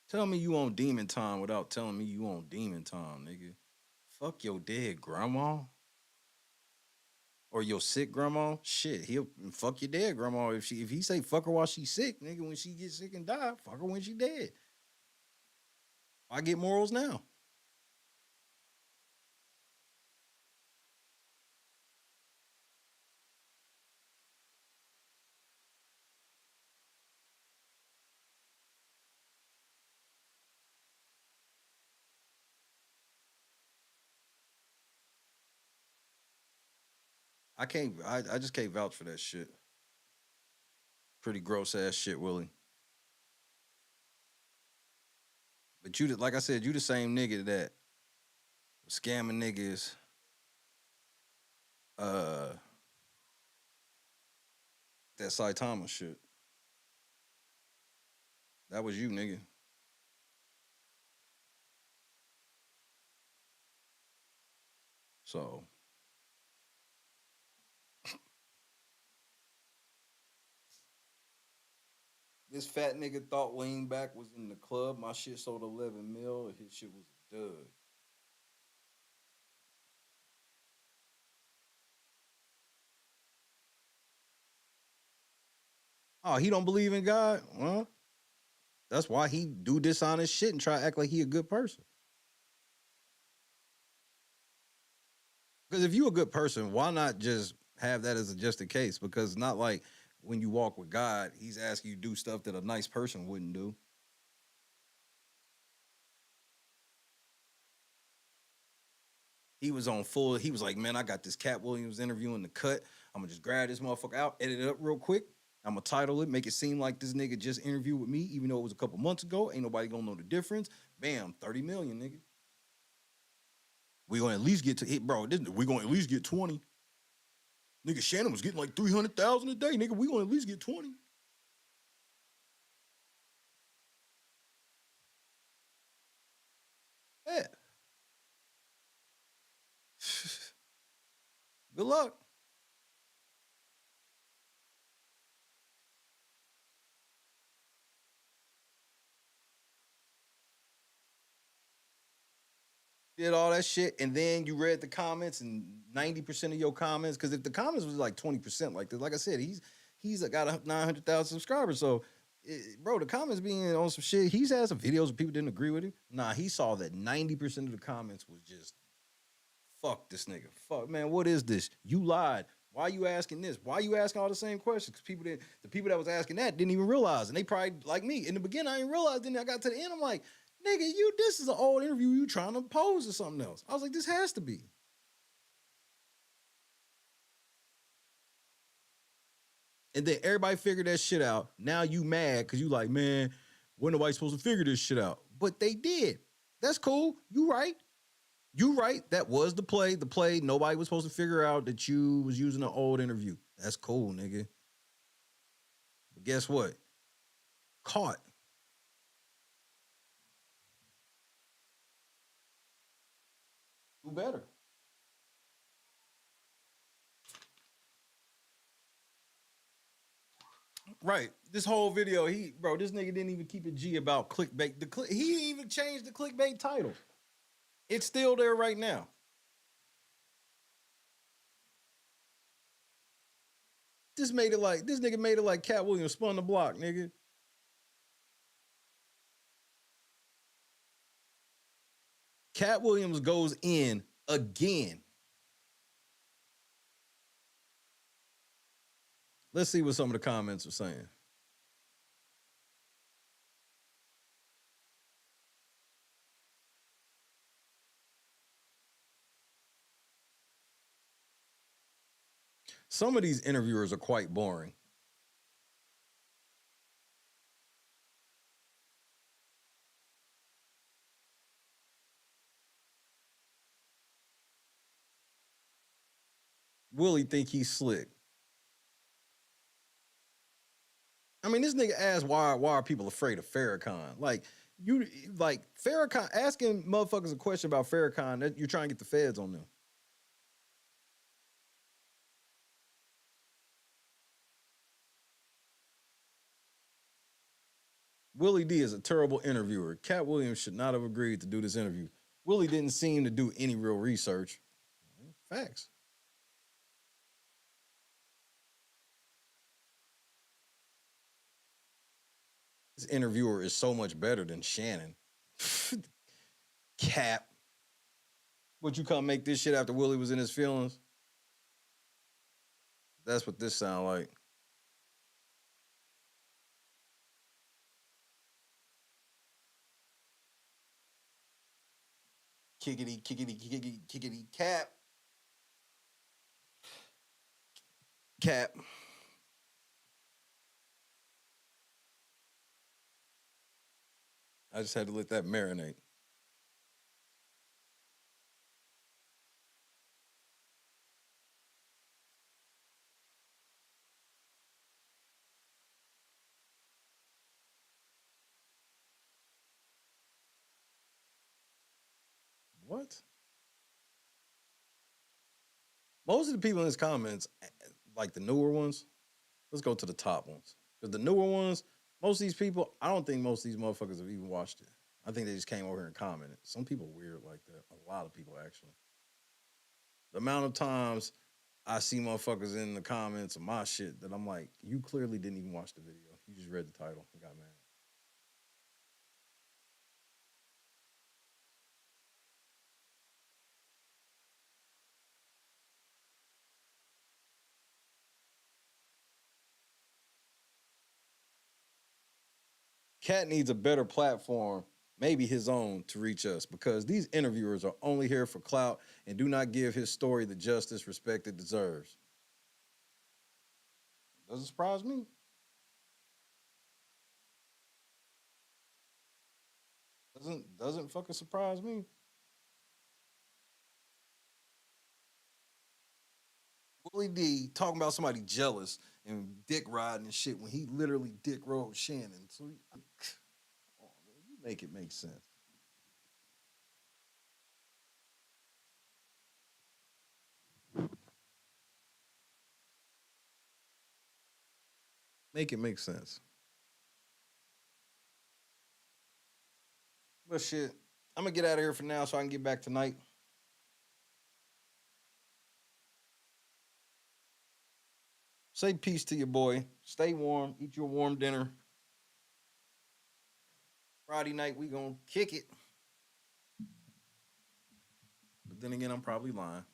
Tell me you on demon time without telling me you on demon time, nigga. Fuck your dead grandma. Or your sick grandma. Shit, he'll fuck your dead grandma. If he say fuck her while she's sick, nigga, when she gets sick and die, fuck her when she dead. I get morals now. I just can't vouch for that shit. Pretty gross ass shit, Willie. But you, like I said, you the same nigga that was scamming niggas. That Saitama shit. That was you, nigga. So. This fat nigga thought Lean Back was in the club. My shit sold 11 mil. His shit was a dud. Oh, he don't believe in God? Well, that's why he do dishonest shit and try to act like he a good person. Because if you a good person, why not just have that as just a case? Because it's not like when you walk with God, he's asking you to do stuff that a nice person wouldn't do. He was on full, he was like, man, I got this Cat Williams interview in the cut. I'm going to just grab this motherfucker out, edit it up real quick. I'm going to title it, make it seem like this nigga just interviewed with me, even though it was a couple months ago. Ain't nobody going to know the difference. Bam, 30 million, nigga. We going to at least get to, bro, we going to at least get 20. Nigga, Shannon was getting like 300,000 a day. Nigga, we going to at least get 20. Yeah. Good luck. Did all that shit, and then you read the comments, and 90% of your comments, because if the comments was like 20% like this, like I said, he's got 900,000 subscribers, so bro, the comments being on some shit. He's had some videos where people didn't agree with him. Nah, he saw that 90% of the comments was just, fuck this nigga. Fuck, man, what is this? You lied. Why you asking this? Why you asking all the same questions? Because the people that was asking that didn't even realize. And they probably, like me, in the beginning, I didn't realize. Then I got to the end, I'm like, nigga, this is an old interview. You trying to pose or something else. I was like, this has to be. And then everybody figured that shit out. Now you mad because you like, man, when nobody supposed to figure this shit out? But they did. That's cool. You right. You right. That was the play. The play, nobody was supposed to figure out that you was using an old interview. That's cool, nigga. But guess what? Caught. Do better. Right. This whole video, this nigga didn't even keep it G about clickbait. He even changed the clickbait title. It's still there right now. This nigga made it like Cat Williams spun the block, nigga. Cat Williams goes in again. Let's see what some of the comments are saying. Some of these interviewers are quite boring. Willie think he's slick. I mean, this nigga asked why are people afraid of Farrakhan? Like Farrakhan, asking motherfuckers a question about Farrakhan, that you're trying to get the feds on them. Willie D is a terrible interviewer. Cat Williams should not have agreed to do this interview. Willie didn't seem to do any real research. Facts. This interviewer is so much better than Shannon. Cap. Would you come make this shit after Willie was in his feelings? That's what this sound like. Kickity, kickity, kickity, kickity, cap. Cap. I just had to let that marinate. What? Most of the people in his comments, like the newer ones, let's go to the top ones. Because the newer ones, most of these people, I don't think most of these motherfuckers have even watched it. I think they just came over here and commented. Some people are weird like that. A lot of people, actually. The amount of times I see motherfuckers in the comments of my shit that I'm like, you clearly didn't even watch the video. You just read the title and got mad. Cat needs a better platform, maybe his own, to reach us, because these interviewers are only here for clout and do not give his story the justice, respect it deserves. Doesn't surprise me. Doesn't fucking surprise me. Willie D talking about somebody jealous and dick riding and shit when he literally dick rode Shannon. So you make it make sense. Make it make sense. But shit, I'm gonna get out of here for now so I can get back tonight. Say peace to your boy. Stay warm. Eat your warm dinner. Friday night, we gonna kick it. But then again, I'm probably lying.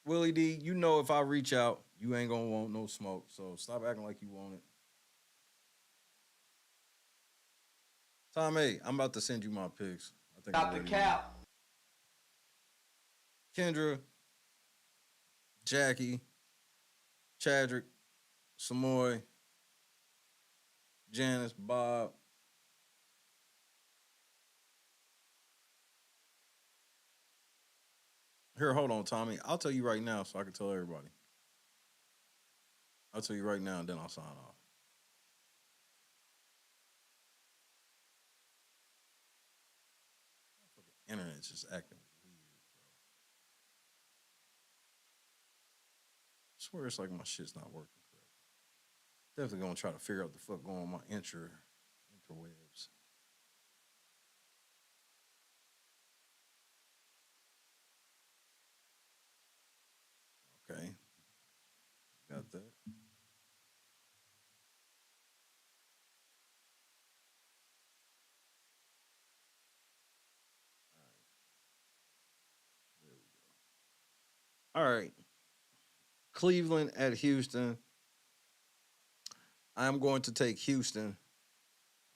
Willie D, you know if I reach out, you ain't gonna want no smoke. So stop acting like you want it. Tommy, I'm about to send you my pics. I think Stop the cap. Kendra, Jackie, Chadrick, Samoy, Janice, Bob. Here, hold on, Tommy. I'll tell you right now so I can tell everybody. I'll tell you right now and then I'll sign off. Internet's just acting weird, bro. I swear it's like my shit's not working correctly. Definitely gonna try to figure out the fuck going on my interwebs. Okay. Got that. All right. Cleveland at Houston. I'm going to take Houston.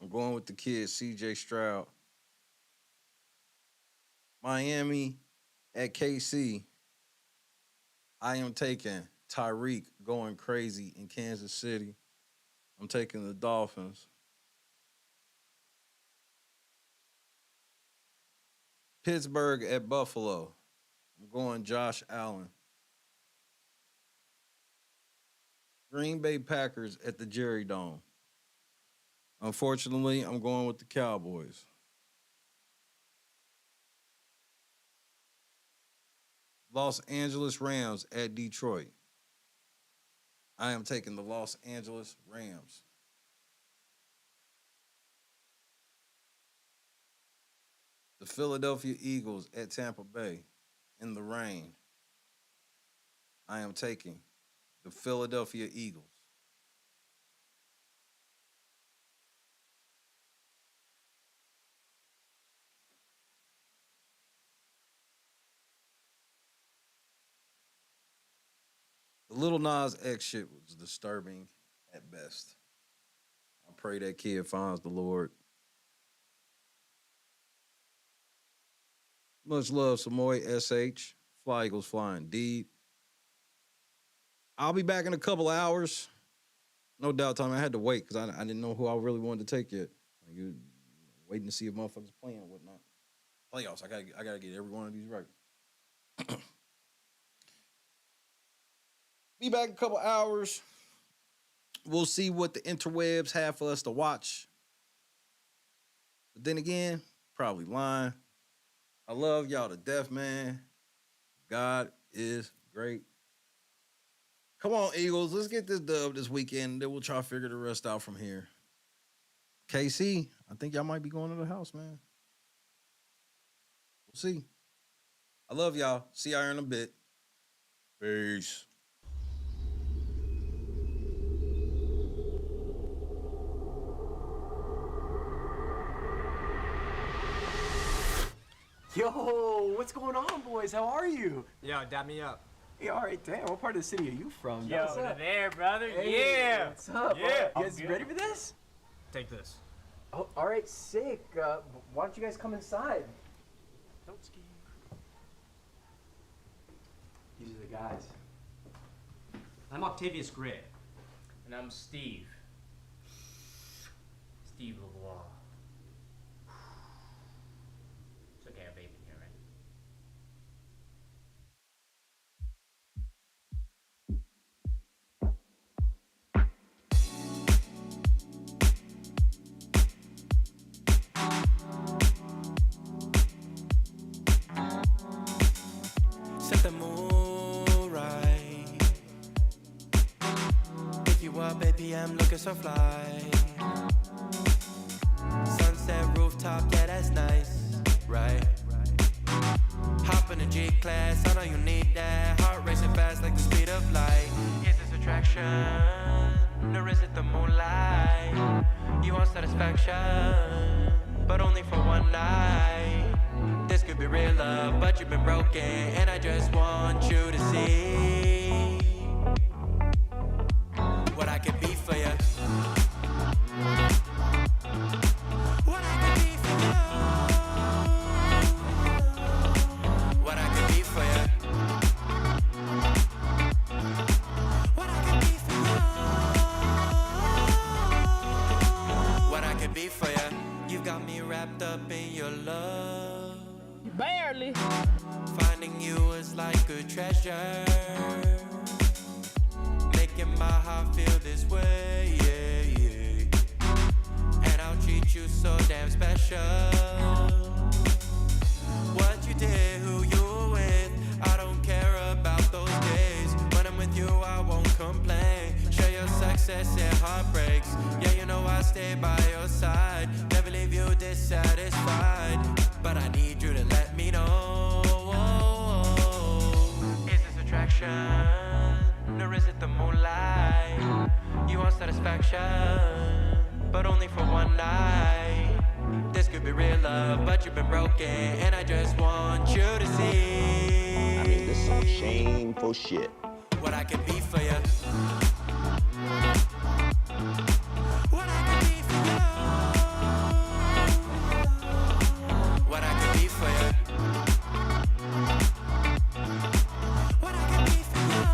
I'm going with the kid, CJ Stroud. Miami at KC. I am taking Tyreek going crazy in Kansas City. I'm taking the Dolphins. Pittsburgh at Buffalo. I'm going Josh Allen. Green Bay Packers at the Jerry Dome. Unfortunately, I'm going with the Cowboys. Los Angeles Rams at Detroit. I am taking the Los Angeles Rams. The Philadelphia Eagles at Tampa Bay in the rain. I am taking the Philadelphia Eagles. The Lil Nas X shit was disturbing at best. I pray that kid finds the Lord. Much love, Samoy SH. Fly Eagles flying deep. I'll be back in a couple hours. No doubt, Tommy. I had to wait because I didn't know who I really wanted to take yet. Like, you waiting to see if motherfuckers playing and whatnot. Playoffs. I gotta get every one of these right. Be back in a couple hours. We'll see what the interwebs have for us to watch. But then again, probably lying. I love y'all to death, man. God is great. Come on, Eagles. Let's get this dub this weekend. Then we'll try to figure the rest out from here. KC, I think y'all might be going to the house, man. We'll see. I love y'all. See y'all in a bit. Peace. Yo, what's going on, boys? How are you? Yo, dab me up. Hey, all right, damn. What part of the city are you from? Yo, what's up? there, brother. Hey, yeah. What's up? Yeah. You guys ready for this? Take this. Oh, all right, sick. Why don't you guys come inside? Don't ski. These are the guys. I'm Octavius Gray. And I'm Steve. Steve LeBlanc. It's okay, I vape in here, right? Set the mood right. Pick you up, baby, I'm looking so fly. Sunset rooftop, yeah, that's nice, right? Hop in the G-Class, I know you need that. Heart racing fast like the speed of light. Is this attraction? Or is it satisfaction, but only for one night. This could be real love, but you've been broken, and I just want you to see what I can be for you. What I can be for you. What I can be for you. What I can be for you. What I can be for you. You got me wrapped up in your love. Barely. Finding you is like a treasure. Making my heart feel this way, yeah, yeah. And I'll treat you so damn special. What you did, who you were with, I don't care about those days. When I'm with you, I won't complain. Share your success and heartbreaks. Yeah, you know I stay by your side. Never leave you dissatisfied. But I need you to let me know. Is this attraction? Or is it the moonlight? You want satisfaction, but only for one night. This could be real love, but you've been broken, and I just want you to see. I mean, this is some shameful shit. What I can be for you. What I can be for you. What I can be for you. What I can be for you.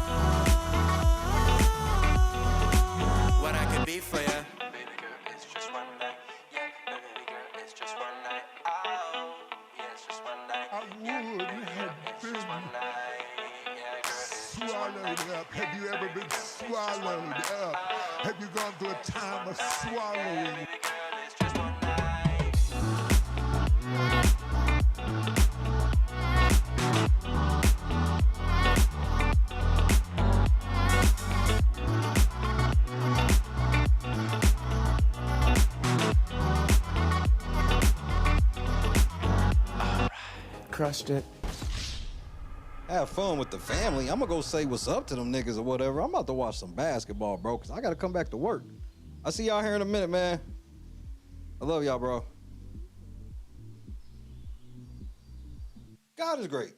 What I can be for you. Baby girl, it's just one night. Yeah, baby girl, it's just one night. Oh, yeah, it's just one night. I would have been swallowed up. Have you ever been swallowed up? Have you gone through a time of swallowing? Crushed it. Have fun with the family. I'm gonna go say what's up to them niggas or whatever. I'm about to watch some basketball, bro, because I gotta come back to work. I'll see y'all here in a minute, man. I love y'all, bro. God is great.